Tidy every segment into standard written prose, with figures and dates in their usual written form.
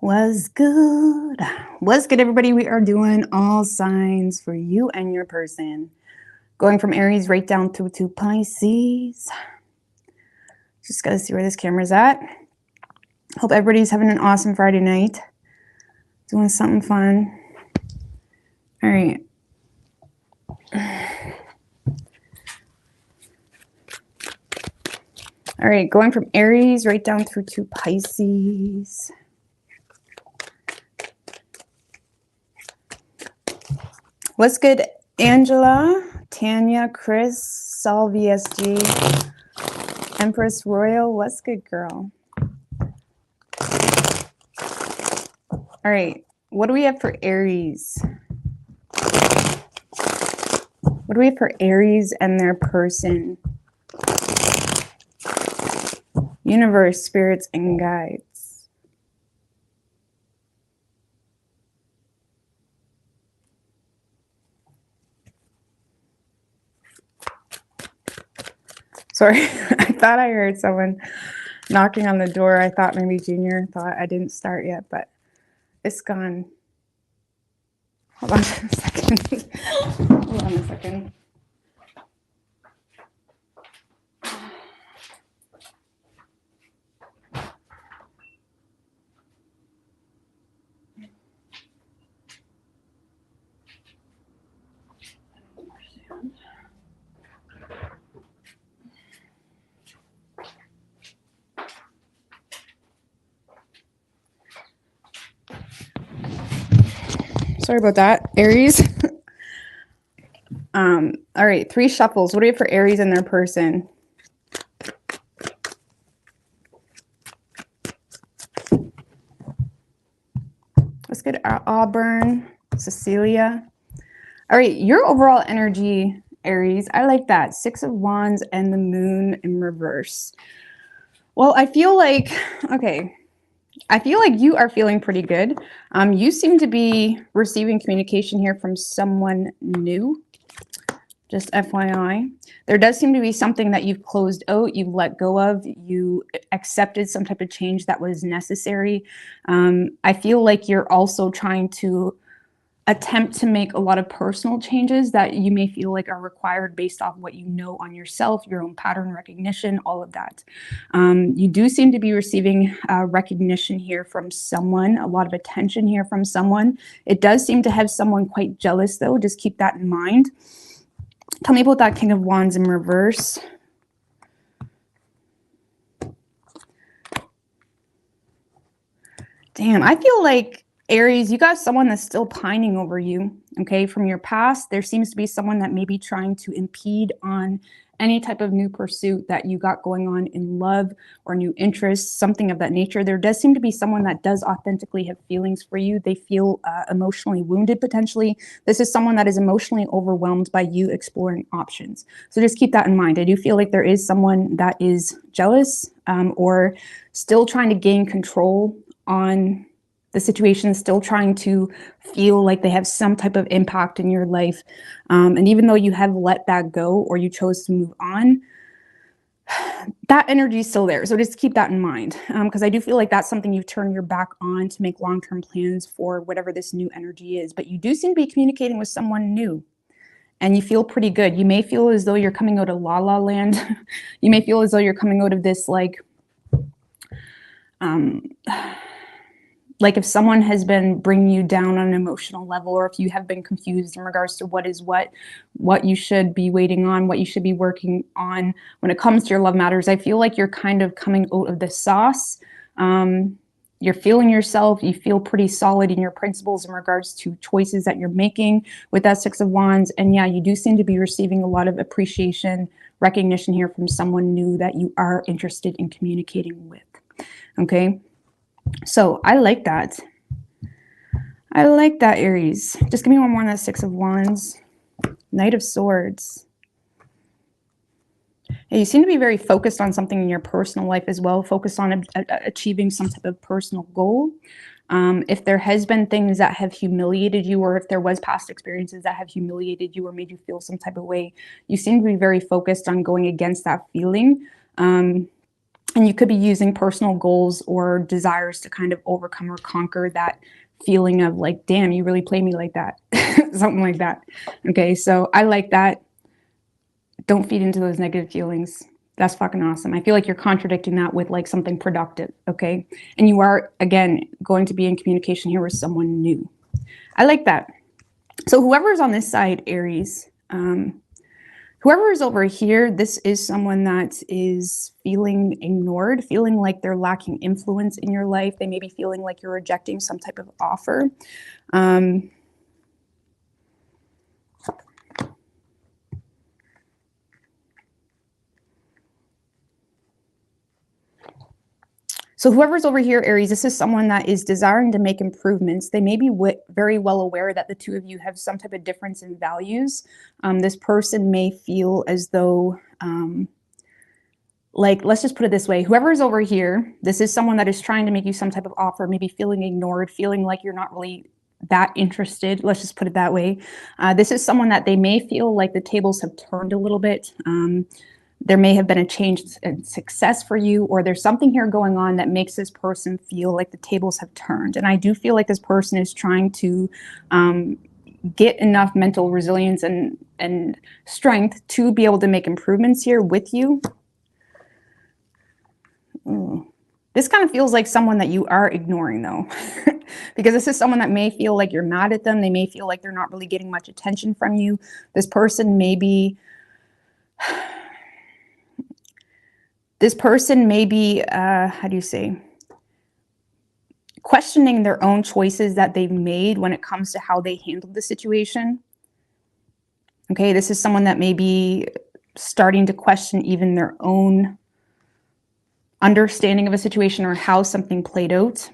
Was good. What's good, everybody? We are doing all signs for you and your person. Going from Aries right down through to Pisces. Just gotta see where this camera's at. Hope everybody's having an awesome Friday night. Doing something fun. All right. All right, going from Aries right down through to Pisces. What's good, Angela, Tanya, Chris, Sol VSG, Empress Royal? What's good, girl? All right, what do we have for Aries? What do we have for Aries and their person? Universe, spirits, and guides. Sorry, I thought I heard someone knocking on the door. I thought maybe Junior thought I didn't start yet, but it's gone. Hold on a second. Hold on a second. Sorry about that, Aries. All right, 3 shuffles. What do we have for Aries and their person? Let's get Auburn, Cecilia. All right, your overall energy, Aries, I like that. 6 of Wands and the Moon in reverse. Well, I feel like, okay, I feel like you are feeling pretty good. You seem to be receiving communication here from someone new. Just FYI. There does seem to be something that you've closed out, you've let go of, you accepted some type of change that was necessary. I feel like you're also trying to attempt to make a lot of personal changes that you may feel like are required based off what you know on yourself, your own pattern recognition, all of that. You do seem to be receiving recognition here from someone, a lot of attention here from someone. It does seem to have someone quite jealous, though. Just keep that in mind. Tell me about that King of Wands in reverse. Damn, I feel like, Aries, you got someone that's still pining over you, okay? From your past, there seems to be someone that may be trying to impede on any type of new pursuit that you got going on in love or new interests, something of that nature. There does seem to be someone that does authentically have feelings for you. They feel emotionally wounded, potentially. This is someone that is emotionally overwhelmed by you exploring options. So just keep that in mind. I do feel like there is someone that is jealous or still trying to gain control on the situation, still trying to feel like they have some type of impact in your life. And even though you have let that go or you chose to move on, that energy is still there. So just keep that in mind, because I do feel like that's something you turn your back on to make long-term plans for whatever this new energy is. But you do seem to be communicating with someone new and you feel pretty good. You may feel as though you're coming out of la la land. You may feel as though you're coming out of this like if someone has been bringing you down on an emotional level, or if you have been confused in regards to what is what you should be waiting on, what you should be working on when it comes to your love matters, I feel like you're kind of coming out of the sauce. You're feeling yourself. You feel pretty solid in your principles in regards to choices that you're making with that 6 of Wands. And yeah, you do seem to be receiving a lot of appreciation, recognition here from someone new that you are interested in communicating with. Okay. So I like that. I like that, Aries. Just give me one more on that 6 of Wands. Knight of Swords. Yeah, you seem to be very focused on something in your personal life as well, focused on achieving some type of personal goal. If there has been things that have humiliated you, or if there was past experiences that have humiliated you or made you feel some type of way, you seem to be very focused on going against that feeling. And you could be using personal goals or desires to kind of overcome or conquer that feeling of like, damn, you really play me like that. Something like that. Okay, so I like that. Don't feed into those negative feelings. That's fucking awesome. I feel like you're contradicting that with like something productive, okay? And you are, again, going to be in communication here with someone new. I like that. So whoever's on this side, Aries, whoever is over here, this is someone that is feeling ignored, feeling like they're lacking influence in your life. They may be feeling like you're rejecting some type of offer. So whoever's over here, Aries, this is someone that is desiring to make improvements. They may be very well aware that the two of you have some type of difference in values. This person may feel as though, like, let's just put it this way. Whoever's over here, this is someone that is trying to make you some type of offer, maybe feeling ignored, feeling like you're not really that interested. Let's just put it that way. This is someone that they may feel like the tables have turned a little bit. There may have been a change in success for you, or there's something here going on that makes this person feel like the tables have turned. And I do feel like this person is trying to get enough mental resilience and strength to be able to make improvements here with you. This kind of feels like someone that you are ignoring, though, because this is someone that may feel like you're mad at them. They may feel like they're not really getting much attention from you. This person may be... how do you say, questioning their own choices that they've made when it comes to how they handled the situation. Okay, this is someone that may be starting to question even their own understanding of a situation or how something played out.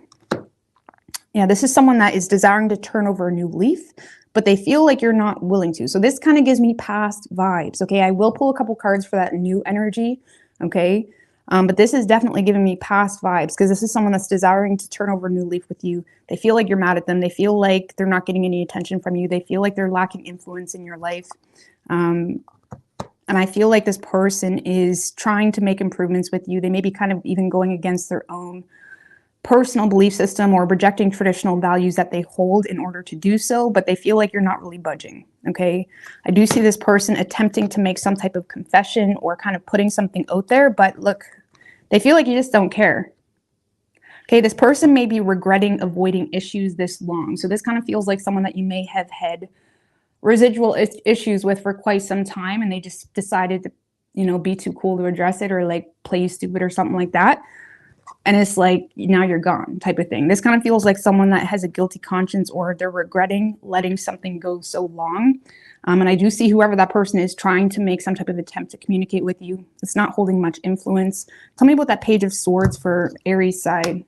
Yeah, this is someone that is desiring to turn over a new leaf, but they feel like you're not willing to. So this kind of gives me past vibes. Okay, I will pull a couple cards for that new energy. Okay. But this is definitely giving me past vibes, because this is someone that's desiring to turn over a new leaf with you. They feel like you're mad at them. They feel like they're not getting any attention from you. They feel like they're lacking influence in your life. And I feel like this person is trying to make improvements with you. They may be kind of even going against their own personal belief system or rejecting traditional values that they hold in order to do so, but they feel like you're not really budging. Okay. I do see this person attempting to make some type of confession or kind of putting something out there, but look, they feel like you just don't care. Okay. This person may be regretting avoiding issues this long. So this kind of feels like someone that you may have had residual issues with for quite some time, and they just decided to, you know, be too cool to address it, or like play you stupid or something like that. And it's like, now you're gone type of thing. This kind of feels like someone that has a guilty conscience, or they're regretting letting something go so long. And I do see whoever that person is trying to make some type of attempt to communicate with you. It's not holding much influence. Tell me about that Page of Swords for Aries side.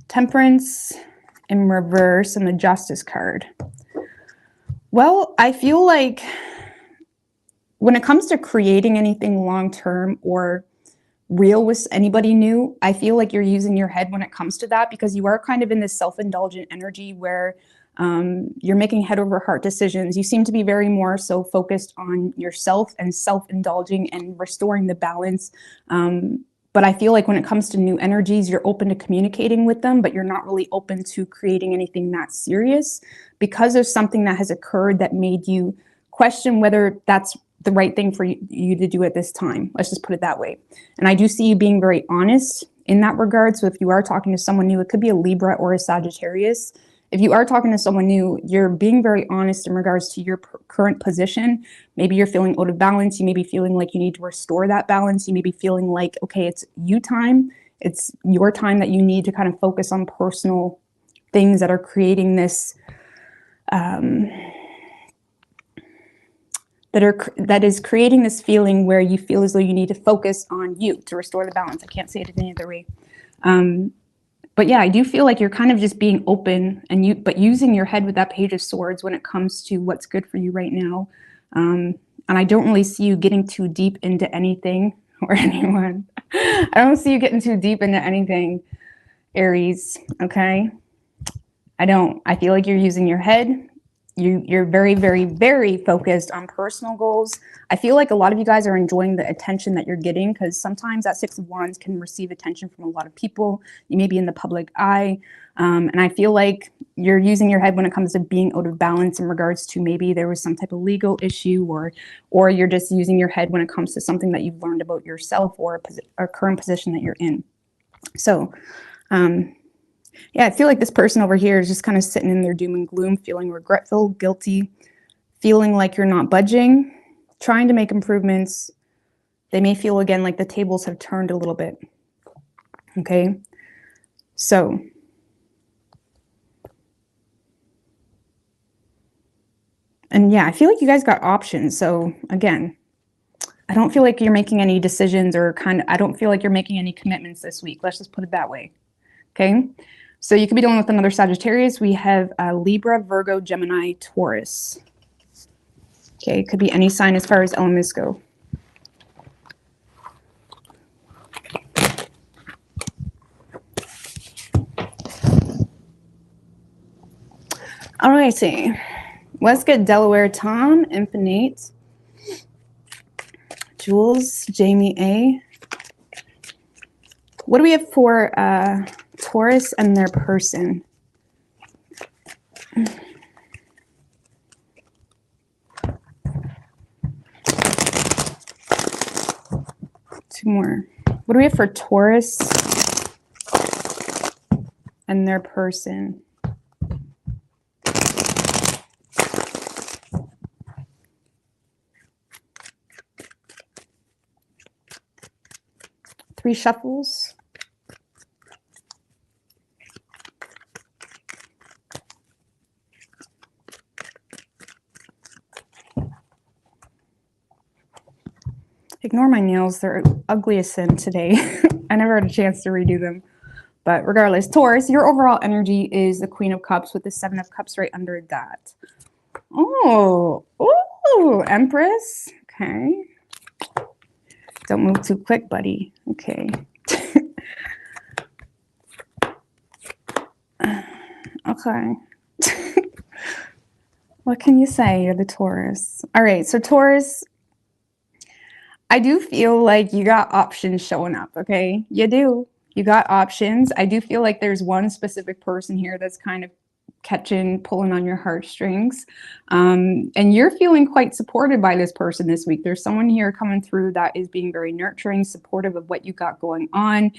Temperance in reverse and the Justice card. Well, I feel like when it comes to creating anything long-term or real with anybody new, I feel like you're using your head when it comes to that, because you are kind of in this self-indulgent energy where you're making head over heart decisions. You seem to be very more so focused on yourself and self-indulging and restoring the balance. But I feel like when it comes to new energies, you're open to communicating with them, but you're not really open to creating anything that serious, because there's something that has occurred that made you question whether that's the right thing for you to do at this time. Let's just put it that way. And I do see you being very honest in that regard. So if you are talking to someone new, it could be a Libra or a Sagittarius. If you are talking to someone new, you're being very honest in regards to your current position. Maybe you're feeling out of balance. You may be feeling like you need to restore that balance. You may be feeling like, okay, it's you time. It's your time that you need to kind of focus on personal things that are creating this, that is creating this feeling where you feel as though you need to focus on you to restore the balance. I can't say it any other way. But yeah, I do feel like you're kind of just being open but using your head with that Page of Swords when it comes to what's good for you right now. And I don't really see you getting too deep into anything or anyone. I don't see you getting too deep into anything, Aries. Okay. I don't. I feel like you're using your head. You're very, very, very focused on personal goals. I feel like a lot of you guys are enjoying the attention that you're getting, because sometimes that Six of Wands can receive attention from a lot of people. You may be in the public eye. And I feel like you're using your head when it comes to being out of balance in regards to maybe there was some type of legal issue, or you're just using your head when it comes to something that you've learned about yourself, or a current position that you're in. So, yeah, I feel like this person over here is just kind of sitting in their doom and gloom, feeling regretful, guilty, feeling like you're not budging, trying to make improvements. They may feel, again, like the tables have turned a little bit. Okay, so and yeah, I feel like you guys got options. So again, I don't feel like you're making any decisions, or I don't feel like you're making any commitments this week. Let's just put it that way. Okay. So you could be dealing with another Sagittarius. We have Libra, Virgo, Gemini, Taurus. Okay, it could be any sign as far as elements go. All righty. Let's get Delaware Tom, Infinite, Jules, Jamie A. What do we have for Taurus and their person? Two more. What do we have for Taurus and their person? Three shuffles. Ignore my nails. They're ugly as sin today. I never had a chance to redo them. But regardless, Taurus, your overall energy is the Queen of Cups with the Seven of Cups right under that. Oh, ooh, Empress. Okay. Don't move too quick, buddy. Okay. Okay. What can you say? You're the Taurus. All right. So Taurus, I do feel like you got options showing up. Okay. You do. You got options. I do feel like there's one specific person here that's kind of pulling on your heartstrings. And you're feeling quite supported by this person this week. There's someone here coming through that is being very nurturing, supportive of what you got going on.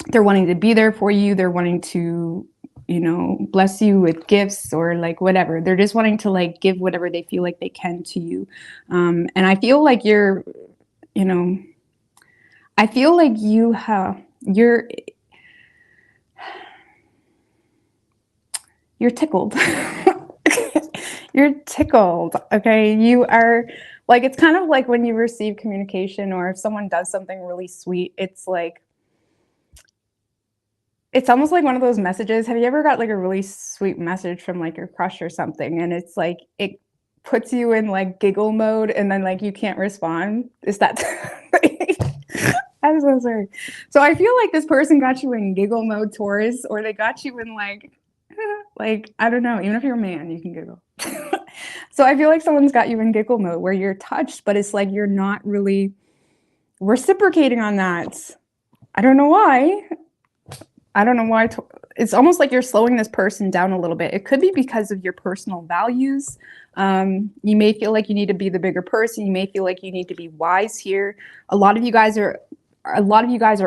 They're wanting to be there for you. They're wanting to, you know, bless you with gifts or like whatever. They're just wanting to like give whatever they feel like they can to you. And I feel like you're, you know, I feel like you're tickled. You're tickled. Okay. You are like, it's kind of like when you receive communication, or if someone does something really sweet, it's like, it's almost like one of those messages. Have you ever got like a really sweet message from like your crush or something? And it's like, it puts you in like giggle mode, and then like you can't respond. Is that I'm so sorry. So I feel like this person got you in giggle mode, Taurus, or they got you in like, I don't know, even if you're a man, you can giggle. So I feel like someone's got you in giggle mode where you're touched, but it's like you're not really reciprocating on that. I don't know why. It's almost like you're slowing this person down a little bit. It could be because of your personal values. You may feel like you need to be the bigger person. You may feel like you need to be wise here. A lot of you guys are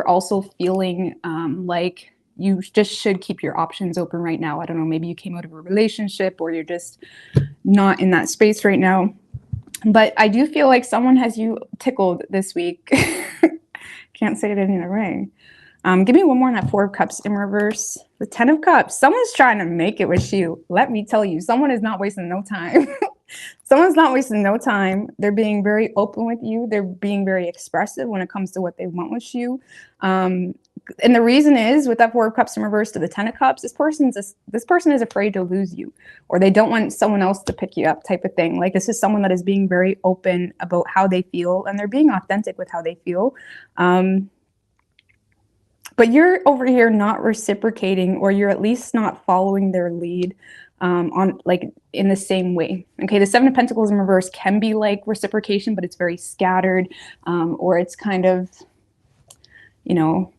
also feeling like you just should keep your options open right now. I don't know, maybe you came out of a relationship, or you're just not in that space right now. But I do feel like someone has you tickled this week. Can't say it any other way. Give me one more on that Four of Cups in reverse. The Ten of Cups. Someone's trying to make it with you. Let me tell you, someone is not wasting no time. Someone's not wasting no time. They're being very open with you. They're being very expressive when it comes to what they want with you. And the reason is, with that Four of Cups in reverse to the Ten of Cups, this person is afraid to lose you, or they don't want someone else to pick you up, type of thing. Like, this is someone that is being very open about how they feel, and they're being authentic with how they feel. But you're over here not reciprocating, or you're at least not following their lead. on like in the same way. Okay, the Seven of Pentacles in reverse can be like reciprocation, but it's very scattered, or it's kind of, you know,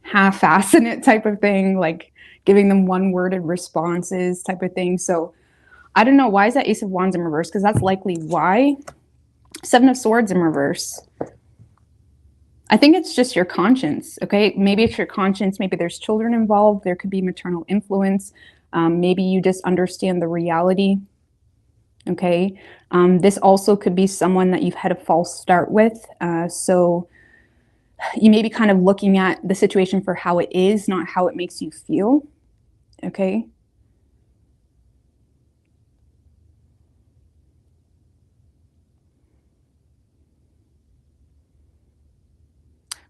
half-assed in it type of thing, like giving them one-worded responses type of thing. So I don't know, why is that Ace of Wands in reverse? Because that's likely why. Seven of Swords in reverse. I think it's just your conscience, okay? Maybe it's your conscience. Maybe there's children involved. There could be maternal influence. Maybe you just understand the reality, okay? This also could be someone that you've had a false start with. So you may be kind of looking at the situation for how it is, not how it makes you feel, okay?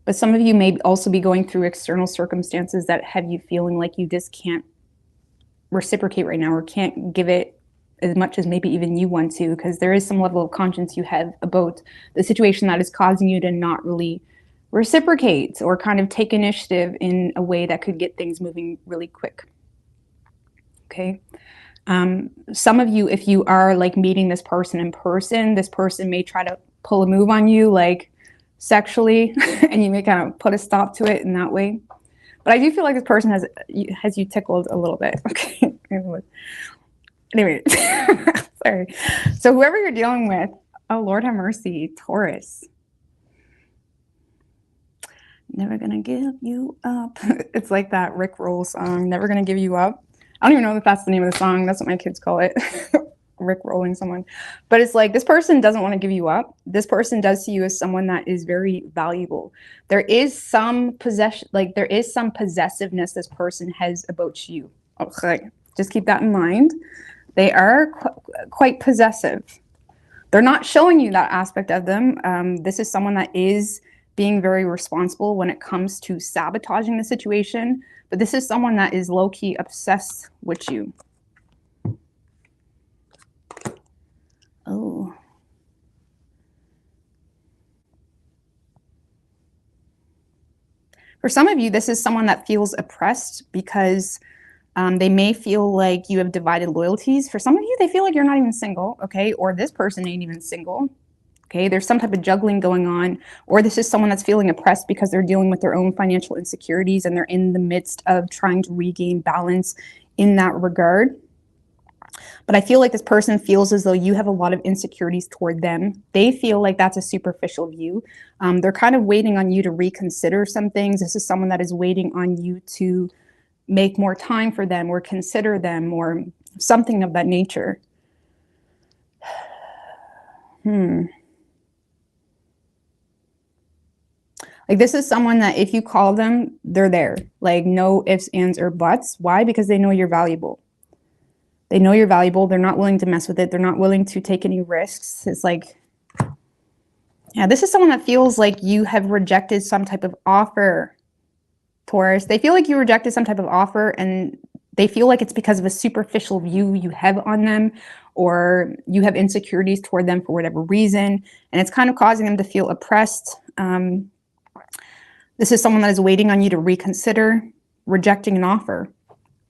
But some of you may also be going through external circumstances that have you feeling like you just can't reciprocate right now, or can't give it as much as maybe even you want to, because there is some level of conscience you have about the situation that is causing you to not really reciprocate or kind of take initiative in a way that could get things moving really quick. Okay. Some of you, if you are like meeting this person in person, this person may try to pull a move on you, like sexually, and you may kind of put a stop to it in that way. But I do feel like this person has you tickled a little bit. Okay. Anyway, sorry. So whoever you're dealing with, oh Lord have mercy, Taurus. Never gonna give you up. It's like that Rick Roll song, Never Gonna Give You Up. I don't even know if that's the name of the song. That's what my kids call it. Rick rolling someone. But it's like, this person doesn't want to give you up. This person does see you as someone that is very valuable. There is some possession, like there is some possessiveness this person has about you. Okay, just keep that in mind. They are quite possessive. They're not showing you that aspect of them. This is someone that is being very responsible when it comes to sabotaging the situation. But this is someone that is low-key obsessed with you. Oh. For some of you, this is someone that feels oppressed because they may feel like you have divided loyalties. For some of you, they feel like you're not even single, okay? Or this person ain't even single, okay? There's some type of juggling going on. Or this is someone that's feeling oppressed because they're dealing with their own financial insecurities and they're in the midst of trying to regain balance in that regard. But I feel like this person feels as though you have a lot of insecurities toward them. They feel like that's a superficial view. They're kind of waiting on you to reconsider some things. This is someone that is waiting on you to make more time for them or consider them or something of that nature. Like this is someone that if you call them, they're there. Like no ifs, ands, or buts. Why? Because they know you're valuable. They know you're valuable. They're not willing to mess with it. They're not willing to take any risks. It's like, yeah, this is someone that feels like you have rejected some type of offer, Taurus. They feel like you rejected some type of offer and they feel like it's because of a superficial view you have on them, or you have insecurities toward them for whatever reason. And it's kind of causing them to feel oppressed. This is someone that is waiting on you to reconsider, rejecting an offer,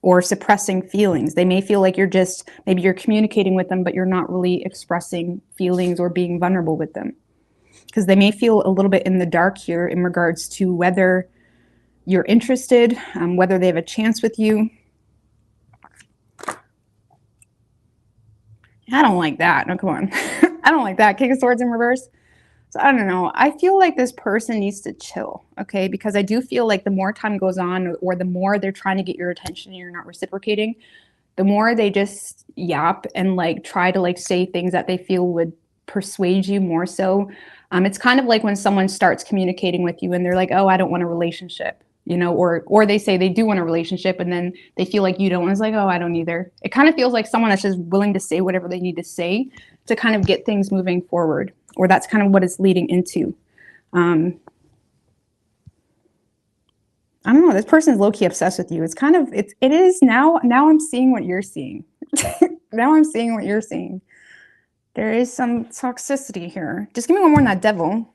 or suppressing feelings. They may feel like you're just, maybe you're communicating with them, but you're not really expressing feelings or being vulnerable with them. Because they may feel a little bit in the dark here in regards to whether you're interested, whether they have a chance with you. I don't like that. No, come on. I don't like that. King of Swords in reverse. So I don't know. I feel like this person needs to chill, okay? Because I do feel like the more time goes on or the more they're trying to get your attention and you're not reciprocating, the more they just yap and like try to like say things that they feel would persuade you more so. It's kind of like when someone starts communicating with you and they're like, oh, I don't want a relationship, you know, or they say they do want a relationship and then they feel like you don't. And it's like, oh, I don't either. It kind of feels like someone that's just willing to say whatever they need to say to kind of get things moving forward. Or that's kind of what it's leading into. I don't know. This person is low-key obsessed with you. It's kind of, it is now I'm seeing what you're seeing. Now I'm seeing what you're seeing. There is some toxicity here. Just give me one more on that devil.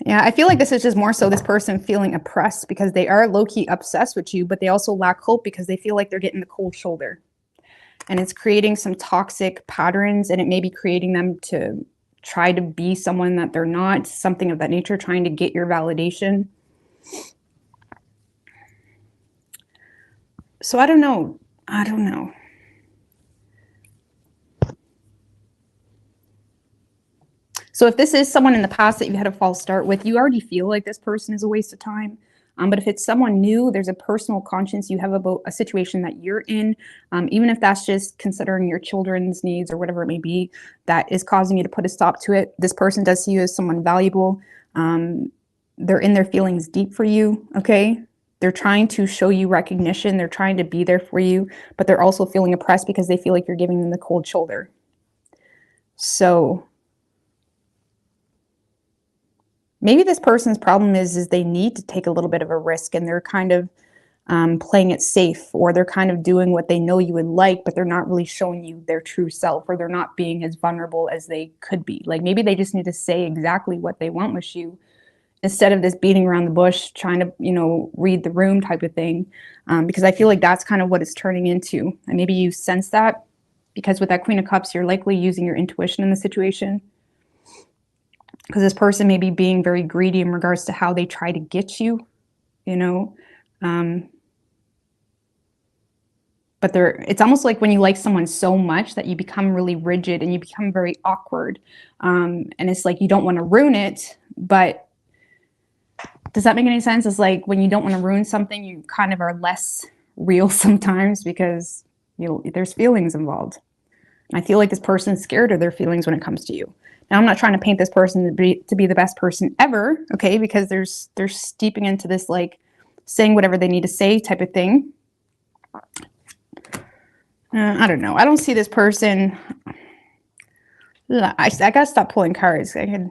Yeah, I feel like this is just more so this person feeling oppressed because they are low-key obsessed with you, but they also lack hope because they feel like they're getting the cold shoulder. And it's creating some toxic patterns, and it may be creating them to try to be someone that they're not, something of that nature, trying to get your validation. So I don't know. I don't know. So if this is someone in the past that you had a false start with, you already feel like this person is a waste of time. But if it's someone new, there's a personal conscience you have about a situation that you're in, even if that's just considering your children's needs or whatever it may be, that is causing you to put a stop to it. This person does see you as someone valuable. They're in their feelings deep for you, okay? They're trying to show you recognition. They're trying to be there for you, but they're also feeling oppressed because they feel like you're giving them the cold shoulder. So maybe this person's problem is they need to take a little bit of a risk, and they're kind of playing it safe, or they're kind of doing what they know you would like, but they're not really showing you their true self, or they're not being as vulnerable as they could be. Like maybe they just need to say exactly what they want with you instead of this beating around the bush, trying to, you know, read the room type of thing. Because I feel like that's kind of what it's turning into. And maybe you sense that because with that Queen of Cups, you're likely using your intuition in the situation. Because this person may be being very greedy in regards to how they try to get you, you know. But it's almost like when you like someone so much that you become really rigid and you become very awkward. And it's like you don't want to ruin it, but does that make any sense? It's like when you don't want to ruin something, you kind of are less real sometimes because there's feelings involved. And I feel like this person's scared of their feelings when it comes to you. Now, I'm not trying to paint this person to be the best person ever, okay? Because they're steeping into this like saying whatever they need to say type of thing. I don't know. I don't see this person. I gotta stop pulling cards. I could.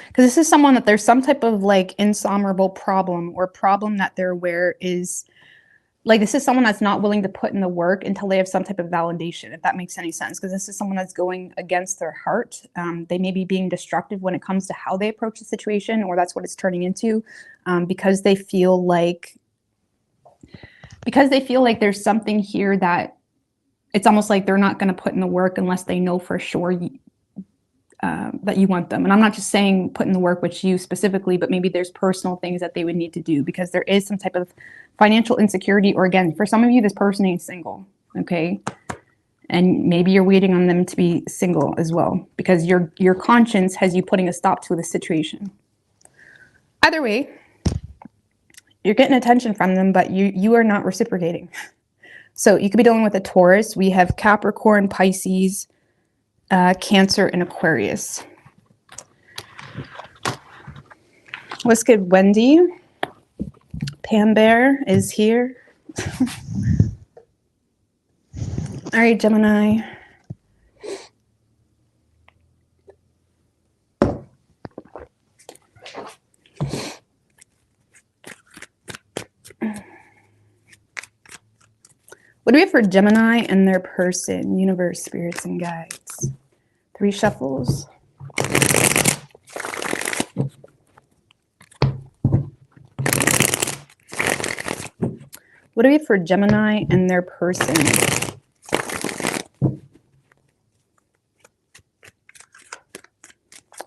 Because this is someone that there's some type of like insurmountable problem or problem that they're aware is like, this is someone that's not willing to put in the work until they have some type of validation, if that makes any sense. Because this is someone that's going against their heart. They may be being destructive when it comes to how they approach the situation, or that's what it's turning into, because they feel like there's something here that it's almost like they're not going to put in the work unless they know for sure that you want them. And I'm not just saying put in the work with you specifically, but maybe there's personal things that they would need to do because there is some type of financial insecurity, or again, for some of you, this person ain't single, okay? And maybe you're waiting on them to be single as well because your conscience has you putting a stop to the situation. Either way, you're getting attention from them, but you are not reciprocating. So you could be dealing with a Taurus. We have Capricorn, Pisces, Cancer, and Aquarius. What's good, Wendy? Pam Bear is here. All right, Gemini. What do we have for Gemini and their person, universe, spirits, and guides? 3 shuffles. What do we have for Gemini and their person?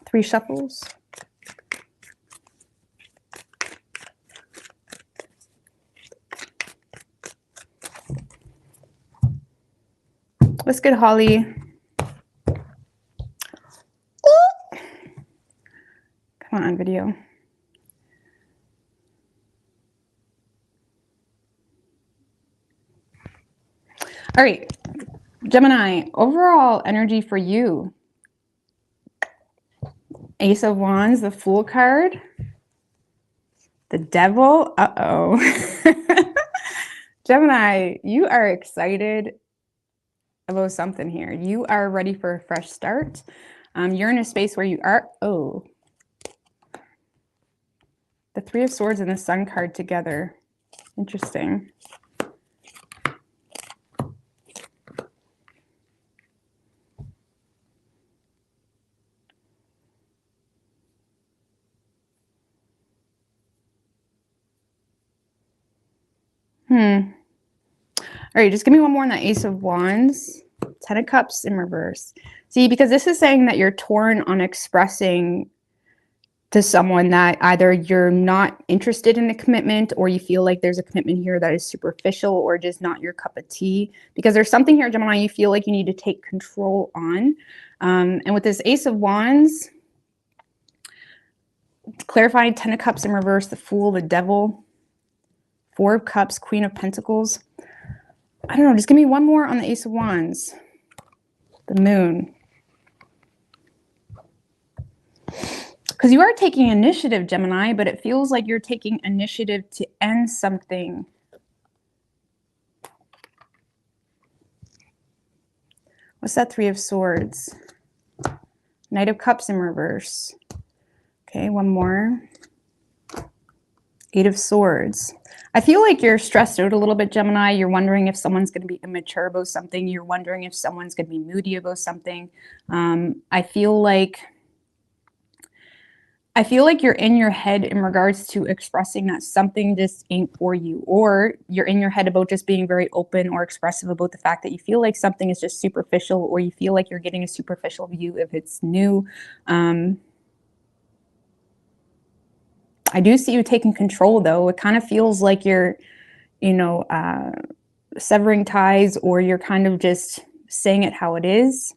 3 shuffles. What's good, Holly? Ooh. Come on video. All right, Gemini, overall energy for you. Ace of Wands, the Fool card. The Devil, uh-oh. Gemini, you are excited about something here. You are ready for a fresh start. You're in a space where you are, The Three of Swords and the Sun card together. Interesting. All right, just give me one more on the Ace of Wands. 10 of Cups in reverse. See, because this is saying that you're torn on expressing to someone that either you're not interested in a commitment, or you feel like there's a commitment here that is superficial or just not your cup of tea. Because there's something here, Gemini, you feel like you need to take control on. And with this Ace of Wands, clarifying 10 of Cups in reverse, the Fool, the Devil, 4 of Cups, Queen of Pentacles. I don't know, just give me one more on the Ace of Wands. The Moon. Because you are taking initiative, Gemini, but it feels like you're taking initiative to end something. What's that? 3 of Swords. Knight of Cups in reverse. Okay, one more. 8 of Swords. I feel like you're stressed out a little bit, Gemini. You're wondering if someone's going to be immature about something. You're wondering if someone's going to be moody about something. I feel like you're in your head in regards to expressing that something just ain't for you, or you're in your head about just being very open or expressive about the fact that you feel like something is just superficial, or you feel like you're getting a superficial view if it's new. I do see you taking control, though. It kind of feels like you're, severing ties, or you're kind of just saying it how it is.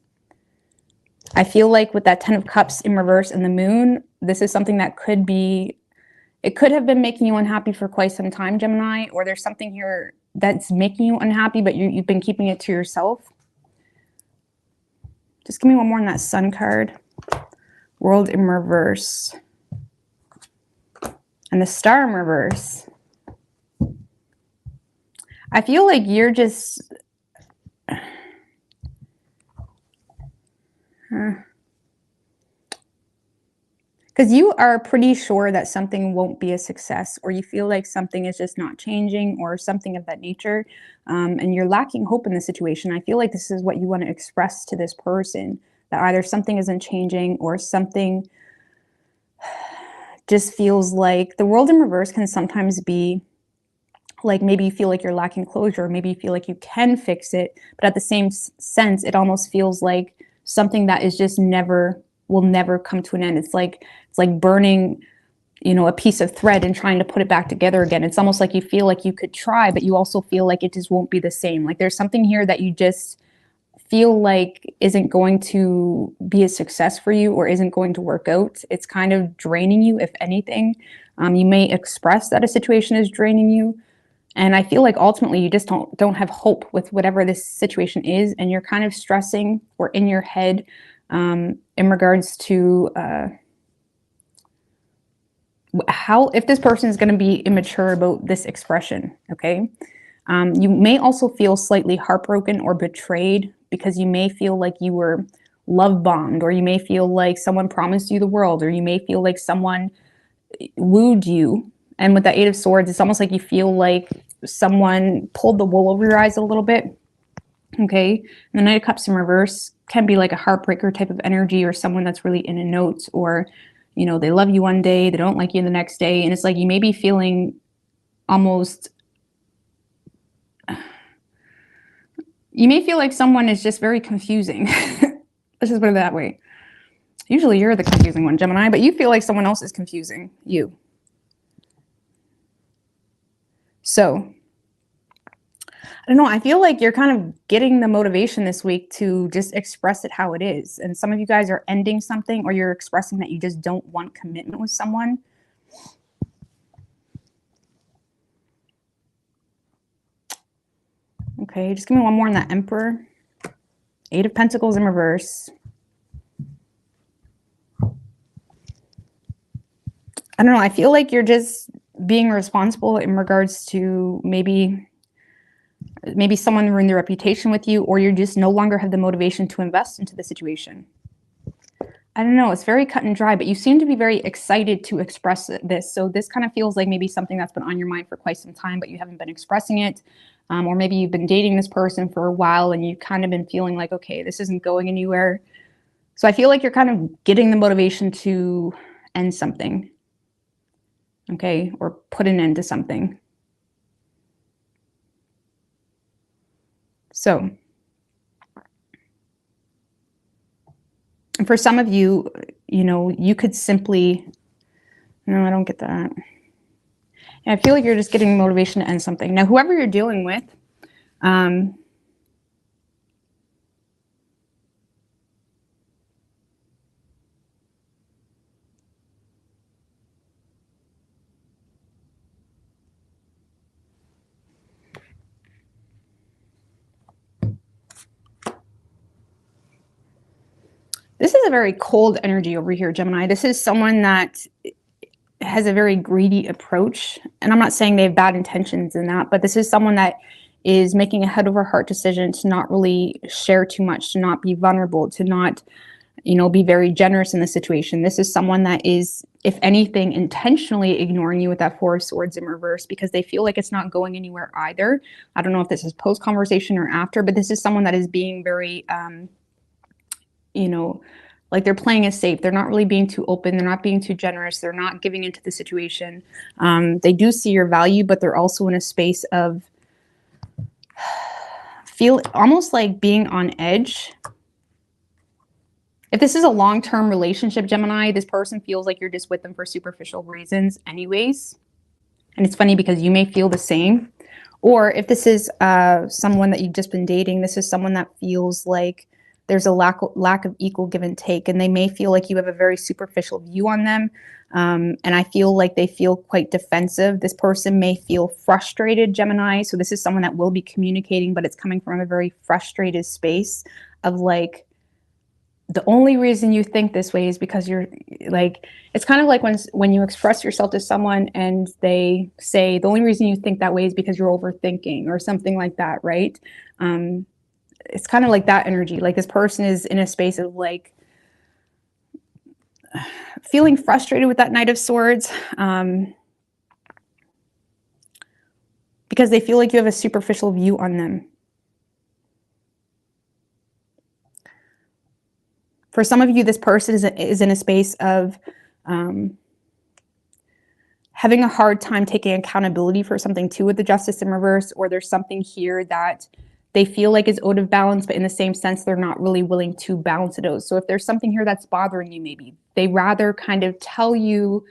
I feel like with that 10 of Cups in reverse and the Moon, this is something that could have been making you unhappy for quite some time, Gemini, or there's something here that's making you unhappy, but you've been keeping it to yourself. Just give me one more on that Sun card. World in reverse. And the Star in reverse. I feel like you're just... Because you are pretty sure that something won't be a success, or you feel like something is just not changing, or something of that nature, and you're lacking hope in the situation. I feel like this is what you want to express to this person, that either something isn't changing, or something just feels like... The World in reverse can sometimes be like, maybe you feel like you're lacking closure, or maybe you feel like you can fix it, but at the same sense, it almost feels like something that is just will never come to an end. It's like burning, a piece of thread and trying to put it back together again. It's almost like you feel like you could try, but you also feel like it just won't be the same. Like there's something here that you just feel like isn't going to be a success for you, or isn't going to work out. It's kind of draining you, if anything. You may express that a situation is draining you. And I feel like ultimately you just don't have hope with whatever this situation is. And you're kind of stressing, or in your head, in regards to if this person is going to be immature about this expression. Okay. You may also feel slightly heartbroken or betrayed, because you may feel like you were love bombed, or you may feel like someone promised you the world, or you may feel like someone wooed you. And with the 8 of Swords, it's almost like you feel like someone pulled the wool over your eyes a little bit. Okay. And the Knight of Cups in reverse can be like a heartbreaker type of energy, or someone that's really in a note, or, they love you one day, they don't like you the next day. And it's like, you may be feeling almost... You may feel like someone is just very confusing. Let's just put it that way. Usually you're the confusing one, Gemini, but you feel like someone else is confusing you. So, I don't know, I feel like you're kind of getting the motivation this week to just express it how it is. And some of you guys are ending something, or you're expressing that you just don't want commitment with someone. Okay, just give me one more on that Emperor. 8 of Pentacles in reverse. I don't know, I feel like you're just being responsible in regards to maybe someone ruined their reputation with you, or you just no longer have the motivation to invest into the situation. I don't know, it's very cut and dry, but you seem to be very excited to express this. So this kind of feels like maybe something that's been on your mind for quite some time, but you haven't been expressing it. Or maybe you've been dating this person for a while and you've kind of been feeling like, okay, this isn't going anywhere. So I feel like you're kind of getting the motivation to end something, okay, or put an end to something. So, and for some of you, you know, you could simply, no, I don't get that. And I feel like you're just getting motivation to end something. Now, whoever you're dealing with, this is a very cold energy over here, Gemini. This is someone that has a very greedy approach. And I'm not saying they have bad intentions in that, but this is someone that is making a head over heart decision to not really share too much, to not be vulnerable, to not, you know, be very generous in the situation. This is someone that is, if anything, intentionally ignoring you with that Four of Swords in reverse because they feel like it's not going anywhere either. I don't know if this is post conversation or after, but this is someone that is being very, you know, like they're playing it safe. They're not really being too open. They're not being too generous. They're not giving into the situation. They do see your value, but they're also in a space of feel almost like being on edge. If this is a long-term relationship, Gemini, this person feels like you're just with them for superficial reasons anyways. And it's funny because you may feel the same. Or if this is someone that you've just been dating, this is someone that feels like there's a lack of equal give and take, and they may feel like you have a very superficial view on them. And I feel like they feel quite defensive. This person may feel frustrated, Gemini. So this is someone that will be communicating, but it's coming from a very frustrated space of like, the only reason you think this way is because you're like, it's kind of like when you express yourself to someone and they say the only reason you think that way is because you're overthinking or something like that, right? It's kind of like that energy. Like this person is in a space of like feeling frustrated with that Knight of Swords because they feel like you have a superficial view on them. For some of you, this person is in a space of having a hard time taking accountability for something too with the Justice in reverse, or there's something here that they feel like is out of balance, but in the same sense, they're not really willing to balance it out. So if there's something here that's bothering you, maybe they rather kind of tell you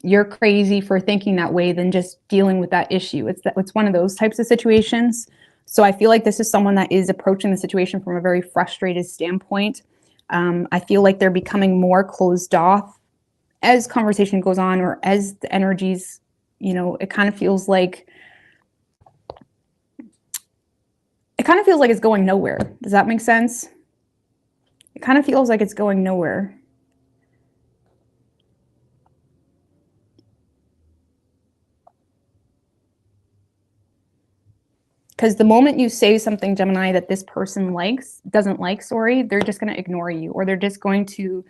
you're crazy for thinking that way than just dealing with that issue. It's one of those types of situations. So I feel like this is someone that is approaching the situation from a very frustrated standpoint. I feel like they're becoming more closed off as conversation goes on, or as the energies, you know, it kind of feels like it's going nowhere. Does that make sense? It kind of feels like it's going nowhere. Because the moment you say something, Gemini, that this person doesn't like, they're just going to ignore you, or they're just going to,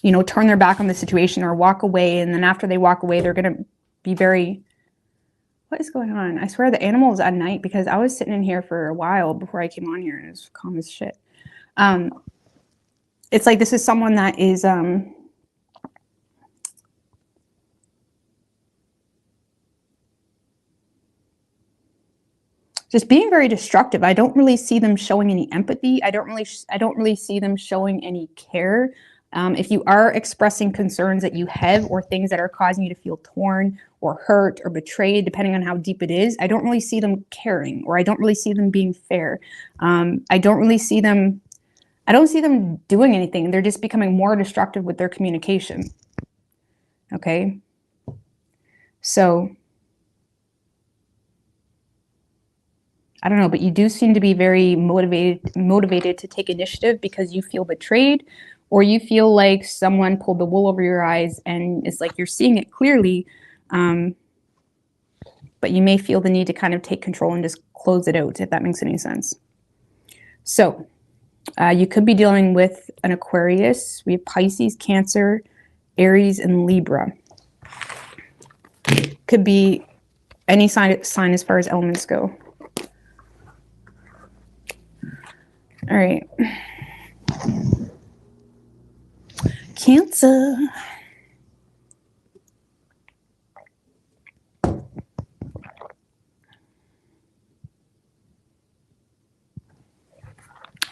you know, turn their back on the situation or walk away. And then after they walk away, they're going to be very, what is going on? I swear the animals at night, because I was sitting in here for a while before I came on here and it was calm as shit. It's like this is someone that is just being very destructive. I don't really see them showing any empathy. I don't really see them showing any care. If you are expressing concerns that you have or things that are causing you to feel torn or hurt or betrayed, depending on how deep it is, I don't really see them caring, or I don't really see them being fair. I don't see them doing anything. They're just becoming more destructive with their communication. Okay. So I don't know, but you do seem to be very motivated to take initiative because you feel betrayed, or you feel like someone pulled the wool over your eyes, and it's like you're seeing it clearly, but you may feel the need to kind of take control and just close it out, if that makes any sense. So You could be dealing with an Aquarius. We have Pisces, Cancer, Aries, and Libra. Could be any sign as far as elements go. All right. Cancer.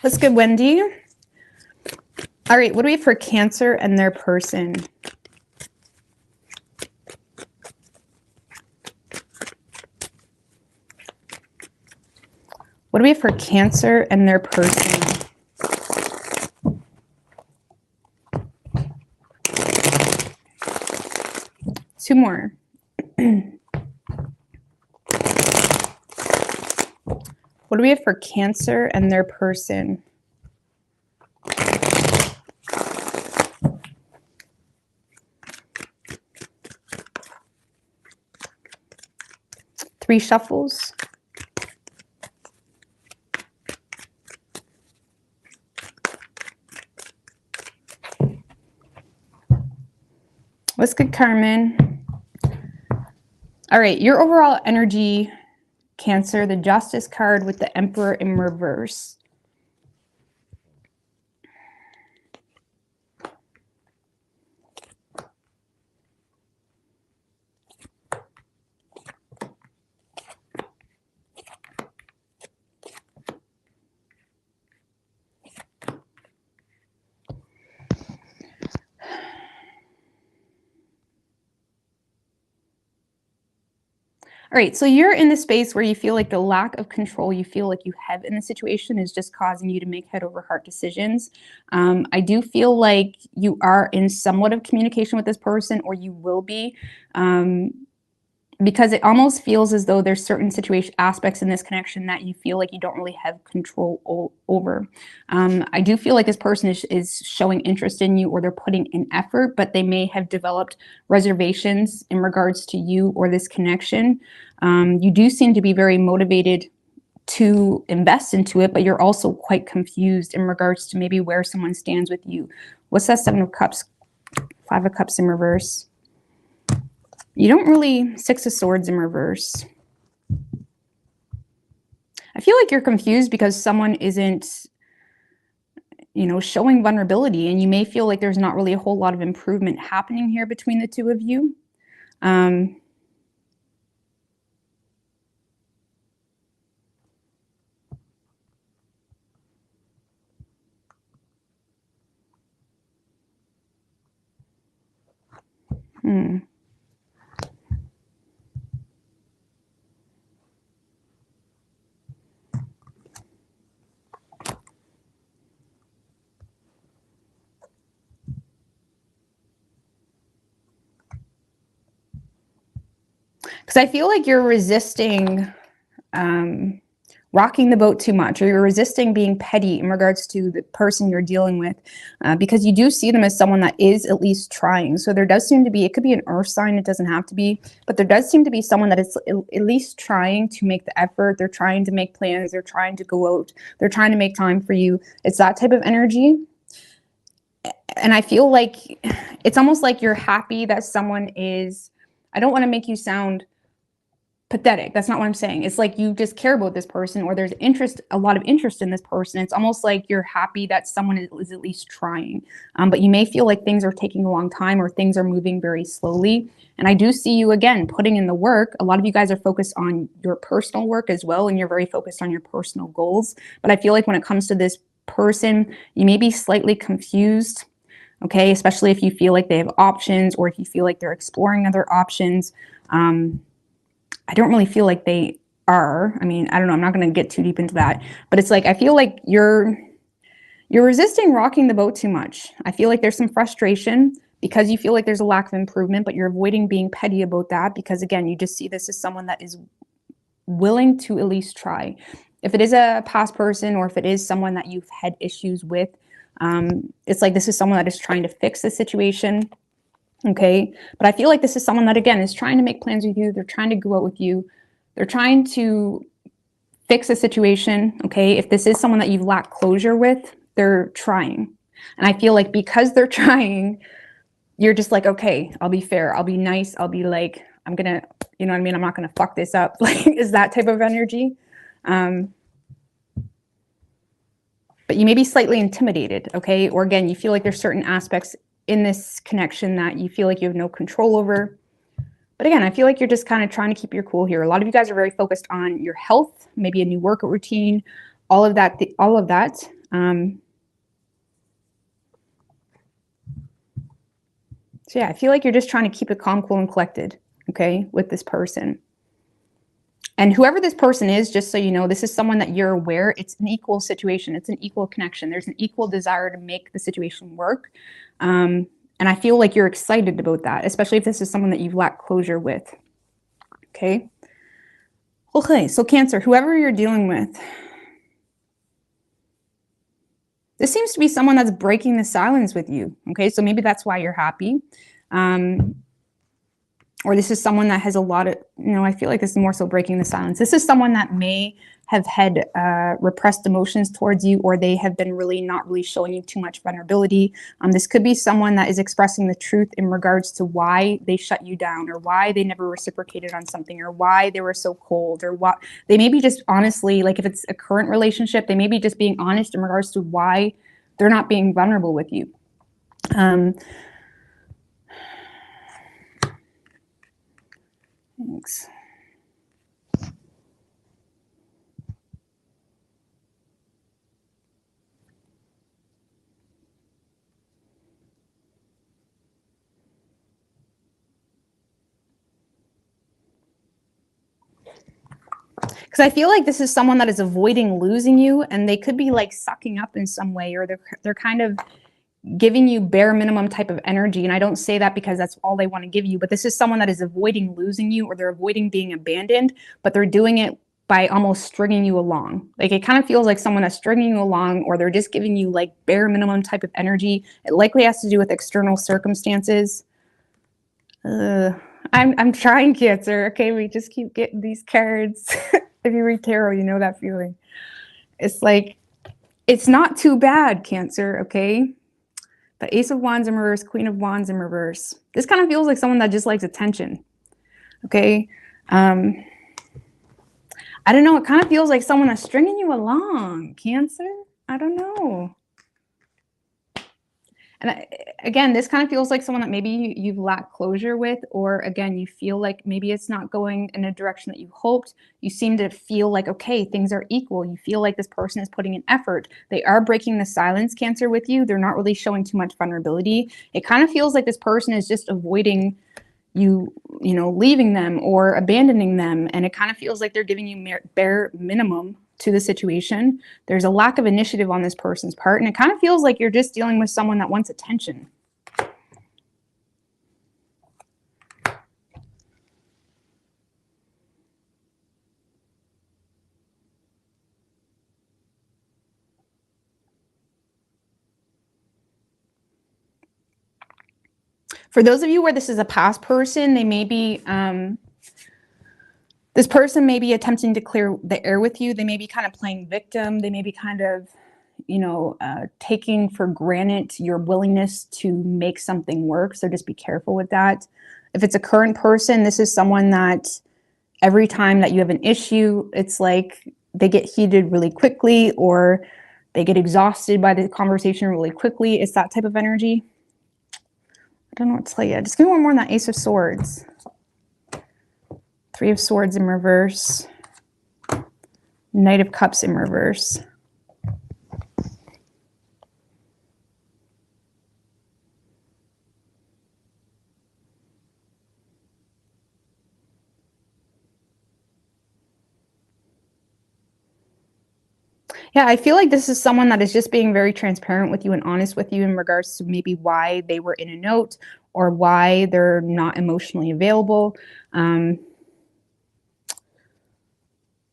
That's good, Wendy. All right, what do we have for Cancer and their person? What do we have for Cancer and their person? Two more. What do we have for Cancer and their person? Three shuffles. What's good, Carmen? All right, your overall energy, Cancer, the Justice card with the Emperor in reverse. All right, so you're in the space where you feel like the lack of control you feel like you have in the situation is just causing you to make head over heart decisions. I do feel like you are in somewhat of communication with this person, or you will be, because it almost feels as though there's certain aspects in this connection that you feel like you don't really have control over. I do feel like this person is showing interest in you, or they're putting in effort, but they may have developed reservations in regards to you or this connection. You do seem to be very motivated to invest into it, but you're also quite confused in regards to maybe where someone stands with you. What's that? Seven of Cups, Five of Cups in reverse. You don't really, Six of Swords in reverse. I feel like you're confused because someone isn't, you know, showing vulnerability, and you may feel like there's not really a whole lot of improvement happening here between the two of you. Because I feel like you're resisting rocking the boat too much, or you're resisting being petty in regards to the person you're dealing with, because you do see them as someone that is at least trying. So there does seem to be, it could be an earth sign, it doesn't have to be, but there does seem to be someone that is at least trying to make the effort. They're trying to make plans. They're trying to go out. They're trying to make time for you. It's that type of energy. And I feel like it's almost like you're happy that someone is, I don't want to make you sound pathetic. That's not what I'm saying. It's like you just care about this person, or there's interest, a lot of interest in this person. It's almost like you're happy that someone is at least trying. But you may feel like things are taking a long time, or things are moving very slowly. And I do see you, again, putting in the work. A lot of you guys are focused on your personal work as well, and you're very focused on your personal goals. But I feel like when it comes to this person, you may be slightly confused, okay? Especially if you feel like they have options, or if you feel like they're exploring other options. I don't really feel like they are. I mean, I don't know. I'm not going to get too deep into that. But it's like, I feel like you're resisting rocking the boat too much. I feel like there's some frustration because you feel like there's a lack of improvement, but you're avoiding being petty about that because, again, you just see this as someone that is willing to at least try. If it is a past person, or if it is someone that you've had issues with, it's like this is someone that is trying to fix the situation. Okay, but I feel like this is someone that, again, is trying to make plans with you. They're trying to go out with you. They're trying to fix a situation. Okay, if this is someone that you've lacked closure with, they're trying. And I feel like because they're trying, you're just like, okay, I'll be fair. I'll be nice. I'll be like, I'm going to, you know what I mean? I'm not going to fuck this up. Like, is that type of energy. But you may be slightly intimidated. Okay. Or again, you feel like there's certain aspects in this connection that you feel like you have no control over. But again, I feel like you're just kind of trying to keep your cool here. A lot of you guys are very focused on your health, maybe a new workout routine, all of that, So yeah, I feel like you're just trying to keep it calm, cool, and collected, okay, with this person. And whoever this person is, just so you know, this is someone that you're aware, it's an equal situation. It's an equal connection. There's an equal desire to make the situation work. And I feel like you're excited about that, especially if this is someone that you've lacked closure with, okay? Okay, so Cancer, whoever you're dealing with, this seems to be someone that's breaking the silence with you, okay? So maybe that's why you're happy. Or this is someone that has a lot of, I feel like this is more so breaking the silence. This is someone that may have had repressed emotions towards you, or they have been not really showing you too much vulnerability. This could be someone that is expressing the truth in regards to why they shut you down, or why they never reciprocated on something, or why they were so cold, or what they may be just honestly, like if it's a current relationship, they may be just being honest in regards to why they're not being vulnerable with you. Thanks. Because I feel like this is someone that is avoiding losing you, and they could be like sucking up in some way, or they're kind of giving you bare minimum type of energy. And I don't say that because that's all they want to give you, but this is someone that is avoiding losing you, or they're avoiding being abandoned, but they're doing it by almost stringing you along. Like it kind of feels like someone that's stringing you along, or they're just giving you like bare minimum type of energy. It likely has to do with external circumstances. I'm trying, Cancer. Okay, we just keep getting these cards. If you read tarot, you know that feeling. It's like, it's not too bad, Cancer, okay? But Ace of Wands in reverse, Queen of Wands in reverse. This kind of feels like someone that just likes attention, okay? I don't know. It kind of feels like someone that's stringing you along, Cancer. I don't know. And again, this kind of feels like someone that maybe you've lacked closure with, or again, you feel like maybe it's not going in a direction that you hoped. You seem to feel like, okay, things are equal. You feel like this person is putting in effort. They are breaking the silence, Cancer, with you. They're not really showing too much vulnerability. It kind of feels like this person is just avoiding you, leaving them or abandoning them. And it kind of feels like they're giving you bare minimum to the situation. There's a lack of initiative on this person's part, and it kind of feels like you're just dealing with someone that wants attention. For those of you where this is a past person, they may be this person may be attempting to clear the air with you. They may be kind of playing victim. They may be kind of, taking for granted your willingness to make something work. So just be careful with that. If it's a current person, this is someone that every time that you have an issue, it's like they get heated really quickly, or they get exhausted by the conversation really quickly. It's that type of energy. I don't know what to tell you. Just give me one more on that Ace of Swords. Three of Swords in reverse. Knight of Cups in reverse. Yeah, I feel like this is someone that is just being very transparent with you and honest with you in regards to maybe why they were in a note, or why they're not emotionally available.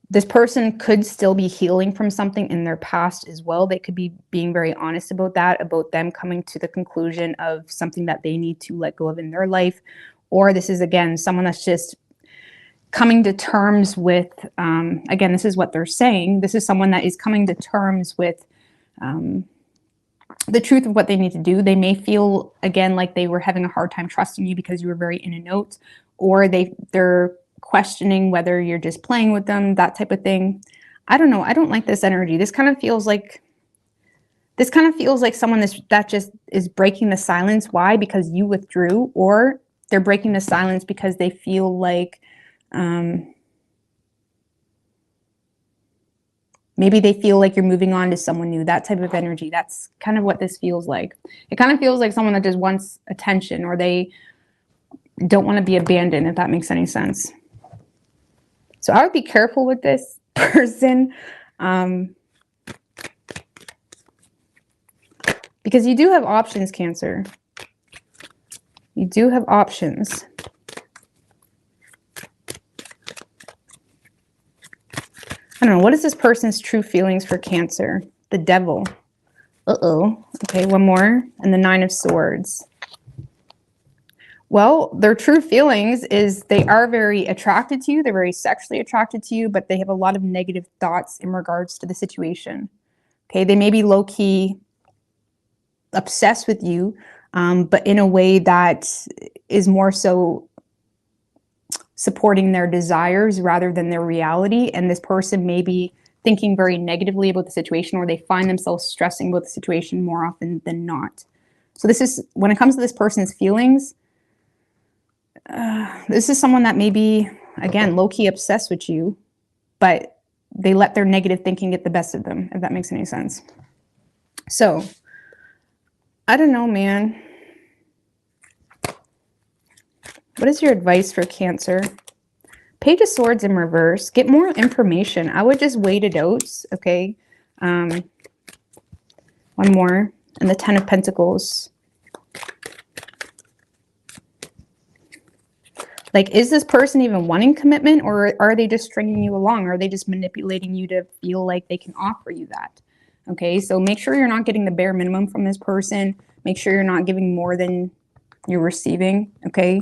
This person could still be healing from something in their past as well. They could be being very honest about that, about them coming to the conclusion of something that they need to let go of in their life. Or this is, again, someone that's just coming to terms with, again, this is what they're saying. This is someone that is coming to terms with the truth of what they need to do. They may feel, again, like they were having a hard time trusting you because you were very in a note, or they're questioning whether you're just playing with them, that type of thing. I don't know. I don't like this energy. This kind of feels like someone that just is breaking the silence. Why? Because you withdrew, or they're breaking the silence because they feel like maybe they feel like you're moving on to someone new, that type of energy. That's kind of what this feels like. It kind of feels like someone that just wants attention, or they don't want to be abandoned, if that makes any sense. So I would be careful with this person, because you do have options, Cancer. You do have options. I don't know. What is this person's true feelings for Cancer? The Devil. Uh-oh. Okay, one more. And the Nine of Swords. Well, their true feelings is they are very attracted to you. They're very sexually attracted to you, but they have a lot of negative thoughts in regards to the situation. Okay, they may be low-key obsessed with you, but in a way that is more so supporting their desires rather than their reality. And this person may be thinking very negatively about the situation, or they find themselves stressing about the situation more often than not. So this is, when it comes to this person's feelings, this is someone that may be, again, low-key obsessed with you, but they let their negative thinking get the best of them, if that makes any sense. So, I don't know, man. What is your advice for Cancer? Page of Swords in reverse. Get more information. I would just wait it out, okay? One more. And the Ten of Pentacles. Like, is this person even wanting commitment, or are they just stringing you along? Are they just manipulating you to feel like they can offer you that? Okay, so make sure you're not getting the bare minimum from this person. Make sure you're not giving more than you're receiving, okay?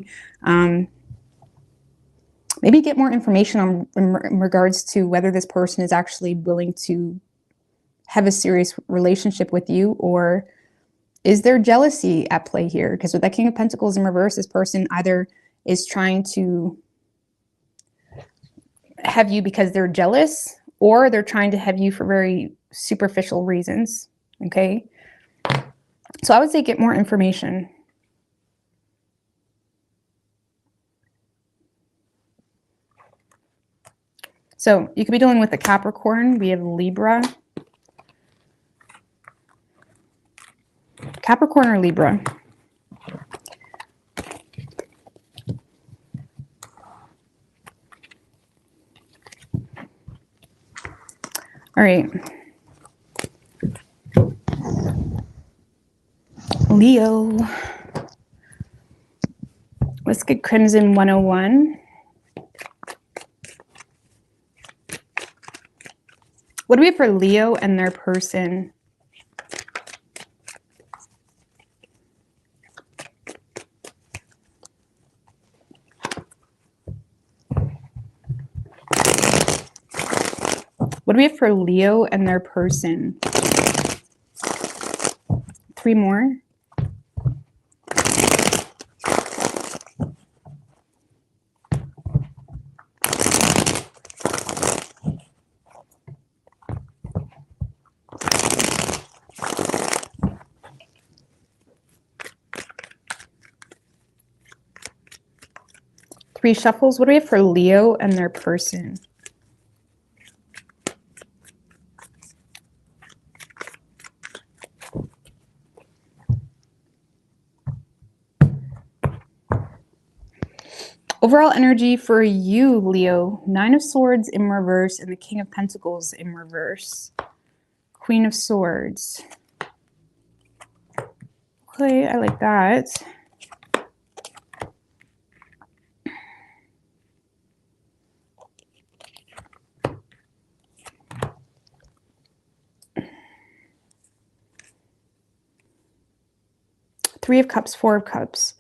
Maybe get more information in regards to whether this person is actually willing to have a serious relationship with you, or is there jealousy at play here? Because with that King of Pentacles in reverse, this person either is trying to have you because they're jealous, or they're trying to have you for very superficial reasons, okay? So I would say get more information. So you could be dealing with a Capricorn. We have Libra. Capricorn or Libra? All right. Leo. Let's get Crimson 101. What do we have for Leo and their person? What do we have for Leo and their person? 3 more. Three shuffles. What do we have for Leo and their person? Overall energy for you, Leo. 9 of Swords in reverse and the King of Pentacles in reverse. Queen of Swords. Okay, I like that. Three of Cups, 4 of Cups.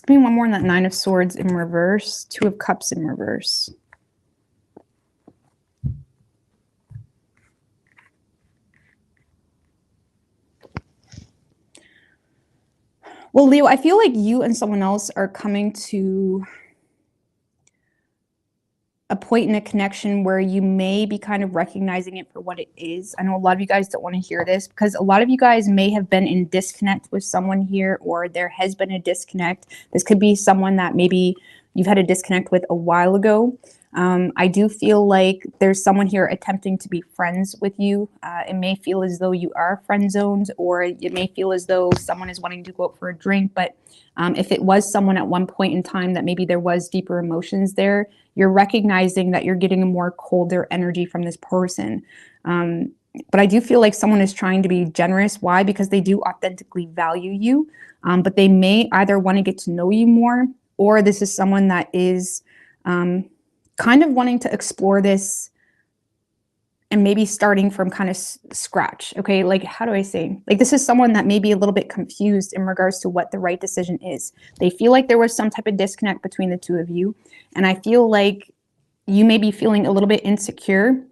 Let's give me one more on that Nine of Swords in reverse, Two of Cups in reverse. Well, Leo, I feel like you and someone else are coming to a point in a connection where you may be kind of recognizing it for what it is. I know a lot of you guys don't want to hear this because a lot of you guys may have been in disconnect with someone here, or there has been a disconnect. This could be someone that maybe you've had a disconnect with a while ago. I do feel like there's someone here attempting to be friends with you. It may feel as though you are friend zoned, or it may feel as though someone is wanting to go out for a drink. But if it was someone at one point in time that maybe there was deeper emotions there, you're recognizing that you're getting a more colder energy from this person. But I do feel like someone is trying to be generous. Why? Because they do authentically value you, but they may either want to get to know you more, or this is someone that is kind of wanting to explore this and maybe starting from kind of scratch. Okay, like, how do I say? Like, this is someone that may be a little bit confused in regards to what the right decision is. They feel like there was some type of disconnect between the two of you. And I feel like you may be feeling a little bit insecure.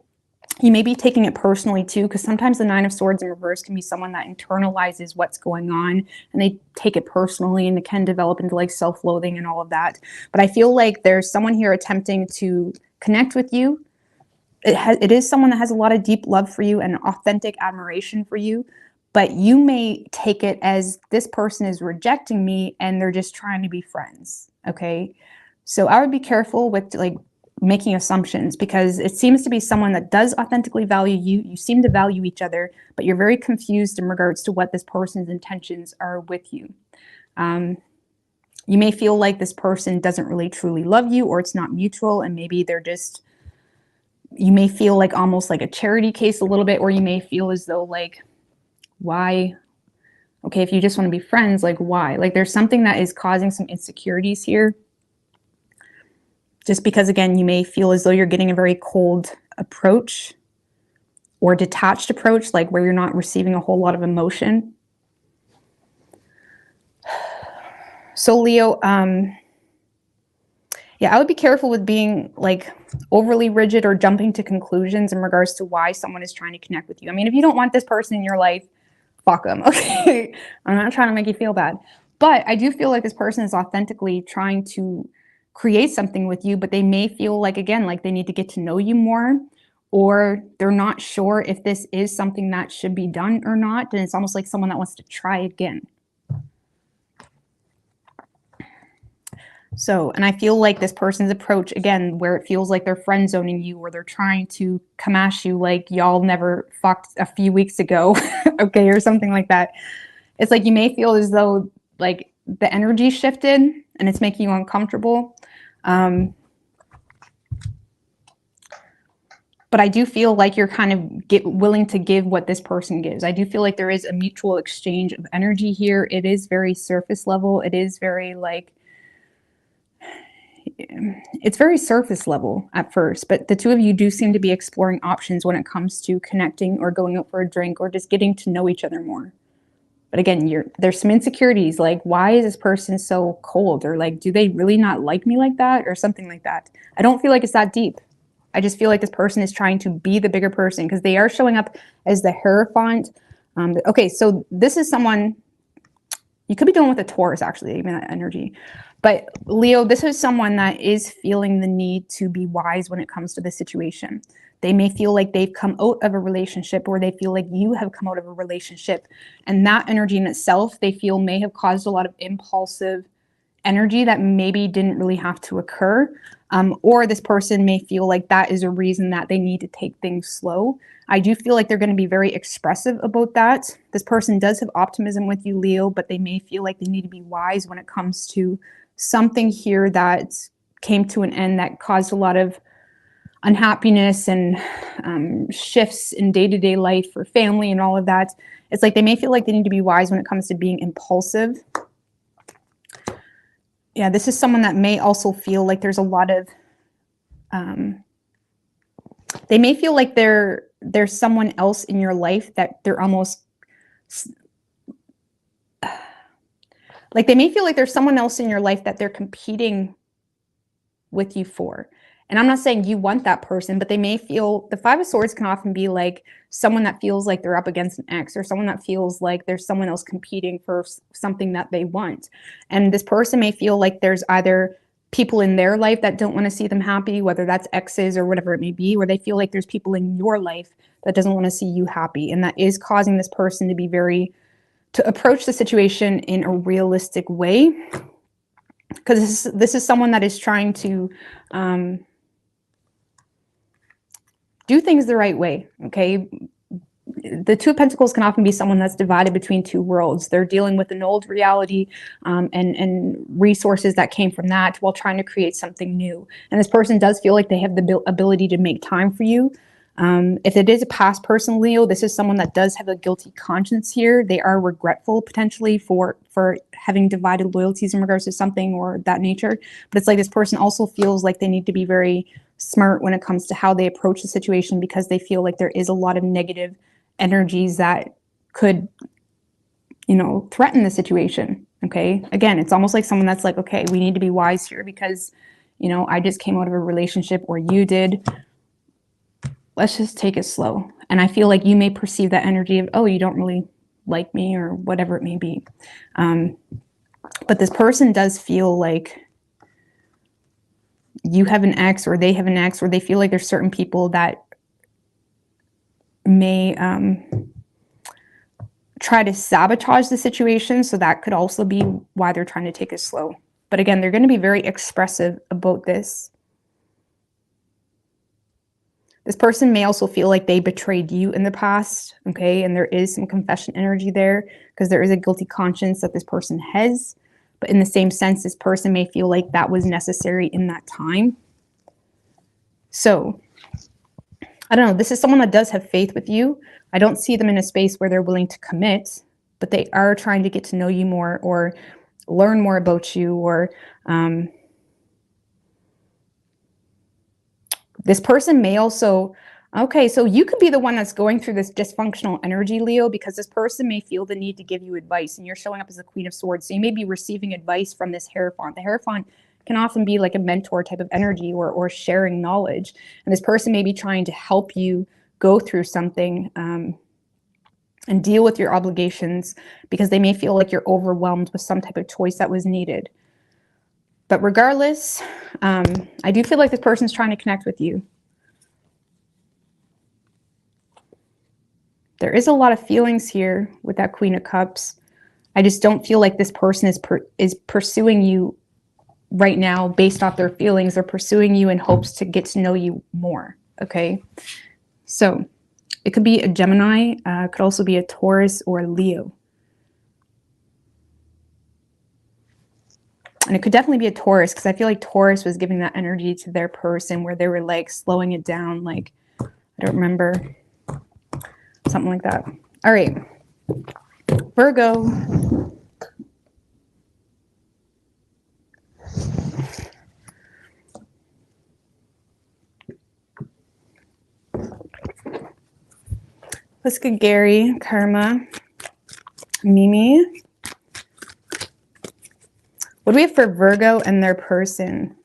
You may be taking it personally too, because sometimes the Nine of Swords in reverse can be someone that internalizes what's going on and they take it personally, and it can develop into like self-loathing and all of that. But I feel like there's someone here attempting to connect with you. It is someone that has a lot of deep love for you and authentic admiration for you, but you may take it as this person is rejecting me and they're just trying to be friends. Okay, so I would be careful with like making assumptions, because it seems to be someone that does authentically value you. You seem to value each other, but you're very confused in regards to what this person's intentions are with you. You may feel like this person doesn't really truly love you, or it's not mutual, and maybe they're just, you may feel like almost like a charity case a little bit, or you may feel as though like, why? Okay, if you just want to be friends, like why? Like there's something that is causing some insecurities here. Just because, again, you may feel as though you're getting a very cold approach or detached approach, like where you're not receiving a whole lot of emotion. So Leo, yeah, I would be careful with being like overly rigid or jumping to conclusions in regards to why someone is trying to connect with you. I mean, if you don't want this person in your life, fuck them, okay? I'm not trying to make you feel bad. But I do feel like this person is authentically trying to create something with you, but they may feel like, again, like they need to get to know you more, or they're not sure if this is something that should be done or not. And it's almost like someone that wants to try again. So, and I feel like this person's approach, again, where it feels like they're friend zoning you, or they're trying to come at you like y'all never fucked a few weeks ago, okay, or something like that. It's like you may feel as though like the energy shifted and it's making you uncomfortable. But I do feel like you're kind of willing to give what this person gives. I do feel like there is a mutual exchange of energy here. It is very surface level. It is very like, it's very surface level at first, but the two of you do seem to be exploring options when it comes to connecting or going out for a drink or just getting to know each other more. But again, there's some insecurities, like why is this person so cold, or like do they really not like me like that, or something like that. I don't feel like it's that deep. I just feel like this person is trying to be the bigger person, because they are showing up as the Hierophant. Okay, so this is someone, you could be dealing with a Taurus, actually, even that energy. But Leo, this is someone that is feeling the need to be wise when it comes to the situation. They may feel like they've come out of a relationship, or they feel like you have come out of a relationship. And that energy in itself, they feel may have caused a lot of impulsive energy that maybe didn't really have to occur. Or this person may feel like that is a reason that they need to take things slow. I do feel like they're going to be very expressive about that. This person does have optimism with you, Leo, but they may feel like they need to be wise when it comes to something here that came to an end that caused a lot of unhappiness and shifts in day-to-day life for family and all of that. It's like they may feel like they need to be wise when it comes to being impulsive. Yeah, this is someone that may also feel like there's a lot of, they may feel like there's someone else in your life that they're almost, Like they may feel like there's someone else in your life that they're competing with you for. And I'm not saying you want that person, but they may feel, the Five of Swords can often be like someone that feels like they're up against an ex, or someone that feels like there's someone else competing for something that they want. And this person may feel like there's either people in their life that don't want to see them happy, whether that's exes or whatever it may be, or they feel like there's people in your life that doesn't want to see you happy. And that is causing this person to be to approach the situation in a realistic way. Because this is someone that is trying to do things the right way, okay? The Two of Pentacles can often be someone that's divided between two worlds. They're dealing with an old reality and resources that came from that while trying to create something new. And this person does feel like they have the ability to make time for you. If it is a past person, Leo, this is someone that does have a guilty conscience here. They are regretful potentially for having divided loyalties in regards to something or that nature. But it's like this person also feels like they need to be very smart when it comes to how they approach the situation, because they feel like there is a lot of negative energies that could, you know, threaten the situation. Okay. Again, it's almost like someone that's like, okay, we need to be wise here because, you know, I just came out of a relationship, or you did. Let's just take it slow. And I feel like you may perceive that energy of, oh, you don't really like me, or whatever it may be. But this person does feel like you have an ex, or they have an ex, or they feel like there's certain people that may try to sabotage the situation. So that could also be why they're trying to take it slow. But again, they're going to be very expressive about this. This person may also feel like they betrayed you in the past, okay? And there is some confession energy there, because there is a guilty conscience that this person has. But in the same sense, this person may feel like that was necessary in that time. So, I don't know. This is someone that does have faith with you. I don't see them in a space where they're willing to commit, but they are trying to get to know you more, or learn more about you, or this person may also, okay, so you could be the one that's going through this dysfunctional energy, Leo, because this person may feel the need to give you advice, and you're showing up as the Queen of Swords. So you may be receiving advice from this Hierophant. The Hierophant can often be like a mentor type of energy, or sharing knowledge. And this person may be trying to help you go through something and deal with your obligations, because they may feel like you're overwhelmed with some type of choice that was needed. But regardless, I do feel like this person's trying to connect with you. There is a lot of feelings here with that Queen of Cups. I just don't feel like this person is pursuing you right now based off their feelings. They're pursuing you in hopes to get to know you more, okay? So it could be a Gemini, could also be a Taurus or a Leo. And it could definitely be a Taurus, because I feel like Taurus was giving that energy to their person where they were like slowing it down. Like, I don't remember. Something like that. All right. Virgo. Let's get Gary, Karma, Mimi. What do we have for Virgo and their person?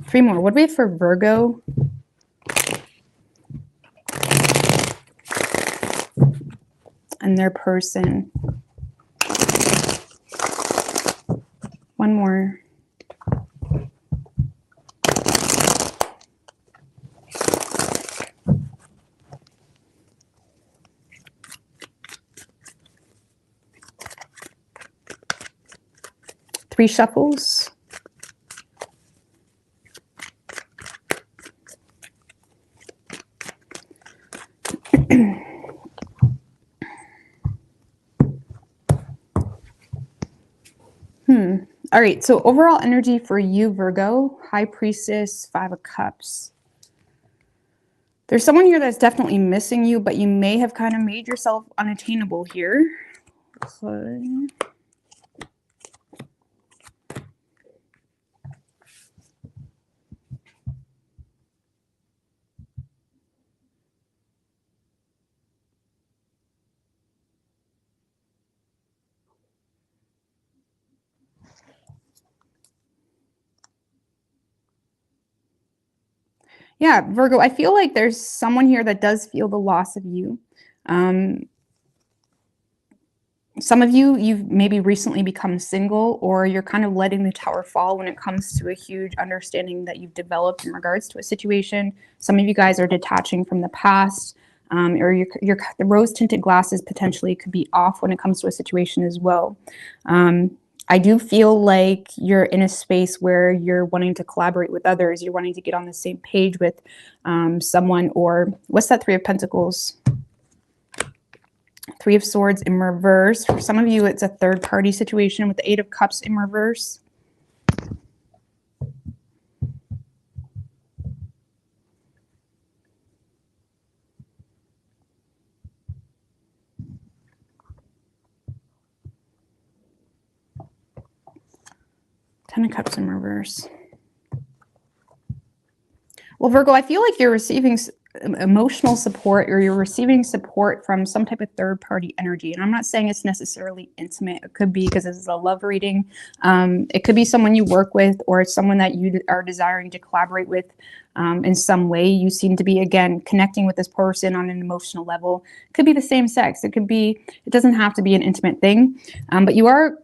Three more. What do we have for Virgo? And their person. One more. Three shuffles. All right, so overall energy for you, Virgo, High Priestess, Five of Cups. There's someone here that's definitely missing you, but you may have kind of made yourself unattainable here. Okay. Yeah, Virgo, I feel like there's someone here that does feel the loss of you. Um, some of you, you've maybe recently become single, or you're kind of letting the tower fall when it comes to a huge understanding that you've developed in regards to a situation. Some of you guys are detaching from the past, or the rose-tinted glasses potentially could be off when it comes to a situation as well. I do feel like you're in a space where you're wanting to collaborate with others. You're wanting to get on the same page with someone, or what's that Three of Pentacles? Three of Swords in reverse. For some of you, it's a third-party situation with the Eight of Cups in reverse. Ten of Cups in reverse. Well, Virgo, I feel like you're receiving emotional support, or you're receiving support from some type of third-party energy. And I'm not saying it's necessarily intimate. It could be, because this is a love reading. It could be someone you work with, or it's someone that you are desiring to collaborate with in some way. You seem to be, again, connecting with this person on an emotional level. It could be the same sex. It could be, it doesn't have to be an intimate thing, but you are,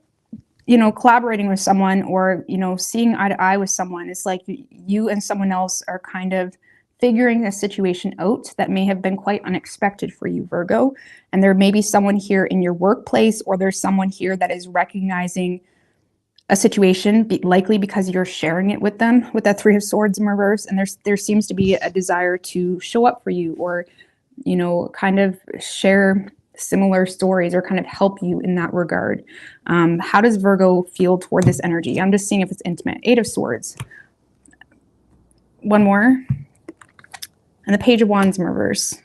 you know, collaborating with someone, or, you know, seeing eye to eye with someone. It's like you and someone else are kind of figuring a situation out that may have been quite unexpected for you, Virgo. And there may be someone here in your workplace, or there's someone here that is recognizing a situation, likely because you're sharing it with them, with that Three of Swords in reverse. And there seems to be a desire to show up for you, or, you know, kind of share similar stories, or kind of help you in that regard. How does Virgo feel toward this energy? I'm just seeing if it's intimate. Eight of Swords. One more. And the Page of Wands in reverse.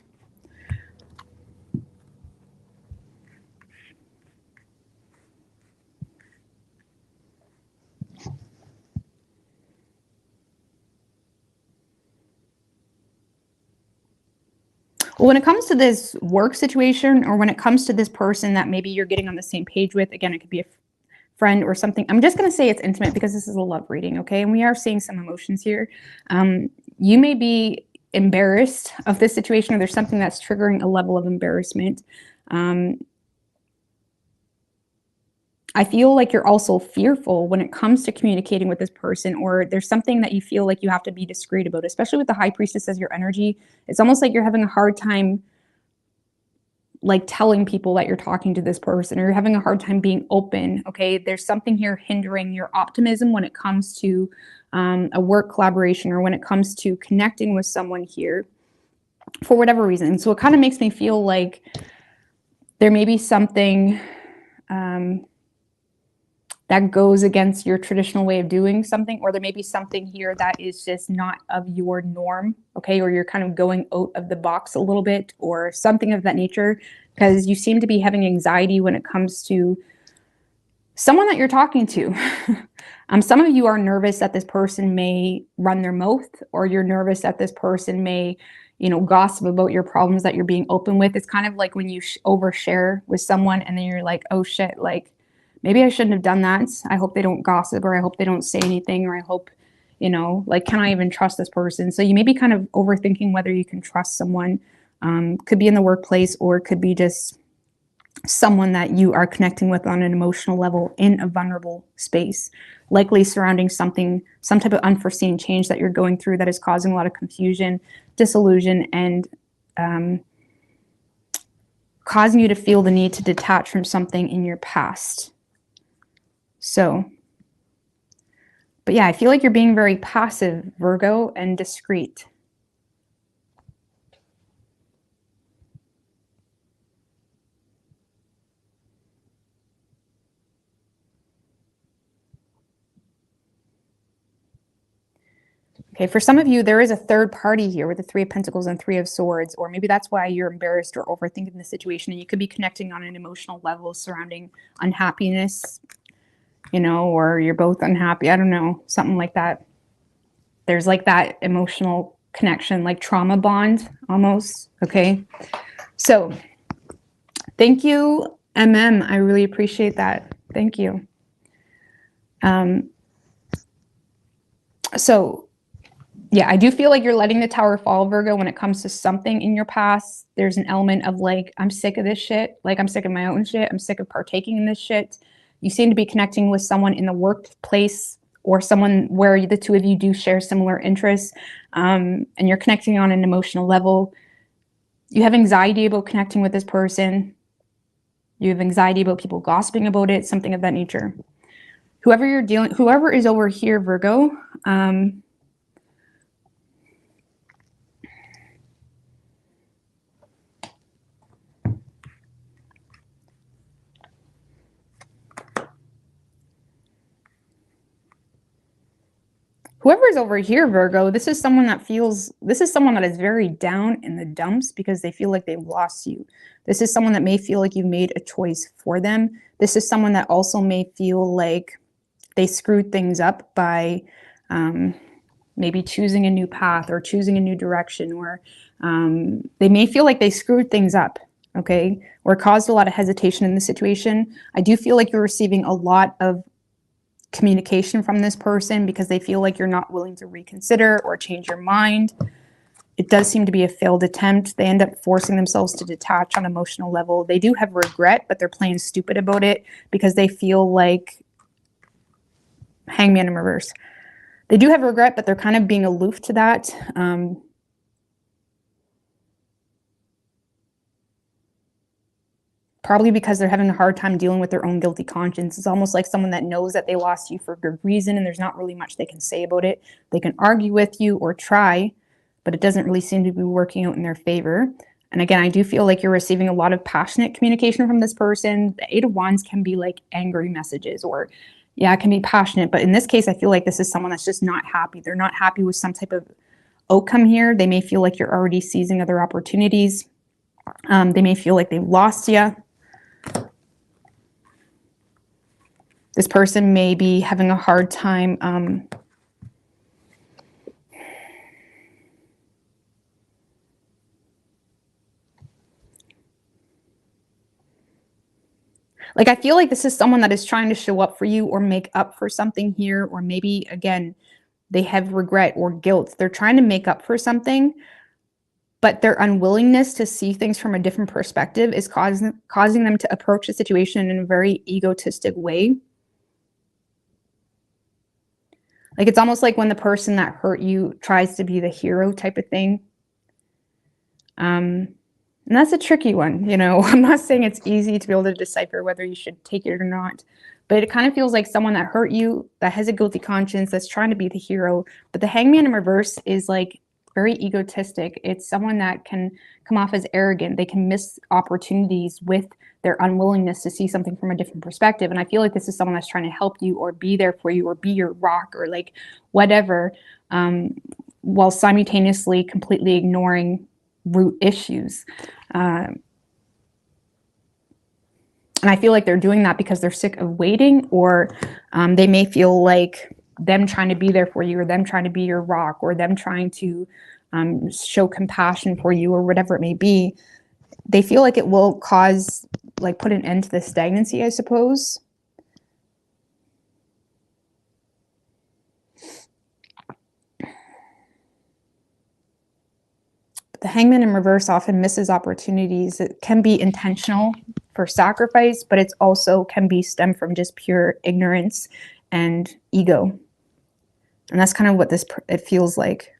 Well, when it comes to this work situation, or when it comes to this person that maybe you're getting on the same page with, again, it could be a friend or something. I'm just going to say it's intimate because this is a love reading, okay? And we are seeing some emotions here. You may be embarrassed of this situation, or there's something that's triggering a level of embarrassment. I feel like you're also fearful when it comes to communicating with this person, or there's something that you feel like you have to be discreet about, especially with the High Priestess as your energy. It's almost like you're having a hard time like telling people that you're talking to this person, or you're having a hard time being open. Okay, there's something here hindering your optimism when it comes to a work collaboration, or when it comes to connecting with someone here for whatever reason. So it kind of makes me feel like there may be something that goes against your traditional way of doing something, or there may be something here that is just not of your norm, okay? Or you're kind of going out of the box a little bit, or something of that nature, because you seem to be having anxiety when it comes to someone that you're talking to. Some of you are nervous that this person may run their mouth, or you're nervous that this person may, you know, gossip about your problems that you're being open with. It's kind of like when you overshare with someone, and then you're like, oh shit, like, maybe I shouldn't have done that. I hope they don't gossip, or I hope they don't say anything, or I hope, you know, like, can I even trust this person? So you may be kind of overthinking whether you can trust someone. Could be in the workplace, or it could be just someone that you are connecting with on an emotional level in a vulnerable space, likely surrounding some type of unforeseen change that you're going through that is causing a lot of confusion, disillusion, and causing you to feel the need to detach from something in your past. So, but yeah, I feel like you're being very passive, Virgo, and discreet. Okay, for some of you, there is a third party here with the Three of Pentacles and Three of Swords, or maybe that's why you're embarrassed or overthinking the situation, and you could be connecting on an emotional level surrounding unhappiness, you know, or you're both unhappy. I don't know, something like that. There's like that emotional connection, like trauma bond almost. Okay, so thank you, I really appreciate that. Thank you. So Yeah, I do feel like you're letting the tower fall, Virgo, when it comes to something in your past. There's an element of like, I'm sick of this shit. Like, I'm sick of my own shit. I'm sick of partaking in this shit. You seem to be connecting with someone in the workplace or someone where the two of you do share similar interests, and you're connecting on an emotional level. You have anxiety about connecting with this person. You have anxiety about people gossiping about it, something of that nature. Whoever is over here, Virgo, whoever is over here, Virgo, this is someone that is very down in the dumps because they feel like they've lost you. This is someone that may feel like you've made a choice for them. This is someone that also may feel like they screwed things up by maybe choosing a new path or choosing a new direction, or they may feel like they screwed things up, okay, or caused a lot of hesitation in the situation. I do feel like you're receiving a lot of communication from this person because they feel like you're not willing to reconsider or change your mind. It does seem to be a failed attempt. They end up forcing themselves to detach on an emotional level. They do have regret, but they're playing stupid about it because they feel like Hangman in reverse. They do have regret, but they're kind of being aloof to that. Probably because they're having a hard time dealing with their own guilty conscience. It's almost like someone that knows that they lost you for good reason, and there's not really much they can say about it. They can argue with you or try, but it doesn't really seem to be working out in their favor. And again, I do feel like you're receiving a lot of passionate communication from this person. The Eight of Wands can be like angry messages, or yeah, it can be passionate. But in this case, I feel like this is someone that's just not happy. They're not happy with some type of outcome here. They may feel like you're already seizing other opportunities. They may feel like they've lost you. This person may be having a hard time like, I feel like this is someone that is trying to show up for you or make up for something here, or maybe, again, they have regret or guilt. They're trying to make up for something, but their unwillingness to see things from a different perspective is causing them to approach the situation in a very egotistic way. Like, it's almost like when the person that hurt you tries to be the hero type of thing. And that's a tricky one, you know. I'm not saying it's easy to be able to decipher whether you should take it or not, but it kind of feels like someone that hurt you, that has a guilty conscience, that's trying to be the hero. But the Hangman in reverse is like very egotistic. It's someone that can come off as arrogant. They can miss opportunities with their unwillingness to see something from a different perspective. And I feel like this is someone that's trying to help you or be there for you or be your rock or like whatever, while simultaneously completely ignoring root issues. And I feel like they're doing that because they're sick of waiting, or they may feel like them trying to be there for you, or them trying to be your rock, or them trying to show compassion for you, or whatever it may be. They feel like it will cause, like, put an end to the stagnancy, I suppose. The Hangman in reverse often misses opportunities. It can be intentional for sacrifice, but it's also can be stemmed from just pure ignorance and ego. And that's kind of what it feels like.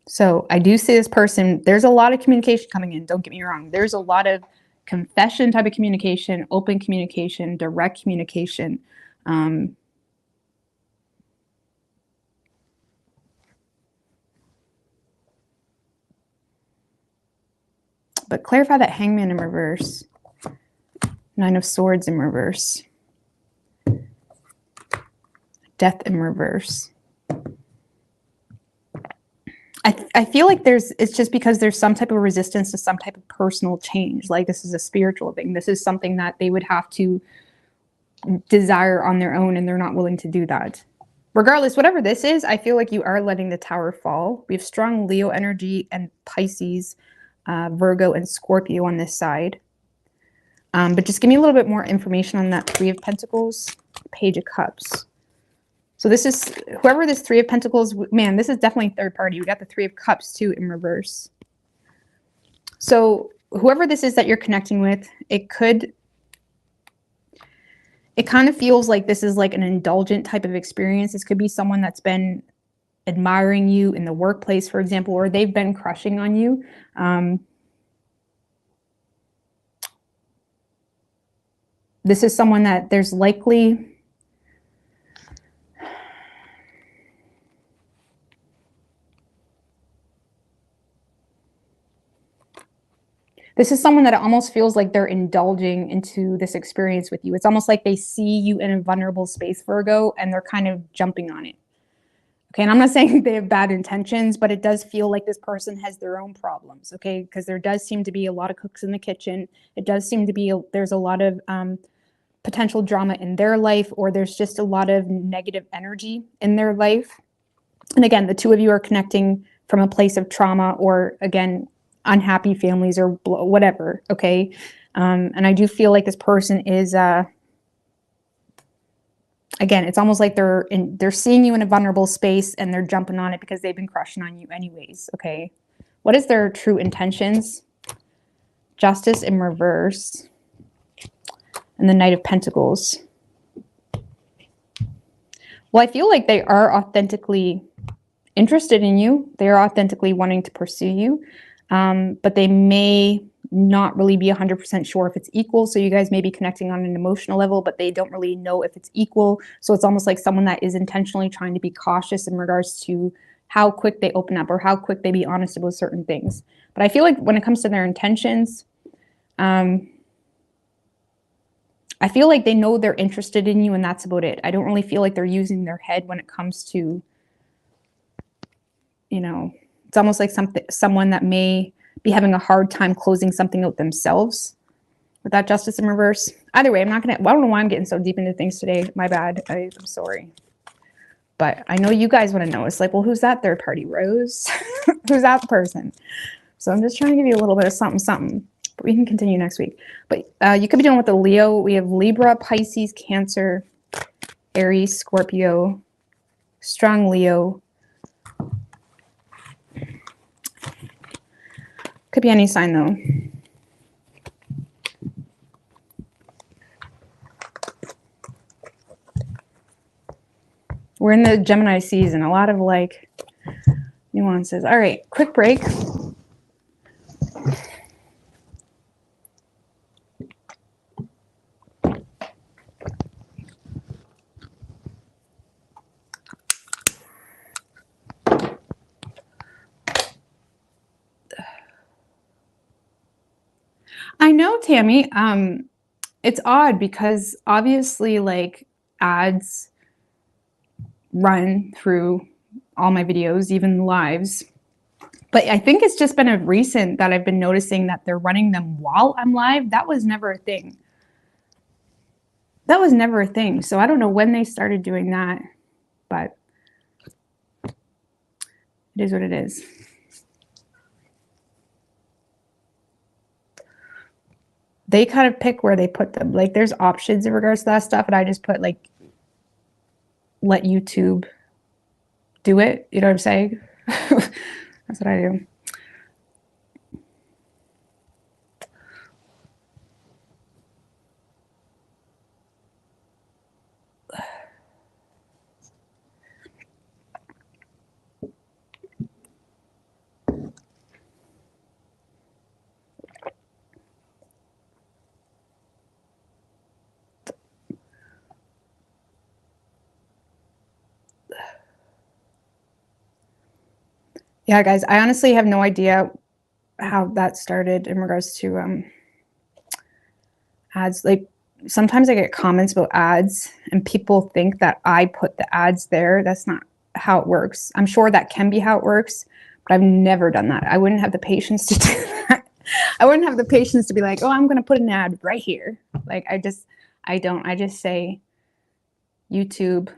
So I do see this person, there's a lot of communication coming in. Don't get me wrong. There's a lot of confession type of communication, open communication, direct communication. But clarify that Hangman in reverse. Nine of Swords in reverse. Death in reverse. I feel like it's just because there's some type of resistance to some type of personal change. Like, this is a spiritual thing. This is something that they would have to desire on their own, and they're not willing to do that. Regardless, whatever this is, I feel like you are letting the tower fall. We have strong Leo energy and Pisces, Virgo, and Scorpio on this side. But just give me a little bit more information on that Three of Pentacles, Page of Cups. So this is, whoever this Three of Pentacles, man, this is definitely third party. We got the Three of Cups too in reverse. So whoever this is that you're connecting with, it kind of feels like this is like an indulgent type of experience. This could be someone that's been admiring you in the workplace, for example, or they've been crushing on you. This is someone that there's likely... This is someone that it almost feels like they're indulging into this experience with you. It's almost like they see you in a vulnerable space, Virgo, and they're kind of jumping on it. Okay, and I'm not saying they have bad intentions, but it does feel like this person has their own problems, okay? Because there does seem to be a lot of cooks in the kitchen. It does seem to be, there's a lot of potential drama in their life, or there's just a lot of negative energy in their life. And again, the two of you are connecting from a place of trauma, or again, unhappy families or whatever, okay? And I do feel like this person is, again, it's almost like they're seeing you in a vulnerable space and they're jumping on it because they've been crushing on you anyways, okay? What is their true intentions? Justice in reverse. And the Knight of Pentacles. Well, I feel like they are authentically interested in you. They are authentically wanting to pursue you. But they may not really be 100% sure if it's equal. So you guys may be connecting on an emotional level, but they don't really know if it's equal. So it's almost like someone that is intentionally trying to be cautious in regards to how quick they open up or how quick they be honest about certain things. But I feel like when it comes to their intentions, I feel like they know they're interested in you and that's about it. I don't really feel like they're using their head when it comes to, you know, it's almost like someone that may be having a hard time closing something out themselves with that Justice in reverse. Either way, I don't know why I'm getting so deep into things today. My bad. I'm sorry. But I know you guys want to know. It's like, well, who's that third party, Rose? Who's that person? So I'm just trying to give you a little bit of something. But we can continue next week. But you could be dealing with the Leo. We have Libra, Pisces, Cancer, Aries, Scorpio, strong Leo. Could be any sign though. We're in the Gemini season. A lot of like nuances. All right, quick break. I know, Tammy. It's odd because obviously like ads run through all my videos, even lives. But I think it's just been a recent that I've been noticing that they're running them while I'm live. That was never a thing. That was never a thing. So I don't know when they started doing that, but it is what it is. They kind of pick where they put them. Like there's options in regards to that stuff. And I just put like, let YouTube do it. You know what I'm saying? That's what I do. Yeah, guys, I honestly have no idea how that started in regards to ads. Like sometimes I get comments about ads and people think that I put the ads there. That's not how it works. I'm sure that can be how it works, but I've never done that. I wouldn't have the patience to do that. I wouldn't have the patience to be like, oh, I'm going to put an ad right here. Like I just say YouTube,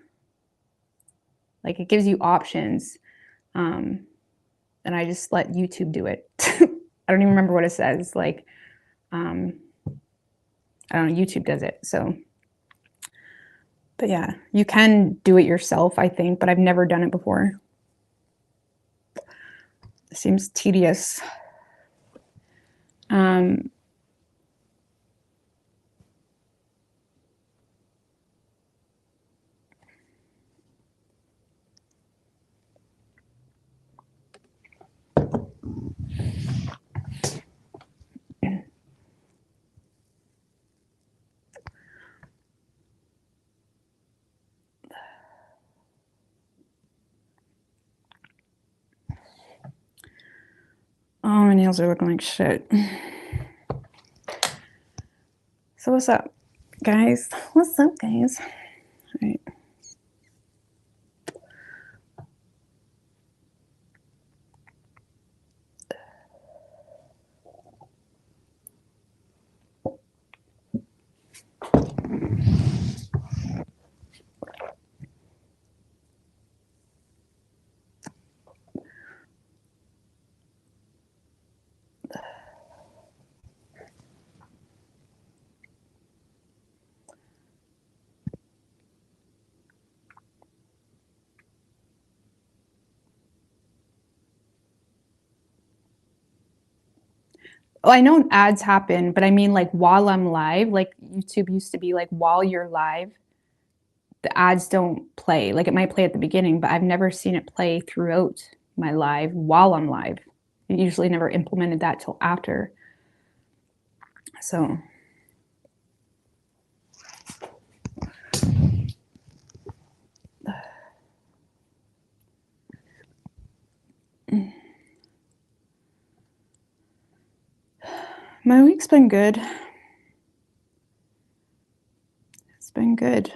like it gives you options. And I just let YouTube do it. I don't even remember what it says. Like, I don't know, YouTube does it. So, but yeah, you can do it yourself, I think, but I've never done it before. It seems tedious. Oh, my nails are looking like shit. So what's up, guys? What's up, guys? All right. Well, I know ads happen, but I mean like while I'm live, like YouTube used to be like while you're live, the ads don't play. Like it might play at the beginning, but I've never seen it play throughout my live while I'm live. It usually never implemented that till after. So my week's been good. It's been good.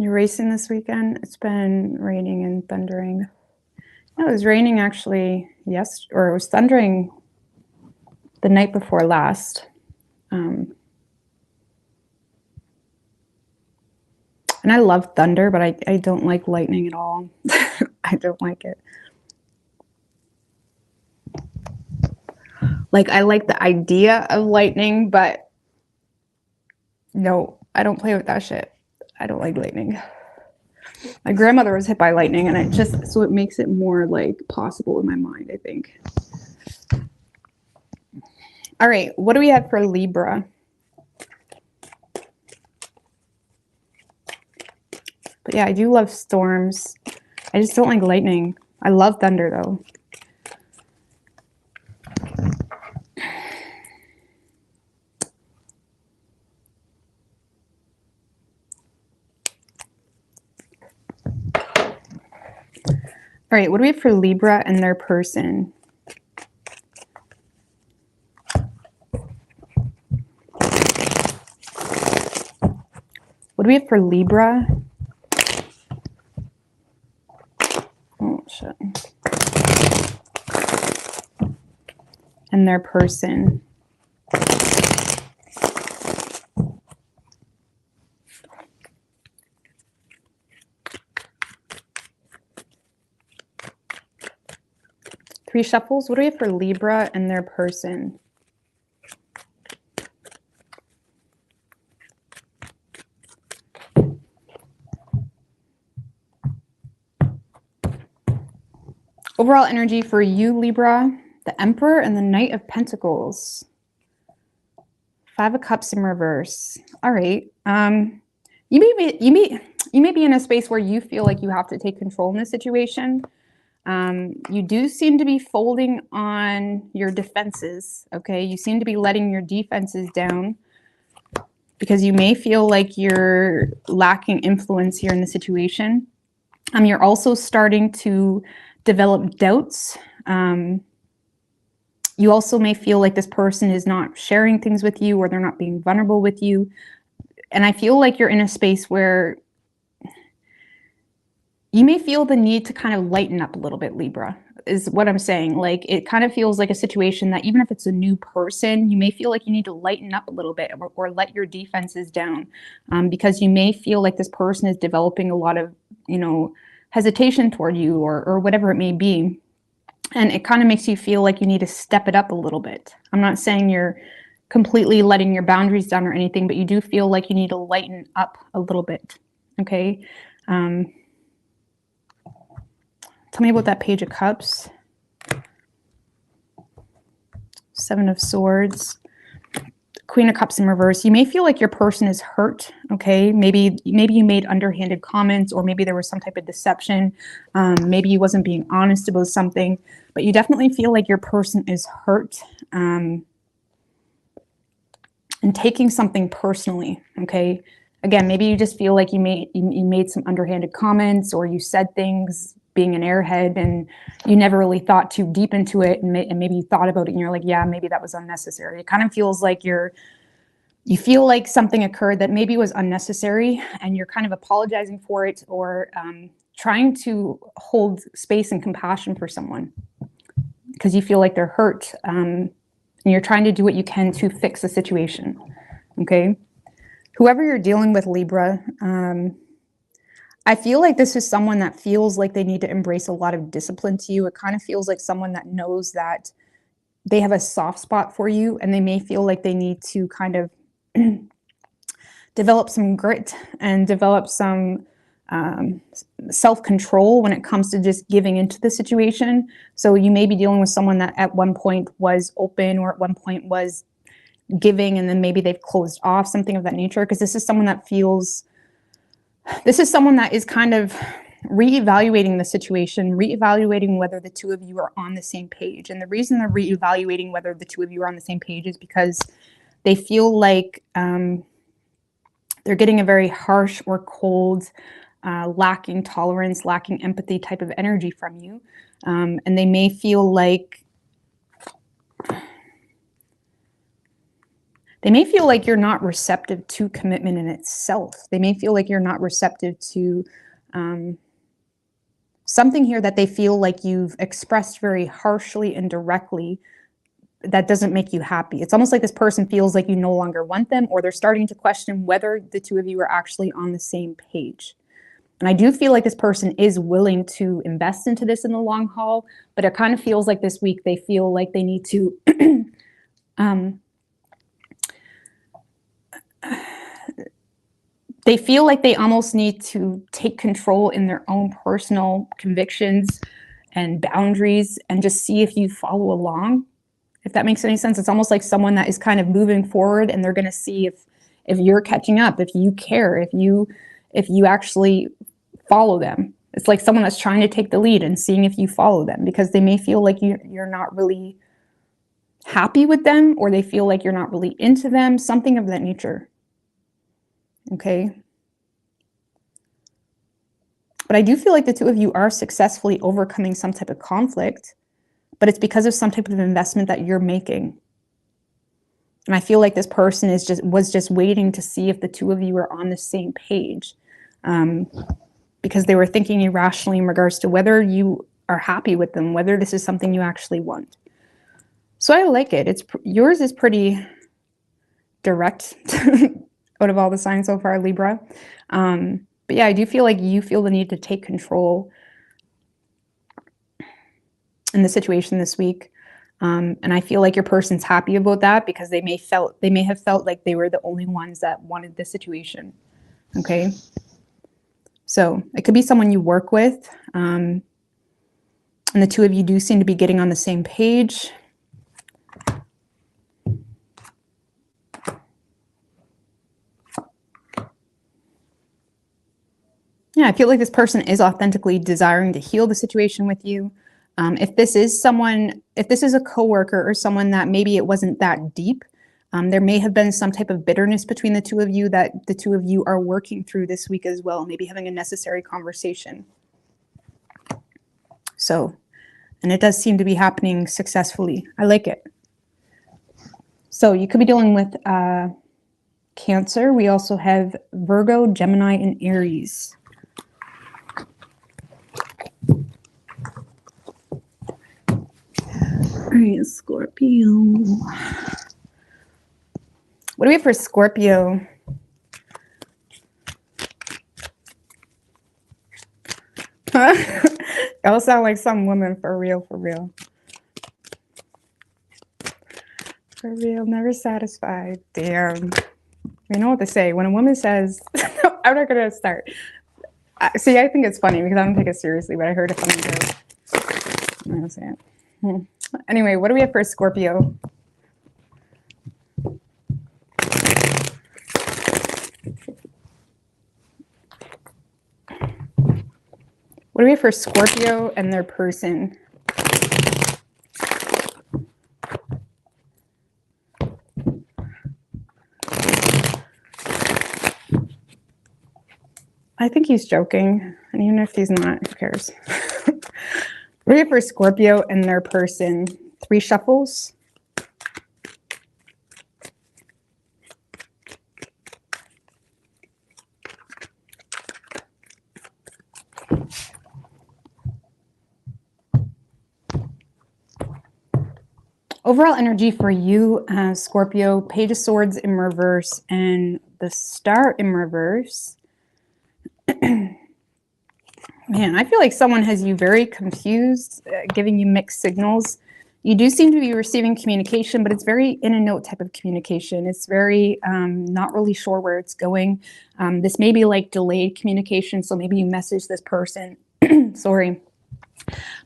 You're racing this weekend? It's been raining and thundering. It was raining actually or it was thundering the night before last. And I love thunder, but I don't like lightning at all. I don't like it. Like I like the idea of lightning, but no, I don't play with that shit. I don't like lightning. My grandmother was hit by lightning, and it makes it more like possible in my mind, I think. All right, what do we have for Libra? But yeah, I do love storms. I just don't like lightning. I love thunder though. All right, what do we have for Libra and their person? What do we have for Libra? Oh, shit. And their person. Three shuffles. What do we have for Libra and their person? Overall energy for you, Libra, the Emperor and the Knight of Pentacles. 5 of Cups in reverse. All right. You may be in a space where you feel like you have to take control in this situation. You do seem to be folding on your defenses, okay? You seem to be letting your defenses down because you may feel like you're lacking influence here in the situation. You're also starting to develop doubts. You also may feel like this person is not sharing things with you, or they're not being vulnerable with you. And I feel like you're in a space where you may feel the need to kind of lighten up a little bit, Libra, is what I'm saying. Like, it kind of feels like a situation that even if it's a new person, you may feel like you need to lighten up a little bit, or let your defenses down, because you may feel like this person is developing a lot of, hesitation toward you, or whatever it may be. And it kind of makes you feel like you need to step it up a little bit. I'm not saying you're completely letting your boundaries down or anything, but you do feel like you need to lighten up a little bit. Okay. Tell me about that Page of Cups. Seven of Swords. Queen of Cups in reverse. You may feel like your person is hurt, okay? Maybe you made underhanded comments, or maybe there was some type of deception. Maybe you wasn't being honest about something, but you definitely feel like your person is hurt, and taking something personally, okay? Again, maybe you just feel like you made some underhanded comments, or you said things being an airhead, and you never really thought too deep into it, and maybe you thought about it and you're like, yeah, maybe that was unnecessary. It kind of feels like you feel like something occurred that maybe was unnecessary, and you're kind of apologizing for it, or trying to hold space and compassion for someone because you feel like they're hurt, and you're trying to do what you can to fix the situation, okay? Whoever you're dealing with, Libra, I feel like this is someone that feels like they need to embrace a lot of discipline to you. It kind of feels like someone that knows that they have a soft spot for you, and they may feel like they need to kind of develop some grit and develop some self-control when it comes to just giving into the situation. So you may be dealing with someone that at one point was open, or at one point was giving, and then maybe they've closed off, something of that nature, because this is someone that is kind of reevaluating the situation, reevaluating whether the two of you are on the same page. And the reason they're reevaluating whether the two of you are on the same page is because they feel like they're getting a very harsh or cold, lacking tolerance, lacking empathy type of energy from you. And they may feel like you're not receptive to commitment in itself. They may feel like you're not receptive to something here that they feel like you've expressed very harshly and directly that doesn't make you happy. It's almost like this person feels like you no longer want them, or they're starting to question whether the two of you are actually on the same page. And I do feel like this person is willing to invest into this in the long haul, but it kind of feels like this week they feel like they need to they feel like they almost need to take control in their own personal convictions and boundaries, and just see if you follow along, if that makes any sense. It's almost like someone that is kind of moving forward, and they're going to see if you're catching up, if you care, if you actually follow them. It's like someone that's trying to take the lead and seeing if you follow them, because they may feel like you're not really happy with them, or they feel like you're not really into them, something of that nature. Okay. But I do feel like the two of you are successfully overcoming some type of conflict, but it's because of some type of investment that you're making. And I feel like this person was just waiting to see if the two of you are on the same page, because they were thinking irrationally in regards to whether you are happy with them, whether this is something you actually want. So I like it. Yours is pretty direct out of all the signs so far, Libra. But yeah, I do feel like you feel the need to take control in the situation this week. And I feel like your person's happy about that, because they may have felt like they were the only ones that wanted this situation. Okay. So it could be someone you work with. And the two of you do seem to be getting on the same page. Yeah, I feel like this person is authentically desiring to heal the situation with you. If this is someone, if this is a coworker or someone that maybe it wasn't that deep, there may have been some type of bitterness between the two of you that the two of you are working through this week as well, maybe having a necessary conversation. So, and it does seem to be happening successfully. I like it. So you could be dealing with Cancer. We also have Virgo, Gemini, and Aries. All right, Scorpio. What do we have for Scorpio? Y'all sound like some woman, for real, for real. For real, never satisfied. Damn. You know what to say. When a woman says, I'm not going to start. See, I think it's funny because I don't take it seriously, but I heard a funny joke. I'm going to say it. Anyway, what do we have for Scorpio? What do we have for Scorpio and their person? I think he's joking. And even if he's not, who cares? What do we have for Scorpio and their person? 3 shuffles. Overall energy for you, Scorpio, Page of Swords in reverse and the Star in reverse. Man, I feel like someone has you very confused, giving you mixed signals. You do seem to be receiving communication, but it's very in a note type of communication. It's very not really sure where it's going. This may be like delayed communication. So maybe you message this person. Sorry.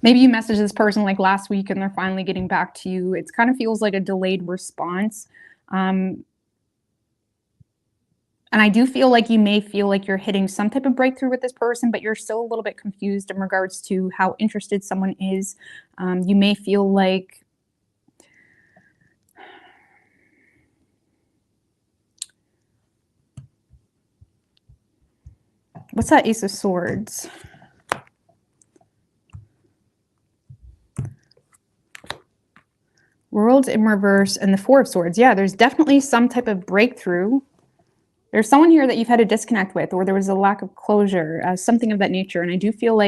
Maybe you message this person like last week and they're finally getting back to you. It kind of feels like a delayed response. And I do feel like you may feel like you're hitting some type of breakthrough with this person, but you're still a little bit confused in regards to how interested someone is. You may feel like what's that Ace of Swords? World in reverse and the 4 of Swords. Yeah, there's definitely some type of breakthrough. There's someone here that you've had a disconnect with, or there was a lack of closure, something of that nature. And I do feel,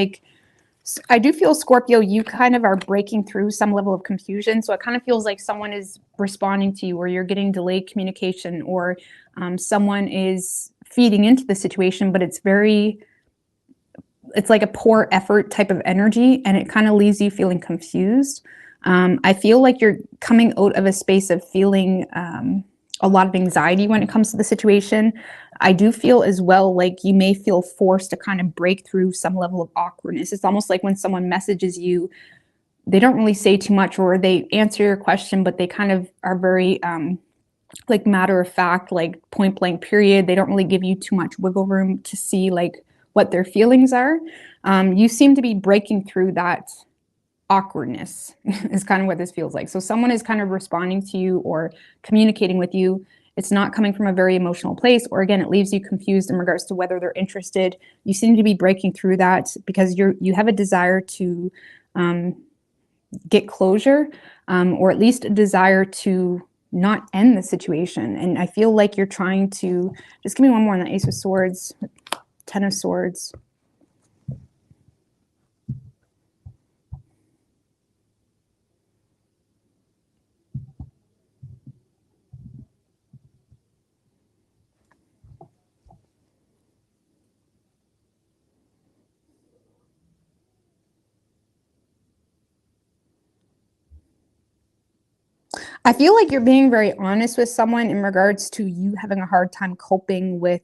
Scorpio, you kind of are breaking through some level of confusion. So it kind of feels like someone is responding to you, or you're getting delayed communication, or someone is feeding into the situation, but it's like a poor effort type of energy, and it kind of leaves you feeling confused. I feel like you're coming out of a space of feeling a lot of anxiety when it comes to the situation. I do feel as well like you may feel forced to kind of break through some level of awkwardness. It's almost like when someone messages you, they don't really say too much, or they answer your question, but they kind of are very like matter of fact, like point blank period. They don't really give you too much wiggle room to see like what their feelings are. You seem to be breaking through that awkwardness is kind of what this feels like. So someone is kind of responding to you or communicating with you. It's not coming from a very emotional place, or again, it leaves you confused in regards to whether they're interested. You seem to be breaking through that because you have a desire to get closure, or at least a desire to not end the situation. And I feel like you're trying to, just give me one more on the Ace of Swords, 10 of Swords. I feel like you're being very honest with someone in regards to you having a hard time coping with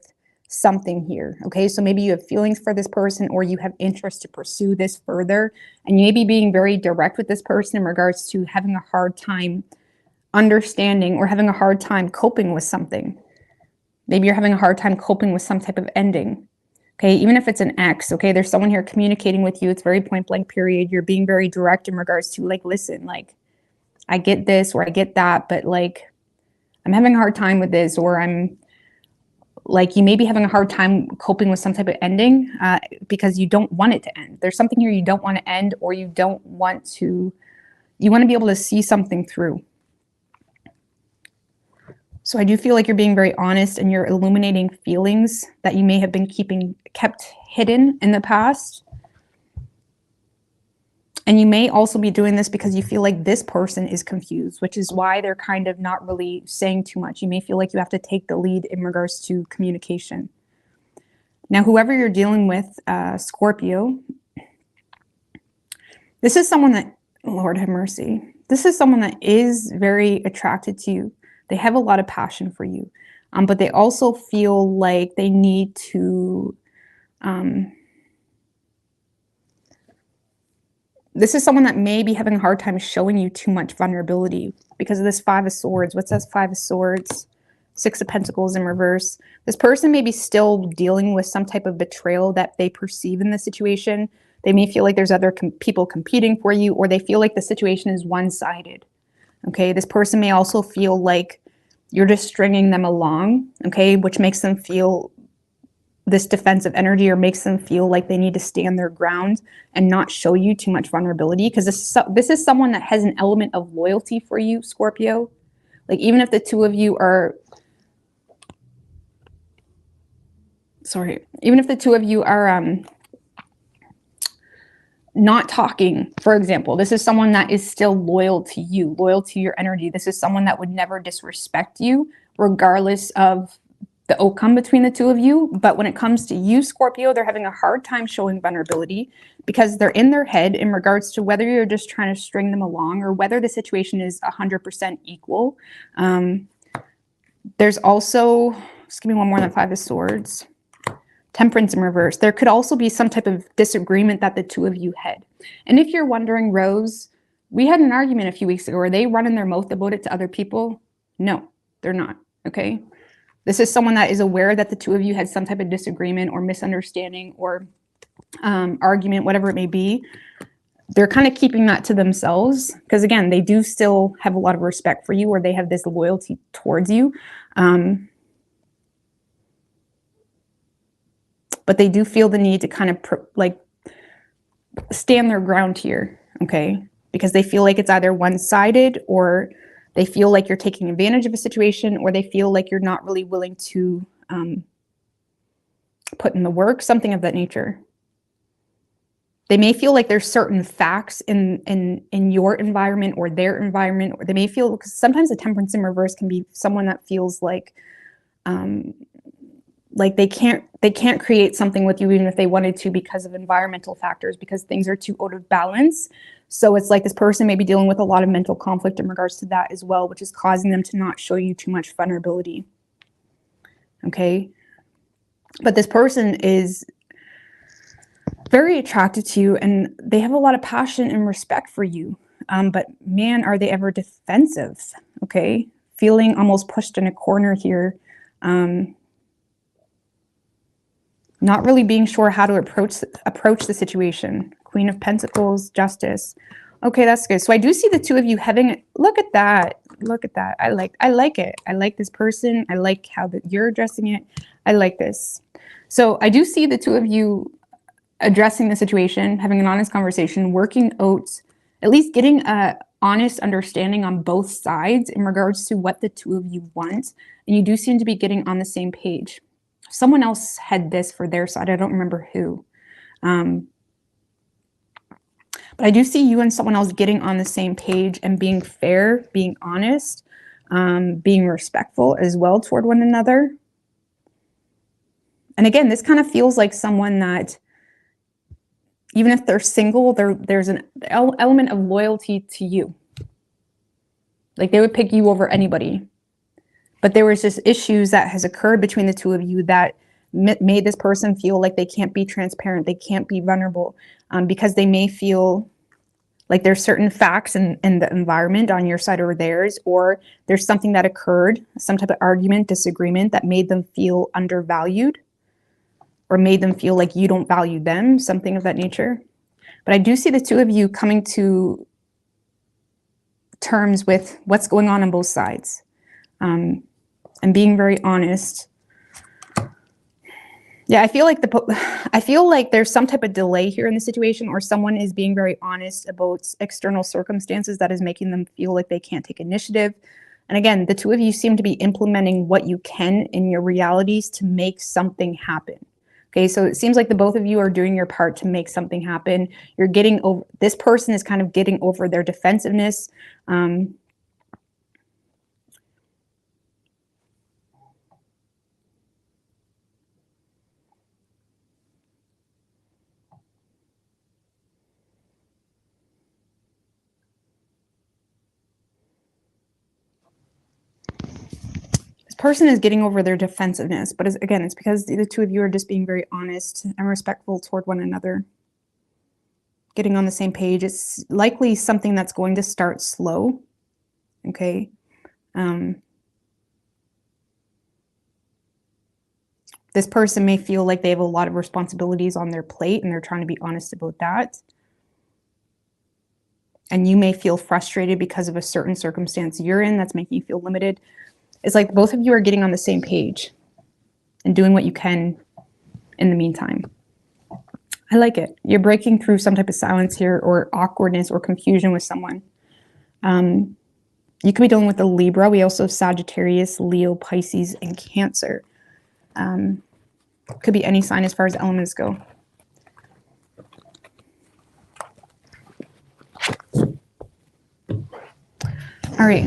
something here. Okay, so maybe you have feelings for this person, or you have interest to pursue this further, and you may be being very direct with this person in regards to having a hard time understanding or having a hard time coping with something. Maybe you're having a hard time coping with some type of ending. Okay, even if it's an ex, okay, there's someone here communicating with you. It's very point blank period. You're being very direct in regards to like, listen, like, I get this or I get that, but like, I'm having a hard time with this, or I'm like, you may be having a hard time coping with some type of ending because you don't want it to end. There's something here you don't want to end, or you want to be able to see something through. So I do feel like you're being very honest and you're illuminating feelings that you may have been kept hidden in the past. And you may also be doing this because you feel like this person is confused, which is why they're kind of not really saying too much. You may feel like you have to take the lead in regards to communication. Now, whoever you're dealing with, Scorpio, this is someone that, Lord have mercy, this is someone that is very attracted to you. They have a lot of passion for you, but they also feel like they need to, this is someone that may be having a hard time showing you too much vulnerability because of this Five of Swords. What says Five of Swords? Six of Pentacles in reverse. This person may be still dealing with some type of betrayal that they perceive in the situation. They may feel like there's other people competing for you, or they feel like the situation is one-sided. Okay, this person may also feel like you're just stringing them along, okay, which makes them feel this defensive energy, or makes them feel like they need to stand their ground and not show you too much vulnerability, because this is someone that has an element of loyalty for you, Scorpio. Like, even if the two of you are, not talking, for example, this is someone that is still loyal to you, loyal to your energy. This is someone that would never disrespect you, regardless of the outcome between the two of you. But when it comes to you, Scorpio, they're having a hard time showing vulnerability because they're in their head in regards to whether you're just trying to string them along or whether the situation is 100% equal. There's also, just give me one more than Five of Swords. Temperance in reverse. There could also be some type of disagreement that the two of you had. And if you're wondering, Rose, we had an argument a few weeks ago. Are they running their mouth about it to other people? No, they're not. Okay. This is someone that is aware that the two of you had some type of disagreement or misunderstanding or argument, whatever it may be. They're kind of keeping that to themselves because, again, they do still have a lot of respect for you, or they have this loyalty towards you. But they do feel the need to kind of stand their ground here, okay? Because they feel like it's either one-sided, or they feel like you're taking advantage of a situation, or they feel like you're not really willing to put in the work, something of that nature. They may feel like there's certain facts in your environment or their environment, or they may feel, because sometimes the Temperance in reverse can be someone that feels like they can't create something with you even if they wanted to because of environmental factors, because things are too out of balance. So it's like this person may be dealing with a lot of mental conflict in regards to that as well, which is causing them to not show you too much vulnerability. Okay. But this person is very attracted to you and they have a lot of passion and respect for you. But man, are they ever defensive? Okay. Feeling almost pushed in a corner here. Not really being sure how to approach the situation. Queen of Pentacles, Justice. Okay, that's good. So I do see the two of you having, look at that. Look at that. I like it. I like this person. I like how you're addressing it. I like this. So I do see the two of you addressing the situation, having an honest conversation, working out, at least getting a honest understanding on both sides in regards to what the two of you want. And you do seem to be getting on the same page. Someone else had this for their side. I don't remember who. But I do see you and someone else getting on the same page and being fair, being honest, being respectful as well toward one another. And again, this kind of feels like someone that, even if they're single, there's an element of loyalty to you. Like they would pick you over anybody. But there was just issues that has occurred between the two of you that made this person feel like they can't be transparent, they can't be vulnerable, because they may feel like there's certain facts in the environment on your side or theirs, or there's something that occurred, some type of argument, disagreement that made them feel undervalued. or made them feel like you don't value them, something of that nature. But I do see the two of you coming to terms with what's going on both sides, and being very honest. Yeah, I feel like there's some type of delay here in the situation, or someone is being very honest about external circumstances that is making them feel like they can't take initiative. And again, the two of you seem to be implementing what you can in your realities to make something happen. Okay, so it seems like the both of you are doing your part to make something happen. You're getting over, this person is kind of getting over their defensiveness. Person is getting over their defensiveness, but again, it's because the two of you are just being very honest and respectful toward one another, getting on the same page. It's likely something that's going to start slow. Okay. This person may feel like they have a lot of responsibilities on their plate, and they're trying to be honest about that. And you may feel frustrated because of a certain circumstance you're in that's making you feel limited. It's like both of you are getting on the same page and doing what you can in the meantime. I like it. You're breaking through some type of silence here, or awkwardness or confusion with someone. You could be dealing with a Libra. We also have Sagittarius, Leo, Pisces, and Cancer. Could be any sign as far as elements go. All right.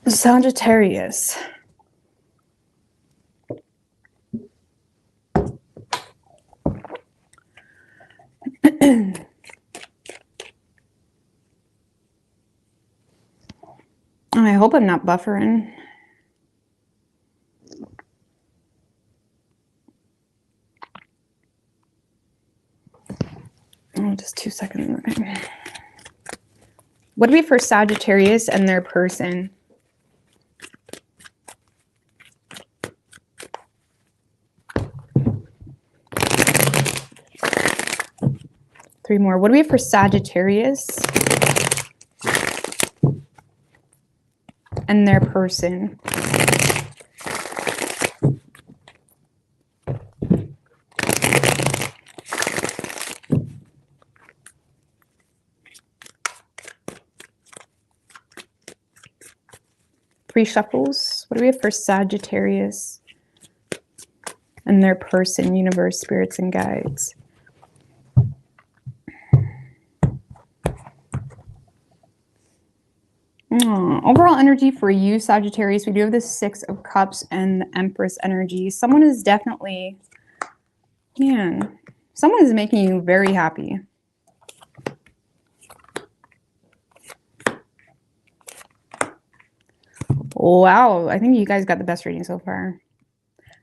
Sagittarius. I hope I'm not buffering. Oh, just 2 seconds. Okay. What do we have for Sagittarius and their person? Three more. What do we have for Sagittarius and their person? Three shuffles. What do we have for Sagittarius and their person, universe, spirits, and guides? Overall energy for you, Sagittarius, we do have the Six of Cups and the Empress energy. Someone is definitely, man, someone is making you very happy. Wow, I think you guys got the best reading so far.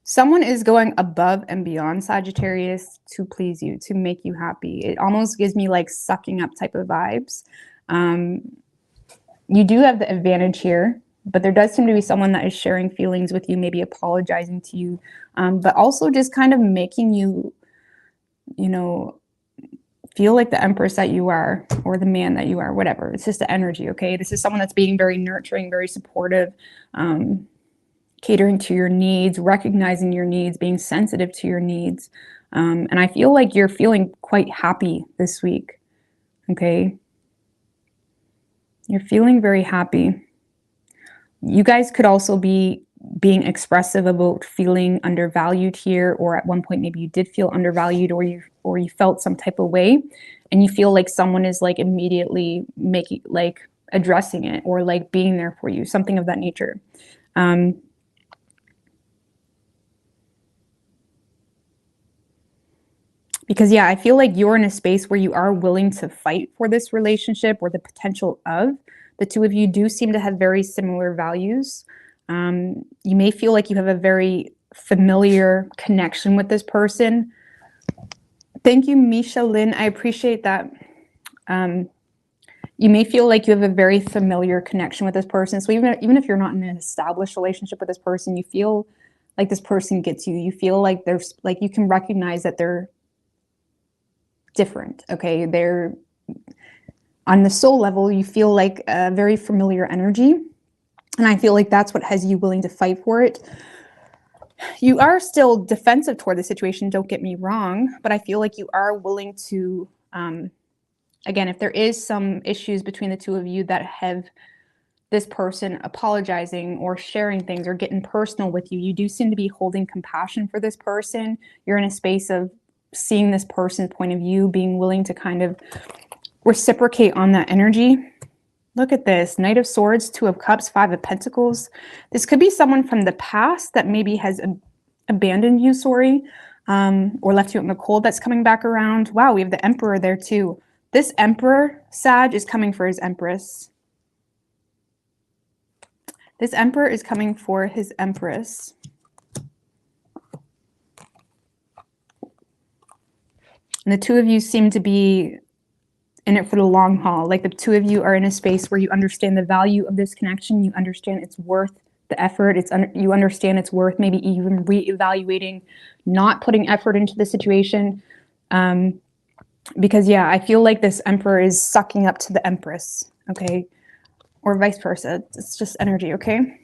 Someone is going above and beyond, Sagittarius, to please you, to make you happy. It almost gives me like sucking up type of vibes. You do have the advantage here, but there does seem to be someone that is sharing feelings with you, maybe apologizing to you, but also just kind of making you, you know, feel like the Empress that you are, or the man that you are, whatever. It's just the energy, okay? This is someone that's being very nurturing, very supportive, catering to your needs, recognizing your needs, being sensitive to your needs. And I feel like you're feeling quite happy this week, okay? You're feeling very happy. You guys could also be being expressive about feeling undervalued here, or at one point maybe you did feel undervalued, or you felt some type of way, and you feel like someone is like immediately making, like addressing it, or like being there for you, something of that nature. Because yeah, I feel like you're in a space where you are willing to fight for this relationship, or the potential of. The two of you do seem to have very similar values. You may feel like you have a very familiar connection with this person. Thank you, Misha Lynn. I appreciate that. You may feel like you have a very familiar connection with this person. So even if you're not in an established relationship with this person, you feel like this person gets you. You feel like there's like you can recognize that they're different. Okay, they're on the soul level. You feel like a very familiar energy, and I feel like that's what has you willing to fight for it. You are still defensive toward the situation, don't get me wrong, but I feel like you are willing to, again, if there is some issues between the two of you that have this person apologizing or sharing things or getting personal with you, you do seem to be holding compassion for this person. You're in a space of seeing this person's point of view, being willing to kind of reciprocate on that energy. Look at this, Knight of Swords, Two of Cups, Five of Pentacles. This could be someone from the past that maybe has abandoned you, or left you out in the cold that's coming back around. Wow, we have the Emperor there too. This Emperor, Sag, is coming for his Empress. This Emperor is coming for his Empress. And the two of you seem to be in it for the long haul. Like the two of you are in a space where you understand the value of this connection. You understand it's worth the effort. You understand it's worth maybe even reevaluating, not putting effort into the situation. Because yeah, I feel like this Emperor is sucking up to the Empress, okay? Or vice versa. It's just energy, okay?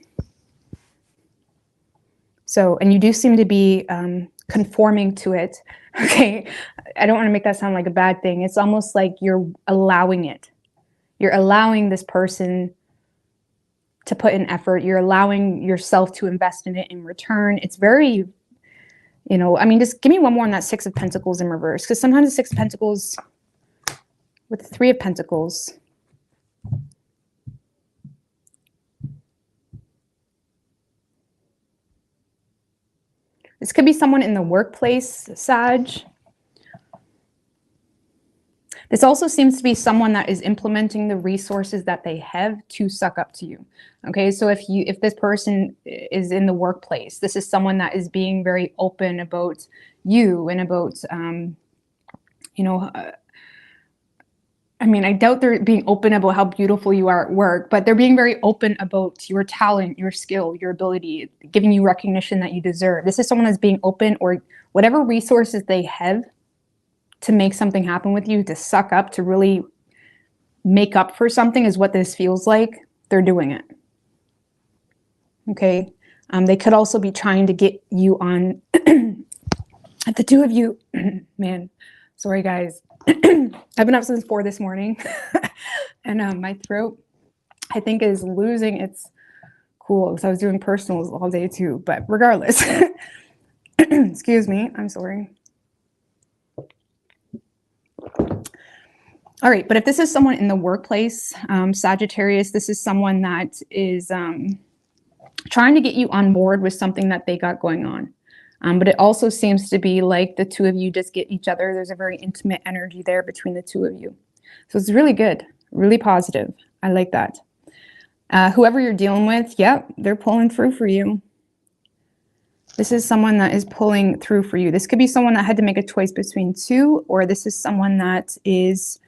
So, and you do seem to be conforming to it, okay? I don't want to make that sound like a bad thing. It's almost like you're allowing it. You're allowing this person to put in effort. You're allowing yourself to invest in it in return. It's very, you know, I mean, just give me one more on that Six of Pentacles in reverse, because sometimes the Six of Pentacles with the Three of Pentacles. This could be someone in the workplace, Sag. This also seems to be someone that is implementing the resources that they have to suck up to you. Okay, so if this person is in the workplace, this is someone that is being very open about you and about, you know, I mean, I doubt they're being open about how beautiful you are at work, but they're being very open about your talent, your skill, your ability, giving you recognition that you deserve. This is someone that's being open, or whatever resources they have to make something happen with you, to suck up, to really make up for something is what this feels like. They're doing it. Okay. They could also be trying to get you on, the two of you, man, sorry guys. I've been up since 4 this morning and my throat, I think, is losing its cool, because I was doing personals all day too, but regardless, excuse me, I'm sorry. All right, but if this is someone in the workplace, Sagittarius, this is someone that is trying to get you on board with something that they got going on. But it also seems to be like the two of you just get each other. There's a very intimate energy there between the two of you. So it's really good, really positive. I like that. Whoever you're dealing with, yep, they're pulling through for you. This is someone that is pulling through for you. This could be someone that had to make a choice between two, or this is someone that is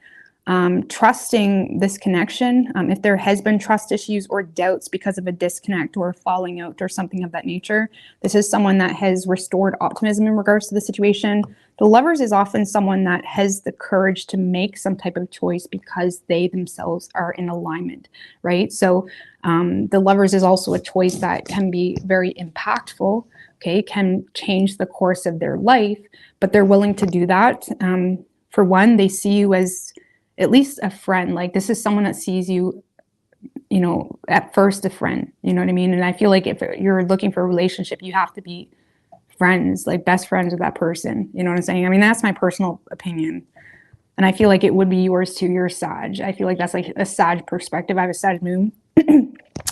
trusting this connection. If there has been trust issues or doubts because of a disconnect or a falling out or something of that nature, this is someone that has restored optimism in regards to the situation. The Lovers is often someone that has the courage to make some type of choice because they themselves are in alignment, right? So the Lovers is also a choice that can be very impactful, okay, can change the course of their life, but they're willing to do that. For one, they see you as at least a friend. Like, this is someone that sees you, you know, at first a friend, you know what I mean? And I feel like if you're looking for a relationship, you have to be friends, like best friends with that person. You know what I'm saying? I mean, that's my personal opinion. And I feel like it would be yours too. You're Sag. I feel like that's like a Sag perspective. I have a Sag moon.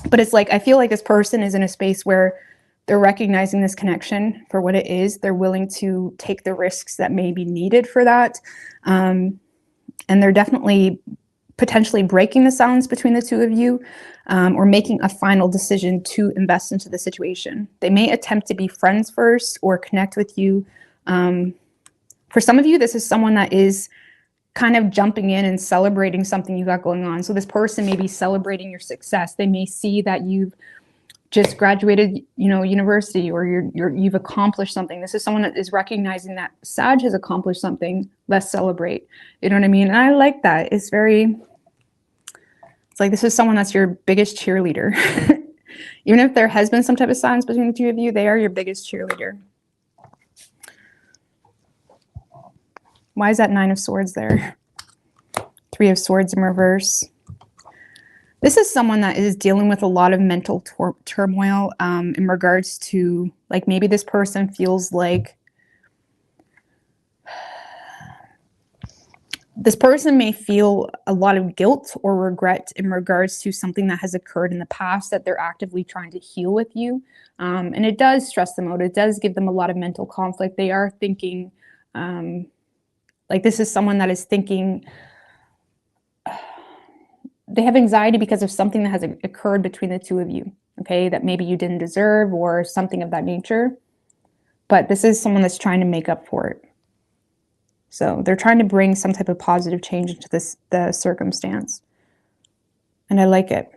But it's like, I feel like this person is in a space where they're recognizing this connection for what it is. They're willing to take the risks that may be needed for that. And they're definitely potentially breaking the silence between the two of you, or making a final decision to invest into the situation. They may attempt to be friends first or connect with you. For some of you, this is someone that is kind of jumping in and celebrating something you got going on. So this person may be celebrating your success. They may see that you've just graduated, you know, university, or you've accomplished something. This is someone that is recognizing that Sag has accomplished something. Let's celebrate. You know what I mean? And I like that. It's like this is someone that's your biggest cheerleader. Even if there has been some type of silence between the two of you, they are your biggest cheerleader. Why is that 9 of Swords there? 3 of Swords in reverse. This is someone that is dealing with a lot of mental turmoil in regards to, like, maybe this person feels like this person may feel a lot of guilt or regret in regards to something that has occurred in the past that they're actively trying to heal with you. And it does stress them out. It does give them a lot of mental conflict. They are thinking, like, this is someone that is thinking, they have anxiety because of something that has occurred between the two of you, okay, that maybe you didn't deserve or something of that nature. But this is someone that's trying to make up for it. So they're trying to bring some type of positive change into the circumstance. And I like it.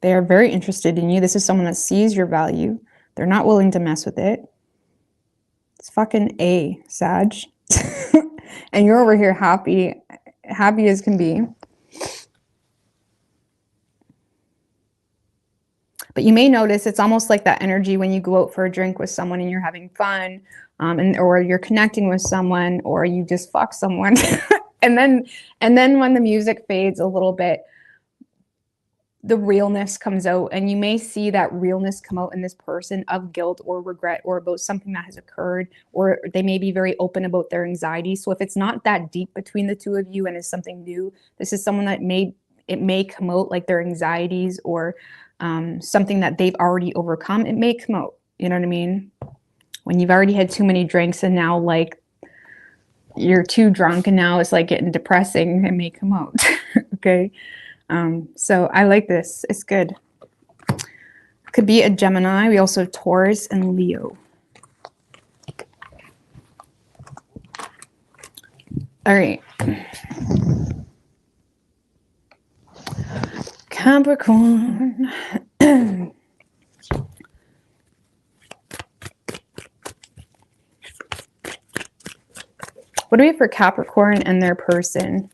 They are very interested in you. This is someone that sees your value. They're not willing to mess with it. It's fucking A, Sag. And you're over here happy as can be. But you may notice it's almost like that energy when you go out for a drink with someone and you're having fun, or you're connecting with someone, or you just fuck someone. and then when the music fades a little bit, the realness comes out, and you may see that realness come out in this person of guilt or regret or about something that has occurred, or they may be very open about their anxiety. So if it's not that deep between the two of you and is something new, this is someone that it may come out, like their anxieties or something that they've already overcome. It may come out, you know what I mean? When you've already had too many drinks and now, like, you're too drunk and now it's like getting depressing, it may come out. Okay. So I like this. It's good. Could be a Gemini. We also have Taurus and Leo. All right. Capricorn. What do we have for Capricorn and their person?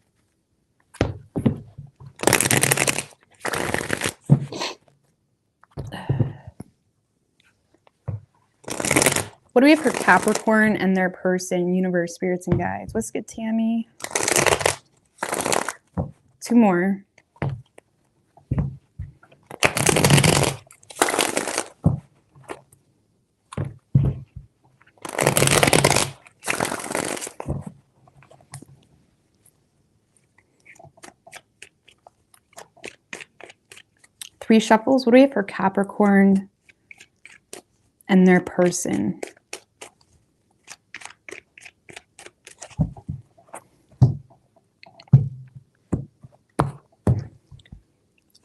What do we have for Capricorn and their person, universe, spirits, and guides? Let's get Tammy. 2 more. Three shuffles. What do we have for Capricorn and their person?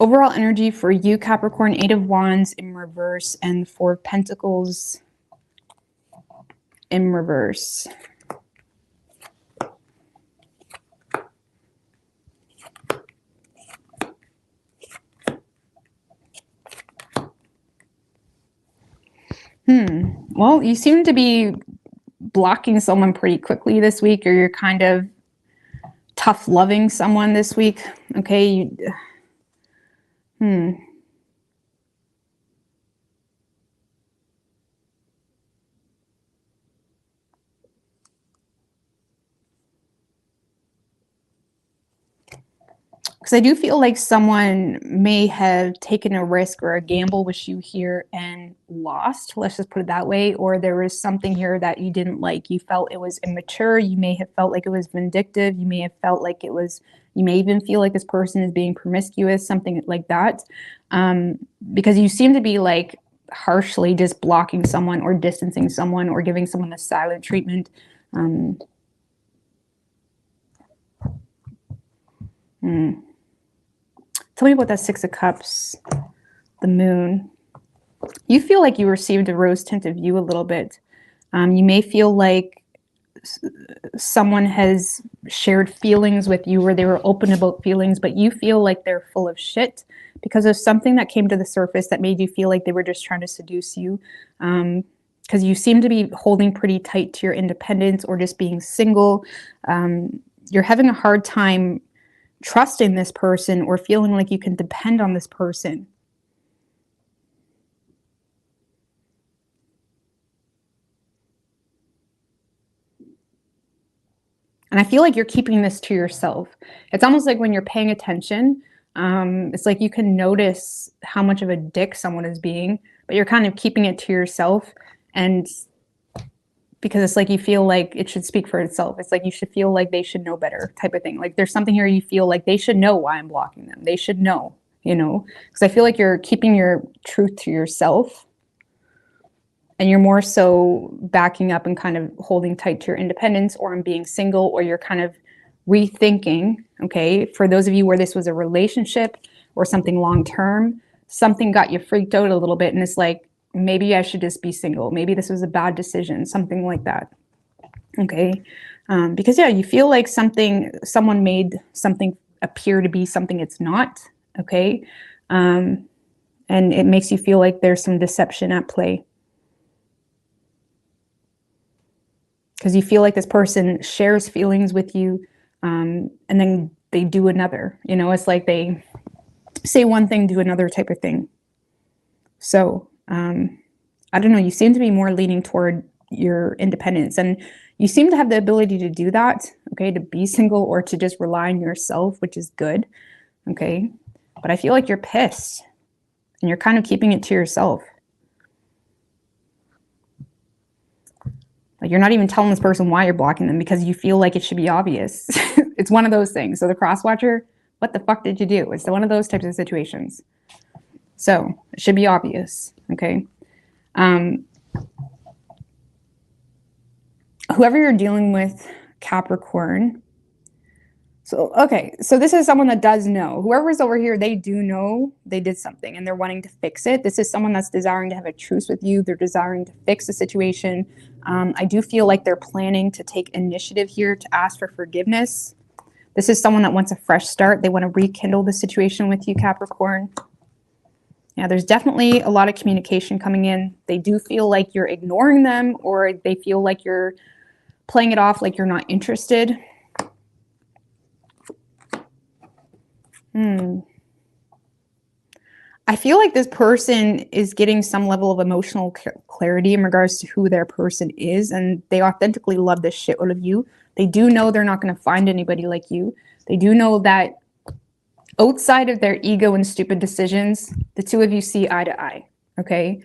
Overall energy for you, Capricorn, 8 of Wands in reverse and 4 of Pentacles in reverse. Well, you seem to be blocking someone pretty quickly this week, or you're kind of tough loving someone this week. Okay. Because I do feel like someone may have taken a risk or a gamble with you here and lost. Let's just put it that way. Or there was something here that you didn't like. You felt it was immature. You may have felt like it was vindictive. You may have felt like it was, you may even feel like this person is being promiscuous, something like that. Because you seem to be like harshly just blocking someone or distancing someone or giving someone the silent treatment. Tell me about that 6 of Cups, the Moon. You feel like you received a rose-tinted view a little bit. You may feel like someone has shared feelings with you, or they were open about feelings, but you feel like they're full of shit because of something that came to the surface that made you feel like they were just trying to seduce you. Because you seem to be holding pretty tight to your independence or just being single. You're having a hard time trusting this person or feeling like you can depend on this person. And I feel like you're keeping this to yourself. It's almost like when you're paying attention, it's like you can notice how much of a dick someone is being, but you're kind of keeping it to yourself. And because it's like you feel like it should speak for itself. It's like you should feel like they should know better type of thing. Like there's something here you feel like they should know why I'm blocking them. They should know, you know, because I feel like you're keeping your truth to yourself. And you're more so backing up and kind of holding tight to your independence, or in being single, or you're kind of rethinking, okay, for those of you where this was a relationship or something long-term, something got you freaked out a little bit. And it's like, maybe I should just be single. Maybe this was a bad decision, something like that. Okay. Because yeah, you feel like someone made something appear to be something it's not. Okay. And it makes you feel like there's some deception at play. Because you feel like this person shares feelings with you, and then they do another. You know, it's like they say one thing, do another type of thing. So, I don't know, you seem to be more leaning toward your independence, and you seem to have the ability to do that, okay, to be single or to just rely on yourself, which is good, okay? But I feel like you're pissed, and you're kind of keeping it to yourself. Like you're not even telling this person why you're blocking them because you feel like it should be obvious. It's one of those things. So the cross watcher, what the fuck did you do? It's one of those types of situations. So it should be obvious, okay? Whoever you're dealing with, Capricorn. So, okay, so this is someone that does know. Whoever's over here, they do know they did something and they're wanting to fix it. This is someone that's desiring to have a truce with you. They're desiring to fix the situation. I do feel like they're planning to take initiative here to ask for forgiveness. This is someone that wants a fresh start. They want to rekindle the situation with you, Capricorn. Yeah, there's definitely a lot of communication coming in. They do feel like you're ignoring them, or they feel like you're playing it off like you're not interested. I feel like this person is getting some level of emotional clarity in regards to who their person is, and they authentically love the shit out of you. They do know they're not going to find anybody like you. They do know that outside of their ego and stupid decisions, the two of you see eye to eye, okay?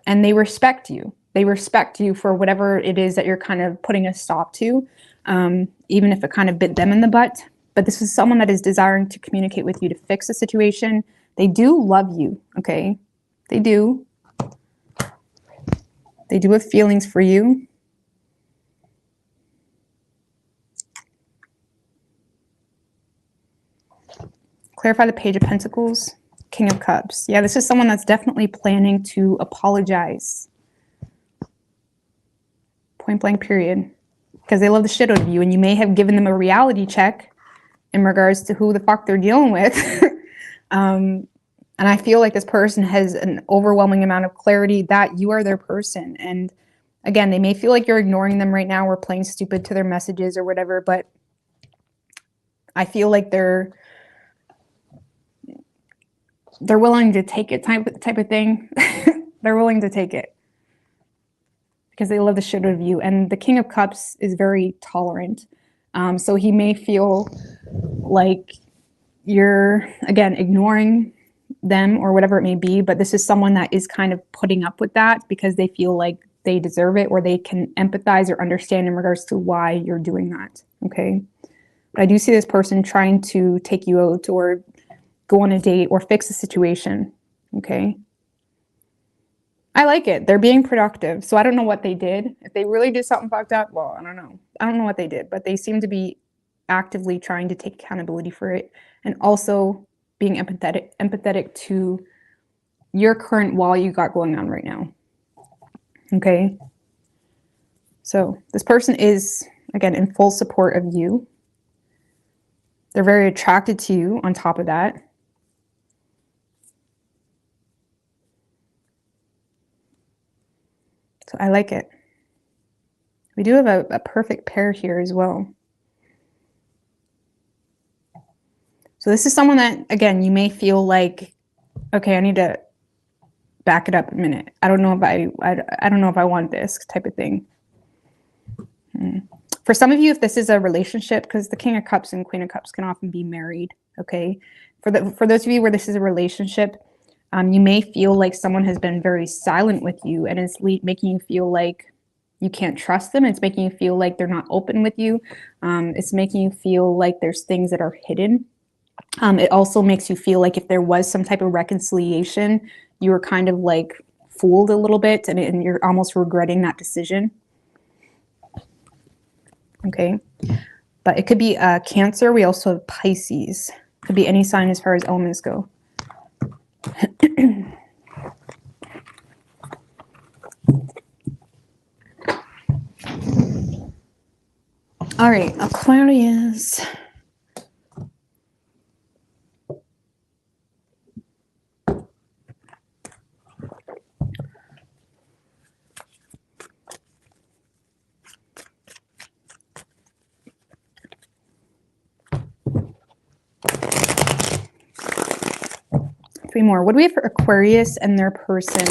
And they respect you. They respect you for whatever it is that you're kind of putting a stop to, even if it kind of bit them in the butt. But this is someone that is desiring to communicate with you to fix the situation. They do love you, okay? They do. They do have feelings for you. Clarify the Page of Pentacles, King of Cups. Yeah, this is someone that's definitely planning to apologize. Point blank period. Because they love the shit out of you, and you may have given them a reality check in regards to who the fuck they're dealing with. And I feel like this person has an overwhelming amount of clarity that you are their person. And again, they may feel like you're ignoring them right now or playing stupid to their messages or whatever, but I feel like they're willing to take it type of thing. They're willing to take it because they love the shit out of you. And the King of Cups is very tolerant. So he may feel like you're, again, ignoring them or whatever it may be, but this is someone that is kind of putting up with that because they feel like they deserve it, or they can empathize or understand in regards to why you're doing that, okay? But I do see this person trying to take you out or go on a date or fix a situation, okay? I like it. They're being productive. So I don't know what they did. If they really did something fucked up, well, I don't know. I don't know what they did, but they seem to be actively trying to take accountability for it, and also being empathetic to your current wall you got going on right now. Okay. So this person is, again, in full support of you. They're very attracted to you on top of that. So I like it. We do have a perfect pair here as well. So this is someone that, again, you may feel like, okay, I need to back it up a minute. I don't know if I don't know if I want this type of thing. For some of you, if this is a relationship, because the King of Cups and Queen of Cups can often be married, okay? For those of you where this is a relationship, you may feel like someone has been very silent with you and it's making you feel like you can't trust them. It's making you feel like they're not open with you. It's making you feel like there's things that are hidden. It also makes you feel like if there was some type of reconciliation, you were kind of like fooled a little bit and you're almost regretting that decision. Okay. But it could be Cancer. We also have Pisces. Could be any sign as far as elements go. All right, Aquarius. Three more. What do we have for Aquarius and their person?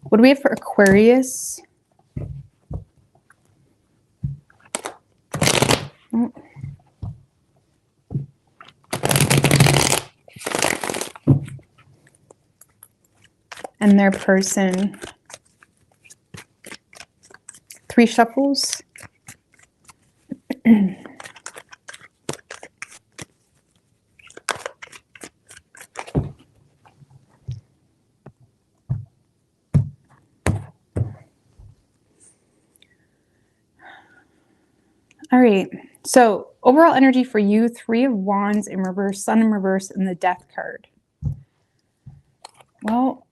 What do we have for Aquarius? Oh. And their person. Three shuffles. All right, so overall energy for you, Three of Wands in reverse, Sun in reverse, and the Death card. Well,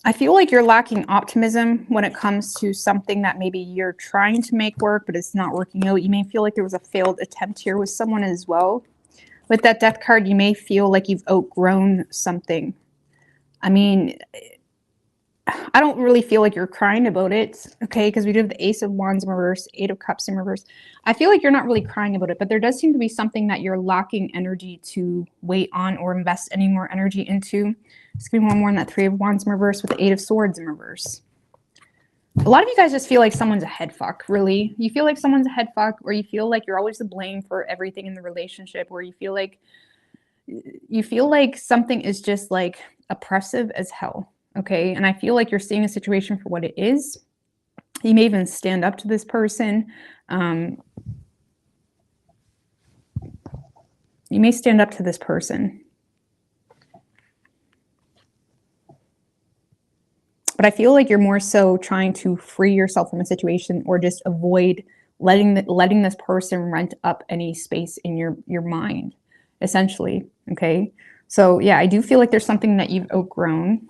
I feel like you're lacking optimism when it comes to something that maybe you're trying to make work, but it's not working out. You may feel like there was a failed attempt here with someone as well. With that Death card, you may feel like you've outgrown something. I mean, I don't really feel like you're crying about it, okay? Because we do have the Ace of Wands in reverse, Eight of Cups in reverse. I feel like you're not really crying about it, but there does seem to be something that you're lacking energy to wait on or invest any more energy into. Just give me one more on that Three of Wands in reverse with the Eight of Swords in reverse. A lot of you guys just feel like someone's a head fuck, really. You feel like someone's a head fuck, or you feel like you're always to blame for everything in the relationship, or you feel like something is just like oppressive as hell. Okay, and I feel like you're seeing a situation for what it is. You may even stand up to this person. You may stand up to this person. But I feel like you're more so trying to free yourself from a situation or just avoid letting this person rent up any space in your mind, essentially. Okay, so yeah, I do feel like there's something that you've outgrown.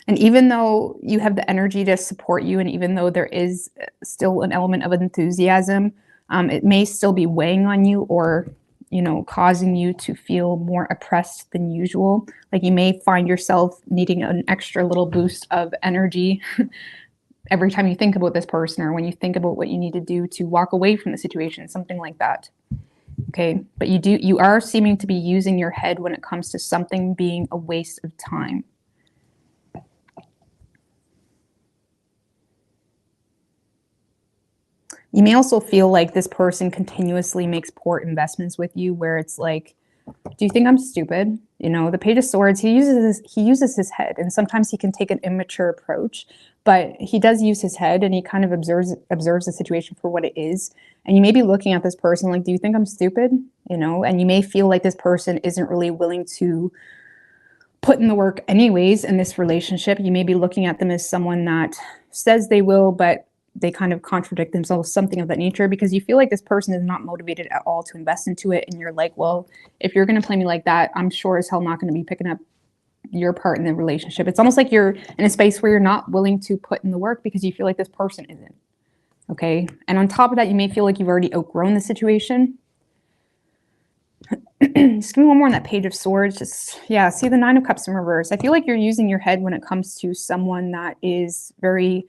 And even though you have the energy to support you, and even though there is still an element of enthusiasm, it may still be weighing on you or, you know, causing you to feel more oppressed than usual. Like you may find yourself needing an extra little boost of energy every time you think about this person or when you think about what you need to do to walk away from the situation, something like that. Okay, but you are seeming to be using your head when it comes to something being a waste of time. You may also feel like this person continuously makes poor investments with you where it's like, do you think I'm stupid? You know, the Page of Swords, he uses his head, and sometimes he can take an immature approach, but he does use his head and he kind of observes the situation for what it is. And you may be looking at this person like, do you think I'm stupid? You know, and you may feel like this person isn't really willing to put in the work anyways in this relationship. You may be looking at them as someone that says they will, but they kind of contradict themselves, something of that nature, because you feel like this person is not motivated at all to invest into it. And you're like, well, if you're going to play me like that, I'm sure as hell not going to be picking up your part in the relationship. It's almost like you're in a space where you're not willing to put in the work because you feel like this person isn't. Okay. And on top of that, you may feel like you've already outgrown the situation. Just give me one more on that Page of Swords. Just, yeah, see the Nine of Cups in reverse. I feel like you're using your head when it comes to someone that is very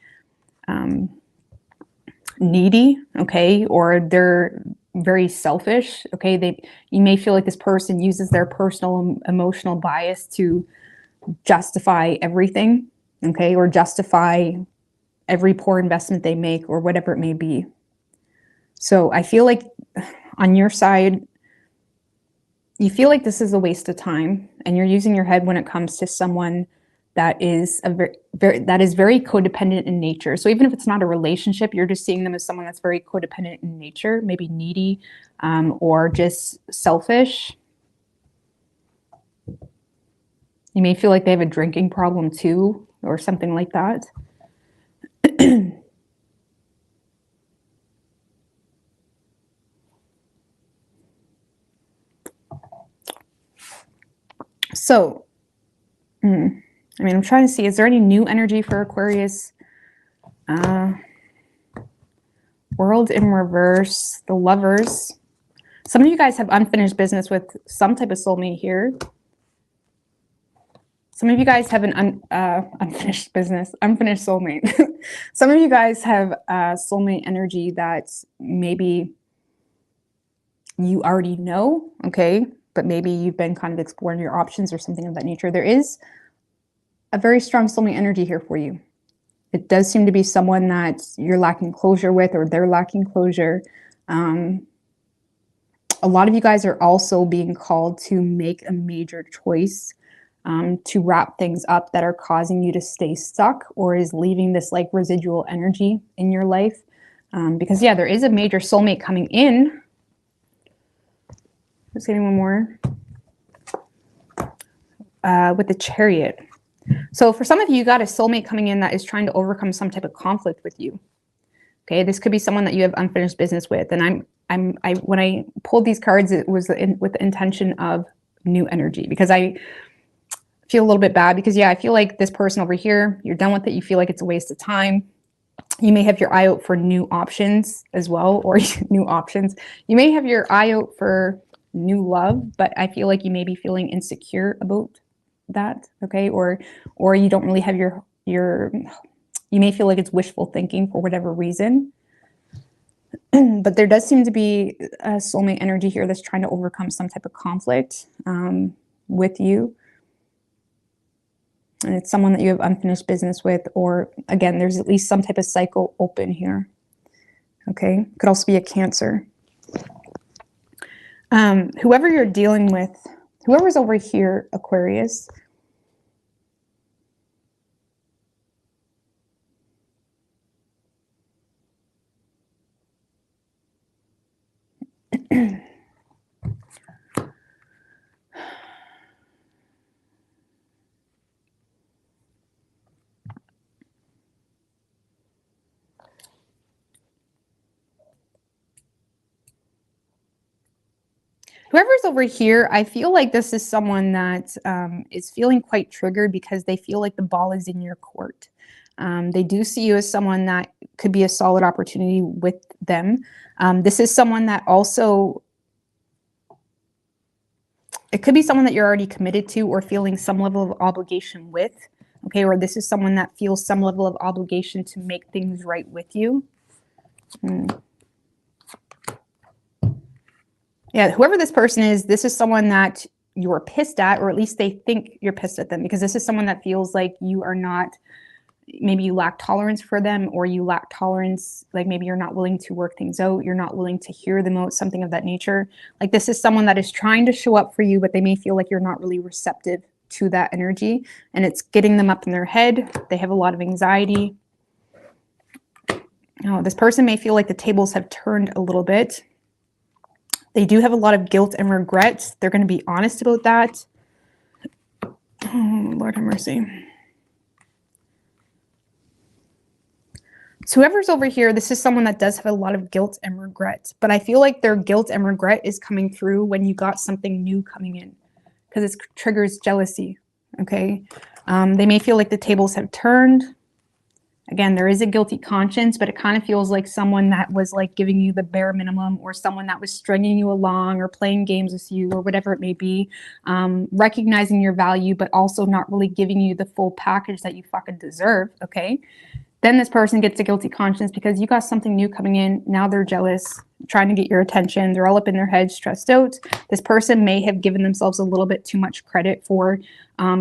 needy, okay, or they're very selfish, okay. You may feel like this person uses their personal emotional bias to justify everything, okay, or justify every poor investment they make or whatever it may be. So I feel like on your side, you feel like this is a waste of time and you're using your head when it comes to someone that is very codependent in nature. So even if it's not a relationship, you're just seeing them as someone that's very codependent in nature, maybe needy, or just selfish. You may feel like they have a drinking problem too, or something like that. So, I mean, I'm trying to see, is there any new energy for Aquarius? World in reverse, the Lovers. Some of you guys have unfinished business with some type of soulmate here. Some of you guys have an unfinished soulmate. Some of you guys have soulmate energy that maybe you already know, okay? But maybe you've been kind of exploring your options or something of that nature. There is a very strong soulmate energy here for you. It does seem to be someone that you're lacking closure with, or they're lacking closure. A lot of you guys are also being called to make a major choice, to wrap things up that are causing you to stay stuck, or is leaving this like residual energy in your life. Because yeah, there is a major soulmate coming in. Just getting one more. With the Chariot. So for some of you, you got a soulmate coming in that is trying to overcome some type of conflict with you. Okay, this could be someone that you have unfinished business with. And when I pulled these cards, it was with the intention of new energy, because I feel a little bit bad because yeah, I feel like this person over here, you're done with it. You feel like it's a waste of time. You may have your eye out for new options as well, or new options. You may have your eye out for new love, but I feel like you may be feeling insecure about that, okay? Or you don't really have you may feel like it's wishful thinking for whatever reason. But there does seem to be a soulmate energy here that's trying to overcome some type of conflict with you. And it's someone that you have unfinished business with, or again, there's at least some type of cycle open here. Okay, could also be a Cancer. Whoever you're dealing with, whoever's over here, Aquarius, whoever's over here, I feel like this is someone that is feeling quite triggered because they feel like the ball is in your court. They do see you as someone that could be a solid opportunity with them. This is someone that also, it could be someone that you're already committed to or feeling some level of obligation with. Okay, or this is someone that feels some level of obligation to make things right with you. Yeah, whoever this person is, this is someone that you're pissed at, or at least they think you're pissed at them, because this is someone that feels like you are not, maybe you lack tolerance for them, or you lack tolerance, like maybe you're not willing to work things out, you're not willing to hear them out, something of that nature. Like this is someone that is trying to show up for you, but they may feel like you're not really receptive to that energy, and it's getting them up in their head. They have a lot of anxiety. Oh, this person may feel like the tables have turned a little bit. They do have a lot of guilt and regret. They're going to be honest about that. Oh, Lord have mercy. So whoever's over here, this is someone that does have a lot of guilt and regret. But I feel like their guilt and regret is coming through when you got something new coming in, because it triggers jealousy. okay? They may feel like the tables have turned. Again, there is a guilty conscience, but it kind of feels like someone that was like giving you the bare minimum, or someone that was stringing you along or playing games with you or whatever it may be, recognizing your value, but also not really giving you the full package that you fucking deserve, okay? Then this person gets a guilty conscience because you got something new coming in. Now they're jealous, trying to get your attention. They're all up in their heads, stressed out. This person may have given themselves a little bit too much credit for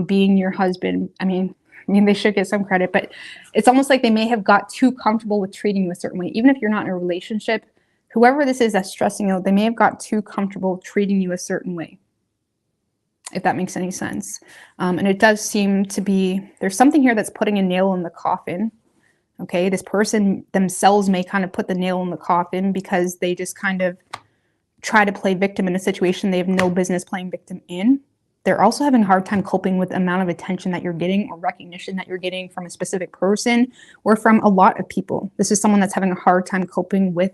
being your husband. I mean, they should get some credit, but it's almost like they may have got too comfortable with treating you a certain way. Even if you're not in a relationship, whoever this is that's stressing out, they may have got too comfortable treating you a certain way, if that makes any sense. And it does seem to be, there's something here that's putting a nail in the coffin. Okay, this person themselves may kind of put the nail in the coffin because they just kind of try to play victim in a situation they have no business playing victim in. They're also having a hard time coping with the amount of attention that you're getting or recognition that you're getting from a specific person or from a lot of people. This is someone that's having a hard time coping with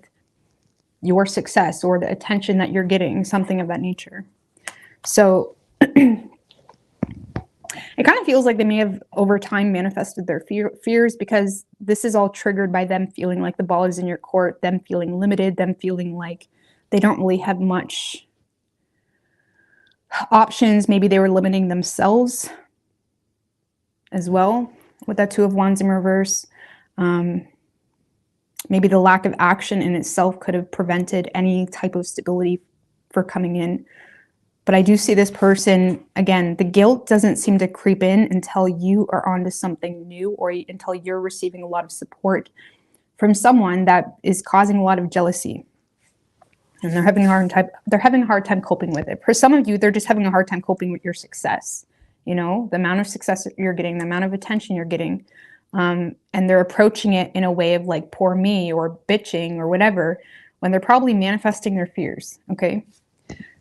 your success or the attention that you're getting, something of that nature. So it kind of feels like they may have over time manifested their fears, because this is all triggered by them feeling like the ball is in your court, them feeling limited, them feeling like they don't really have much options. Maybe they were limiting themselves as well with that Two of Wands in reverse. Maybe the lack of action in itself could have prevented any type of stability for coming in. But I do see this person, again, the guilt doesn't seem to creep in until you are onto something new, or until you're receiving a lot of support from someone that is causing a lot of jealousy. And they're having a hard time coping with it. For some of you, they're just having a hard time coping with your success. You know, the amount of success you're getting, the amount of attention you're getting. And they're approaching it in a way of like, poor me, or bitching or whatever, when they're probably manifesting their fears, okay?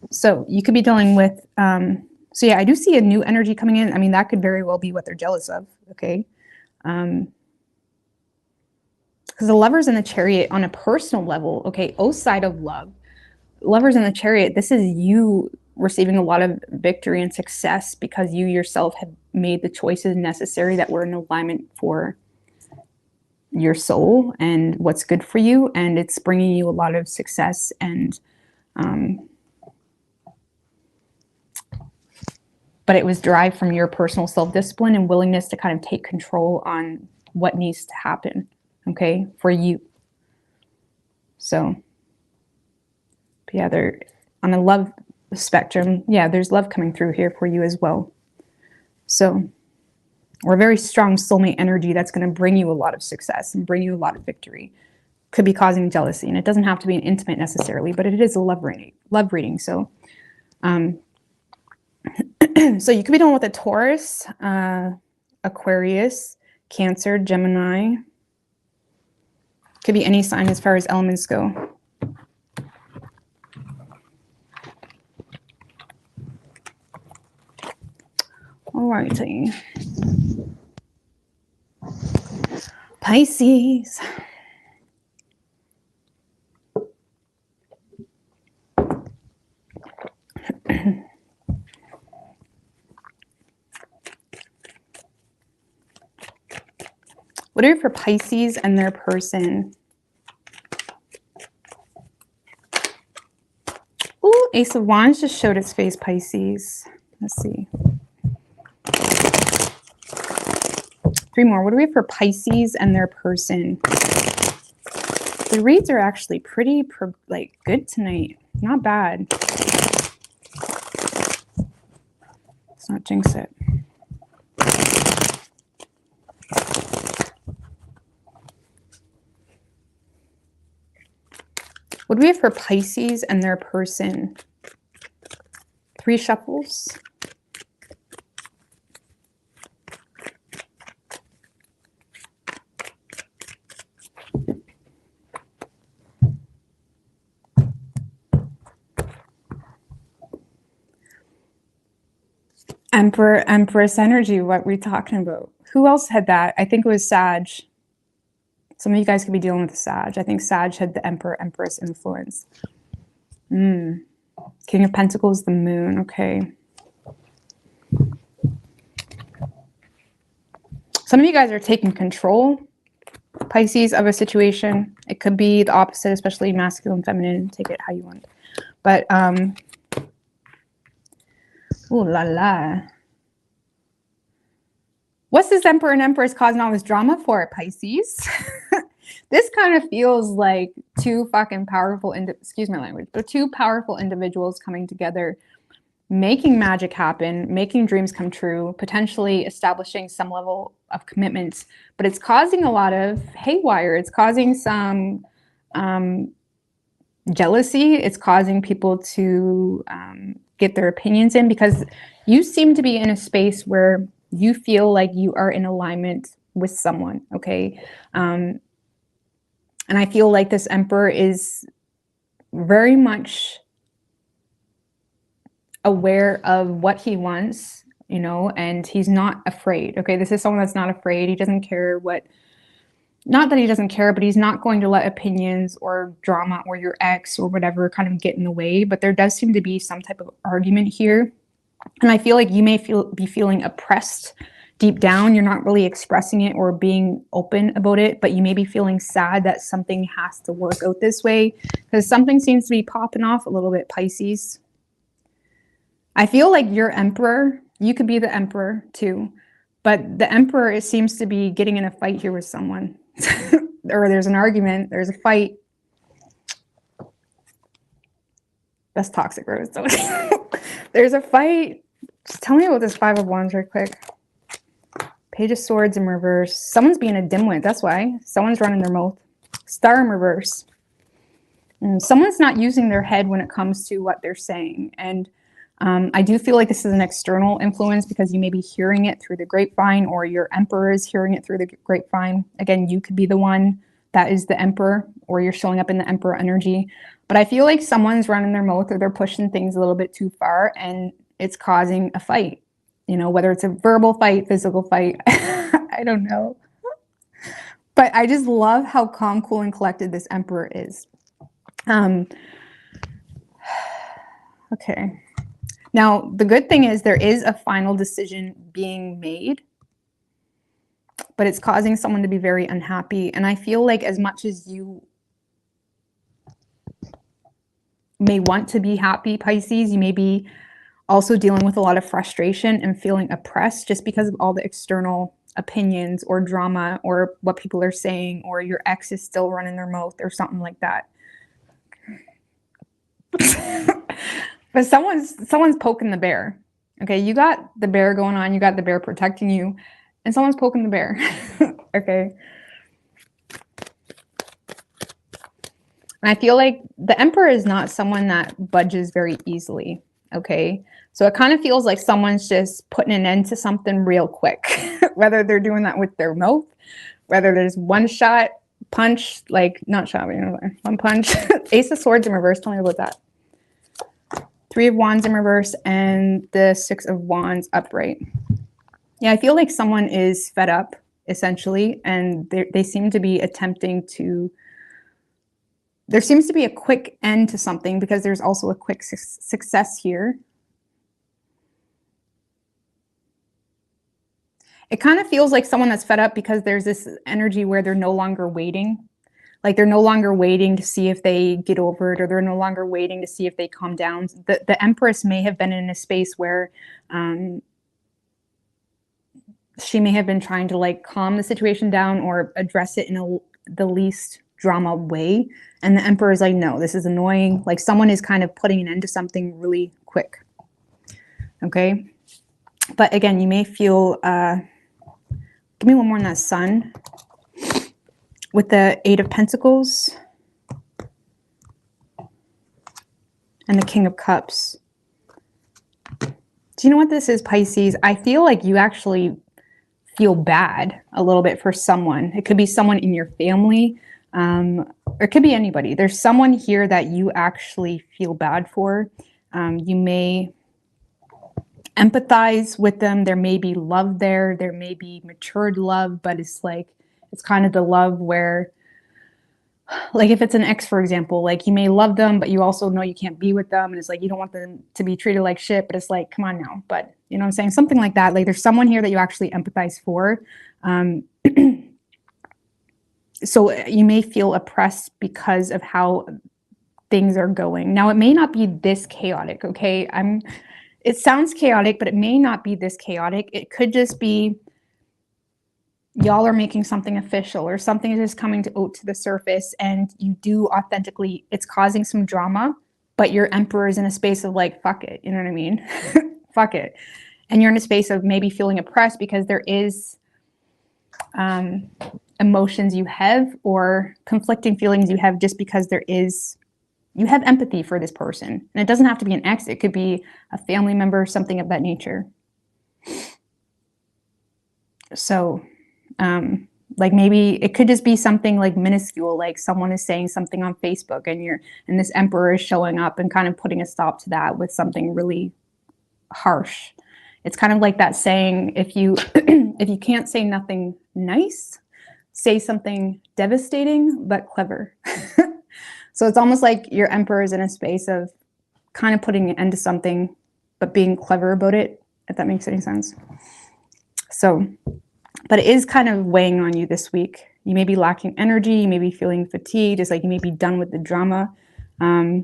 So you could be dealing with, so yeah, I do see a new energy coming in. I mean, that could very well be what they're jealous of, okay? Because the Lovers in the Chariot on a personal level, okay, outside of love, Lovers in the Chariot, this is you receiving a lot of victory and success because you yourself have made the choices necessary that were in alignment for your soul and what's good for you. And it's bringing you a lot of success and, but it was derived from your personal self-discipline and willingness to kind of take control on what needs to happen, okay, for you. So, yeah, they're on a love spectrum. Yeah, there's love coming through here for you as well. So, or a very strong soulmate energy that's going to bring you a lot of success and bring you a lot of victory. Could be causing jealousy, and it doesn't have to be an intimate necessarily, but it is a love reading. So, so you could be dealing with a Taurus, Aquarius, Cancer, Gemini. Could be any sign as far as elements go. All righty. Pisces. What are for Pisces and their person? Ooh, Ace of Wands just showed its face, Pisces. Let's see. 3 more. What do we have for Pisces and their person? The reads are actually pretty like good tonight. Not bad. Let's not jinx it. What do we have for Pisces and their person? 3 shuffles. Emperor, Empress energy, what we're talking about. Who else had that? I think it was Sag. Some of you guys could be dealing with Sag. I think Sag had the Emperor, Empress influence. King of Pentacles, the Moon. Okay. Some of you guys are taking control, Pisces, of a situation. It could be the opposite, especially masculine, feminine. Take it how you want. But, ooh la la. What's this Emperor and Empress causing all this drama for, Pisces? This kind of feels like two fucking powerful, excuse my language, but two powerful individuals coming together, making magic happen, making dreams come true, potentially establishing some level of commitment. But it's causing a lot of haywire. It's causing some jealousy. It's causing people to get their opinions in, because you seem to be in a space where you feel like you are in alignment with someone, okay? And I feel like this Emperor is very much aware of what he wants, you know, and he's not afraid, okay? This is someone that's not afraid. He doesn't care what, not that he doesn't care, but he's not going to let opinions or drama or your ex or whatever kind of get in the way. But there does seem to be some type of argument here. And I feel like you may be feeling oppressed deep down. You're not really expressing it or being open about it, but you may be feeling sad that something has to work out this way, because something seems to be popping off a little bit, Pisces. I feel like your Emperor, you could be the Emperor too, but the Emperor, it seems to be getting in a fight here with someone. Or there's an argument, there's a fight. That's toxic, Rose. There's a fight. Just tell me about this Five of Wands right quick. Page of Swords in reverse. Someone's being a dimwit. That's why. Someone's running their mouth. Star in reverse. And someone's not using their head when it comes to what they're saying. And I do feel like this is an external influence, because you may be hearing it through the grapevine, or your Emperor is hearing it through the grapevine. Again, you could be the one that is the Emperor, or you're showing up in the Emperor energy. But I feel like someone's running their mouth, or they're pushing things a little bit too far, and it's causing a fight. You know, whether it's a verbal fight, physical fight, I don't know. But I just love how calm, cool, and collected this Emperor is. Okay. Now, the good thing is there is a final decision being made, but it's causing someone to be very unhappy. And I feel like as much as you may want to be happy, Pisces, you may be also dealing with a lot of frustration and feeling oppressed just because of all the external opinions or drama or what people are saying, or your ex is still running their mouth or something like that. But someone's poking the bear. Okay, you got the bear going on, you got the bear protecting you, and someone's poking the bear. Okay. And I feel like the Emperor is not someone that budges very easily. Okay. So it kind of feels like someone's just putting an end to something real quick, whether they're doing that with their mouth, whether there's one shot, punch, like not shot, but you know, one punch. Ace of Swords in reverse. Tell me about that. Three of Wands in reverse and the Six of Wands upright. Yeah, I feel like someone is fed up, essentially, and they seem to be attempting to, there seems to be a quick end to something, because there's also a quick success here. It kind of feels like someone that's fed up because there's this energy where they're no longer waiting. Like they're no longer waiting to see if they get over it, or they're no longer waiting to see if they calm down. The Empress may have been in a space where she may have been trying to like calm the situation down or address it in the least drama way. And the Emperor is like, no, this is annoying. Like someone is kind of putting an end to something really quick. Okay. But again, you may feel, give me one more on that Sun. With the Eight of Pentacles and the King of Cups. Do you know what this is, Pisces? I feel like you actually feel bad a little bit for someone. It could be someone in your family, or it could be anybody. There's someone here that you actually feel bad for. You may empathize with them. There may be love there. There may be matured love, but it's like, it's kind of the love where like if it's an ex, for example, like you may love them, but you also know you can't be with them. And it's like, you don't want them to be treated like shit, but it's like, come on now. But you know what I'm saying? Something like that. Like there's someone here that you actually empathize for. So you may feel oppressed because of how things are going. Now, it may not be this chaotic, okay? It sounds chaotic, but it may not be this chaotic. It could just be y'all are making something official, or something is just coming to the surface, and you do authentically, it's causing some drama, but your emperor is in a space of like, fuck it, you know what I mean? Fuck it. And you're in a space of maybe feeling oppressed because there is emotions you have, or conflicting feelings you have, just because you have empathy for this person. And it doesn't have to be an ex, it could be a family member, something of that nature. So like maybe it could just be something like minuscule, like someone is saying something on Facebook, and this emperor is showing up and kind of putting a stop to that with something really harsh. It's kind of like that saying, if you if you can't say nothing nice, say something devastating but clever. So it's almost like your emperor is in a space of kind of putting an end to something, but being clever about it, if that makes any sense. So, but it is kind of weighing on you this week. You may be lacking energy, you may be feeling fatigued, it's like you may be done with the drama. You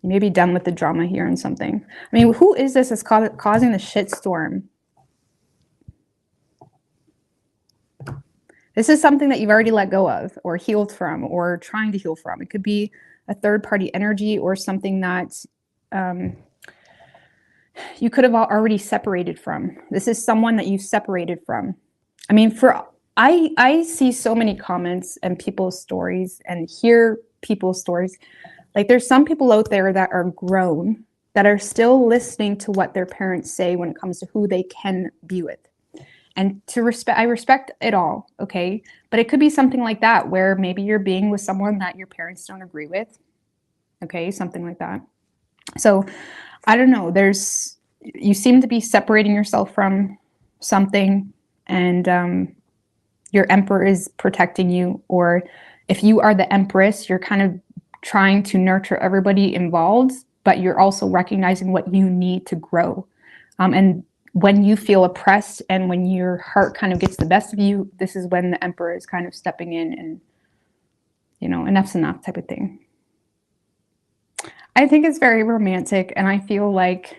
may be done with the drama here on something. I mean, who is this that's causing the shitstorm? This is something that you've already let go of, or healed from, or trying to heal from. It could be a third-party energy, or something that you could have already separated from. This is someone that you separated from. I mean, I see so many comments and people's stories, and hear people's stories. Like there's some people out there that are grown, that are still listening to what their parents say when it comes to who they can be with. And I respect it all, okay? But it could be something like that, where maybe you're being with someone that your parents don't agree with, okay? Something like that. So I don't know, you seem to be separating yourself from something, and your emperor is protecting you. Or if you are the empress, you're kind of trying to nurture everybody involved, but you're also recognizing what you need to grow. And when you feel oppressed, and when your heart kind of gets the best of you, this is when the emperor is kind of stepping in, and, you know, enough's enough type of thing. I think it's very romantic, and I feel like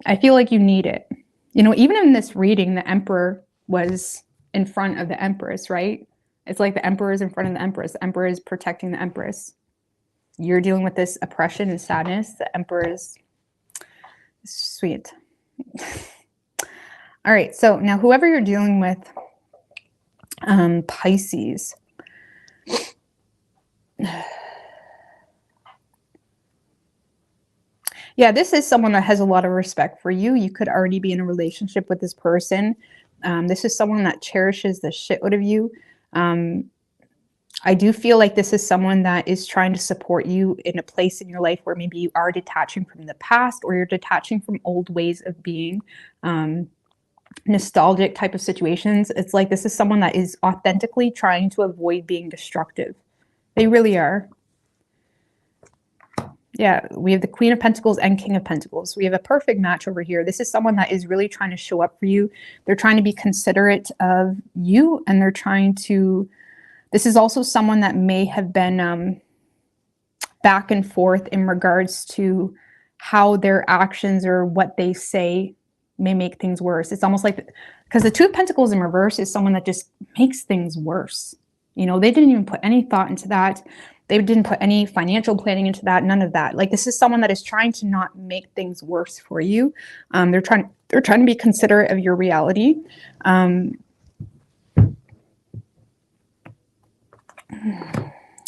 you need it. You know, even in this reading, the emperor was in front of the empress, right? It's like the emperor is in front of the empress. The emperor is protecting the empress. You're dealing with this oppression and sadness. The emperor is sweet. All right, so now whoever you're dealing with, Pisces. Yeah, this is someone that has a lot of respect for you. You could already be in a relationship with this person. This is someone that cherishes the shit out of you. I do feel like this is someone that is trying to support you in a place in your life where maybe you are detaching from the past, or you're detaching from old ways of being, nostalgic type of situations. It's like this is someone that is authentically trying to avoid being destructive. They really are. Yeah, we have the Queen of Pentacles and King of Pentacles. We have a perfect match over here. This is someone that is really trying to show up for you. They're trying to be considerate of you, and they're trying to, this is also someone that may have been back and forth in regards to how their actions or what they say may make things worse. It's almost like, because the Two of Pentacles in reverse is someone that just makes things worse. You know, they didn't even put any thought into that. They didn't put any financial planning into that, none of that. Like, this is someone that is trying to not make things worse for you. They're trying to be considerate of your reality.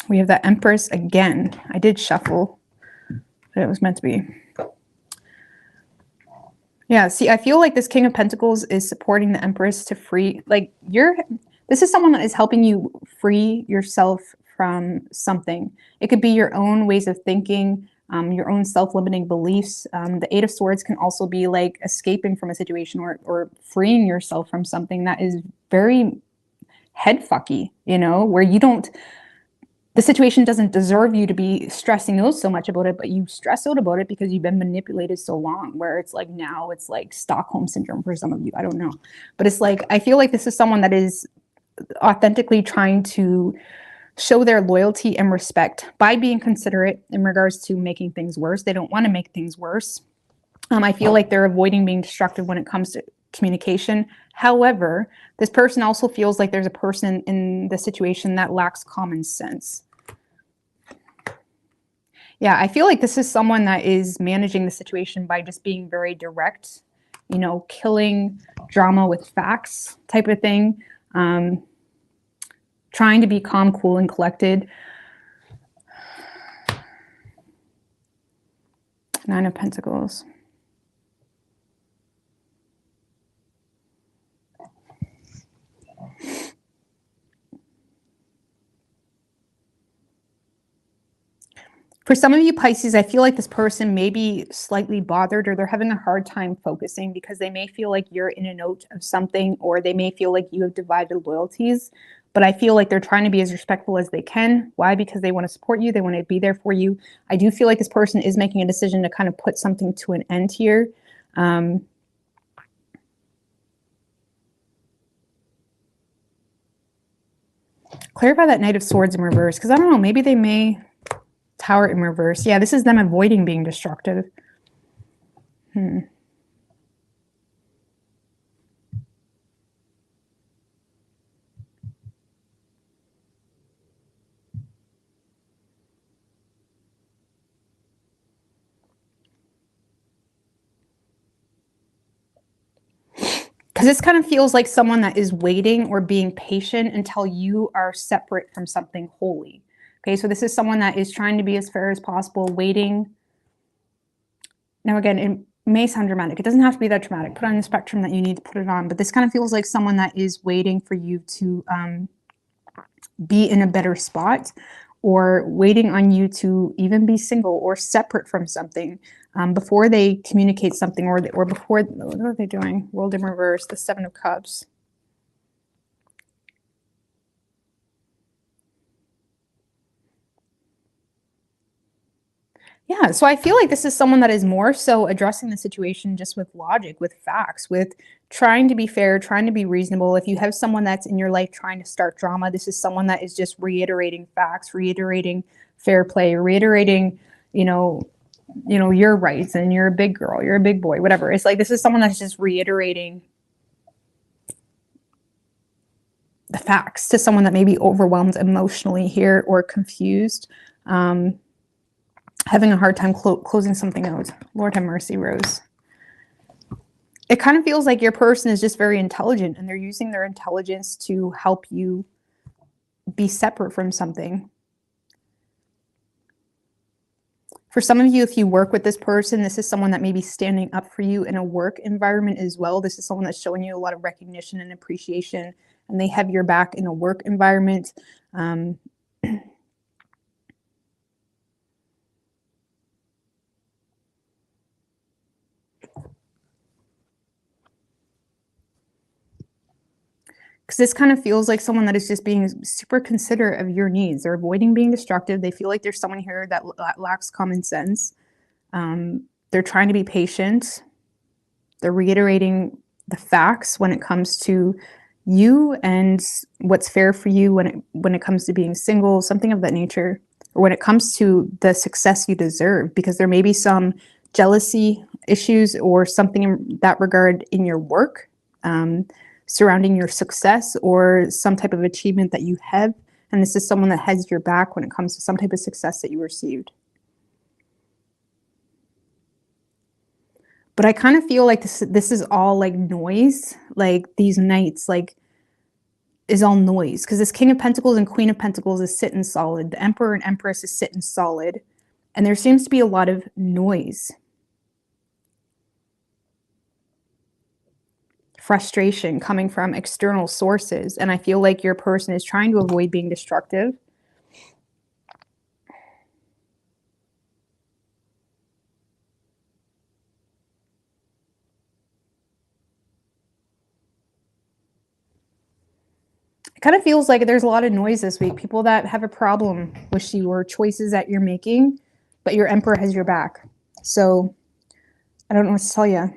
We have the Empress again. I did shuffle, but it was meant to be. Yeah, see, I feel like this King of Pentacles is supporting the Empress to free, like, this is someone that is helping you free yourself from something. It could be your own ways of thinking. your own self-limiting beliefs. The Eight of Swords can also be like escaping from a situation or freeing yourself from something that is very head fucky, you know, where you don't, the situation doesn't deserve you to be stressing out so much about it, but you stress out about it because you've been manipulated so long, where it's like now it's like Stockholm syndrome for some of you. I don't know. But it's like, I feel like this is someone that is authentically trying to show their loyalty and respect by being considerate in regards to making things worse. They don't want to make things worse. I feel like they're avoiding being destructive when it comes to communication. However, this person also feels like there's a person in the situation that lacks common sense. Yeah, I feel like this is someone that is managing the situation by just being very direct, you know, killing drama with facts type of thing. Trying to be calm, cool, and collected. Nine of Pentacles. For some of you Pisces, I feel like this person may be slightly bothered, or they're having a hard time focusing because they may feel like you're in and out of something, or they may feel like you have divided loyalties. But I feel like they're trying to be as respectful as they can. Why? Because they want to support you. They want to be there for you. I do feel like this person is making a decision to kind of put something to an end here. Clarify that Knight of Swords in reverse, because I don't know, maybe they may... Tower in reverse. Yeah, this is them avoiding being destructive. Because this kind of feels like someone that is waiting or being patient until you are separate from something wholly. Okay, so this is someone that is trying to be as fair as possible, waiting. Now, again, it may sound dramatic. It doesn't have to be that dramatic. Put it on the spectrum that you need to put it on. But this kind of feels like someone that is waiting for you to be in a better spot, or waiting on you to even be single or separate from something before they communicate something, or before, what are they doing? World in reverse, the Seven of Cups. Yeah, so I feel like this is someone that is more so addressing the situation just with logic, with facts, with trying to be fair, trying to be reasonable. If you have someone that's in your life trying to start drama, this is someone that is just reiterating facts, reiterating fair play, reiterating, you know, your rights, and you're a big girl, you're a big boy, whatever. It's like this is someone that's just reiterating the facts to someone that may be overwhelmed emotionally here or confused. Having a hard time closing something out. Lord have mercy, Rose. It kind of feels like your person is just very intelligent, and they're using their intelligence to help you be separate from something. For some of you, if you work with this person, this is someone that may be standing up for you in a work environment as well. This is someone that's showing you a lot of recognition and appreciation, and they have your back in a work environment. Because this kind of feels like someone that is just being super considerate of your needs. They're avoiding being destructive. They feel like there's someone here that lacks common sense. They're trying to be patient. They're reiterating the facts when it comes to you and what's fair for you when it comes to being single, something of that nature, or when it comes to the success you deserve, because there may be some jealousy issues or something in that regard in your work, surrounding your success or some type of achievement that you have. And this is someone that has your back when it comes to some type of success that you received. But I kind of feel like this is all like noise, like these knights, like is all noise, because this King of Pentacles and Queen of Pentacles is sitting solid. The Emperor and Empress is sitting solid. And there seems to be a lot of noise. Frustration coming from external sources. And I feel like your person is trying to avoid being destructive. It kind of feels like there's a lot of noise this week. People that have a problem with you or choices that you're making, but your Emperor has your back. So I don't know what to tell you.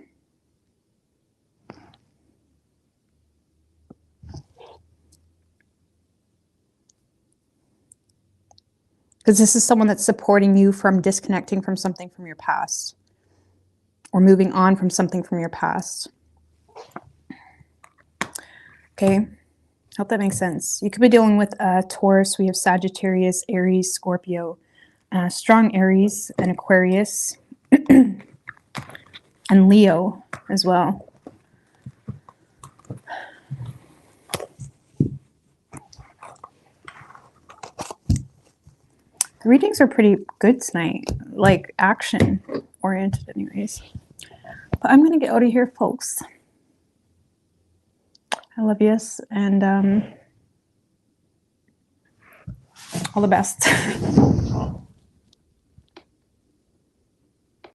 Because this is someone that's supporting you from disconnecting from something from your past or moving on from something from your past. Okay. Hope that makes sense. You could be dealing with Taurus. We have Sagittarius, Aries, Scorpio, strong Aries, and Aquarius, and Leo as well. The readings are pretty good tonight, like action oriented anyways. But I'm going to get out of here, folks. I love yous, and all the best.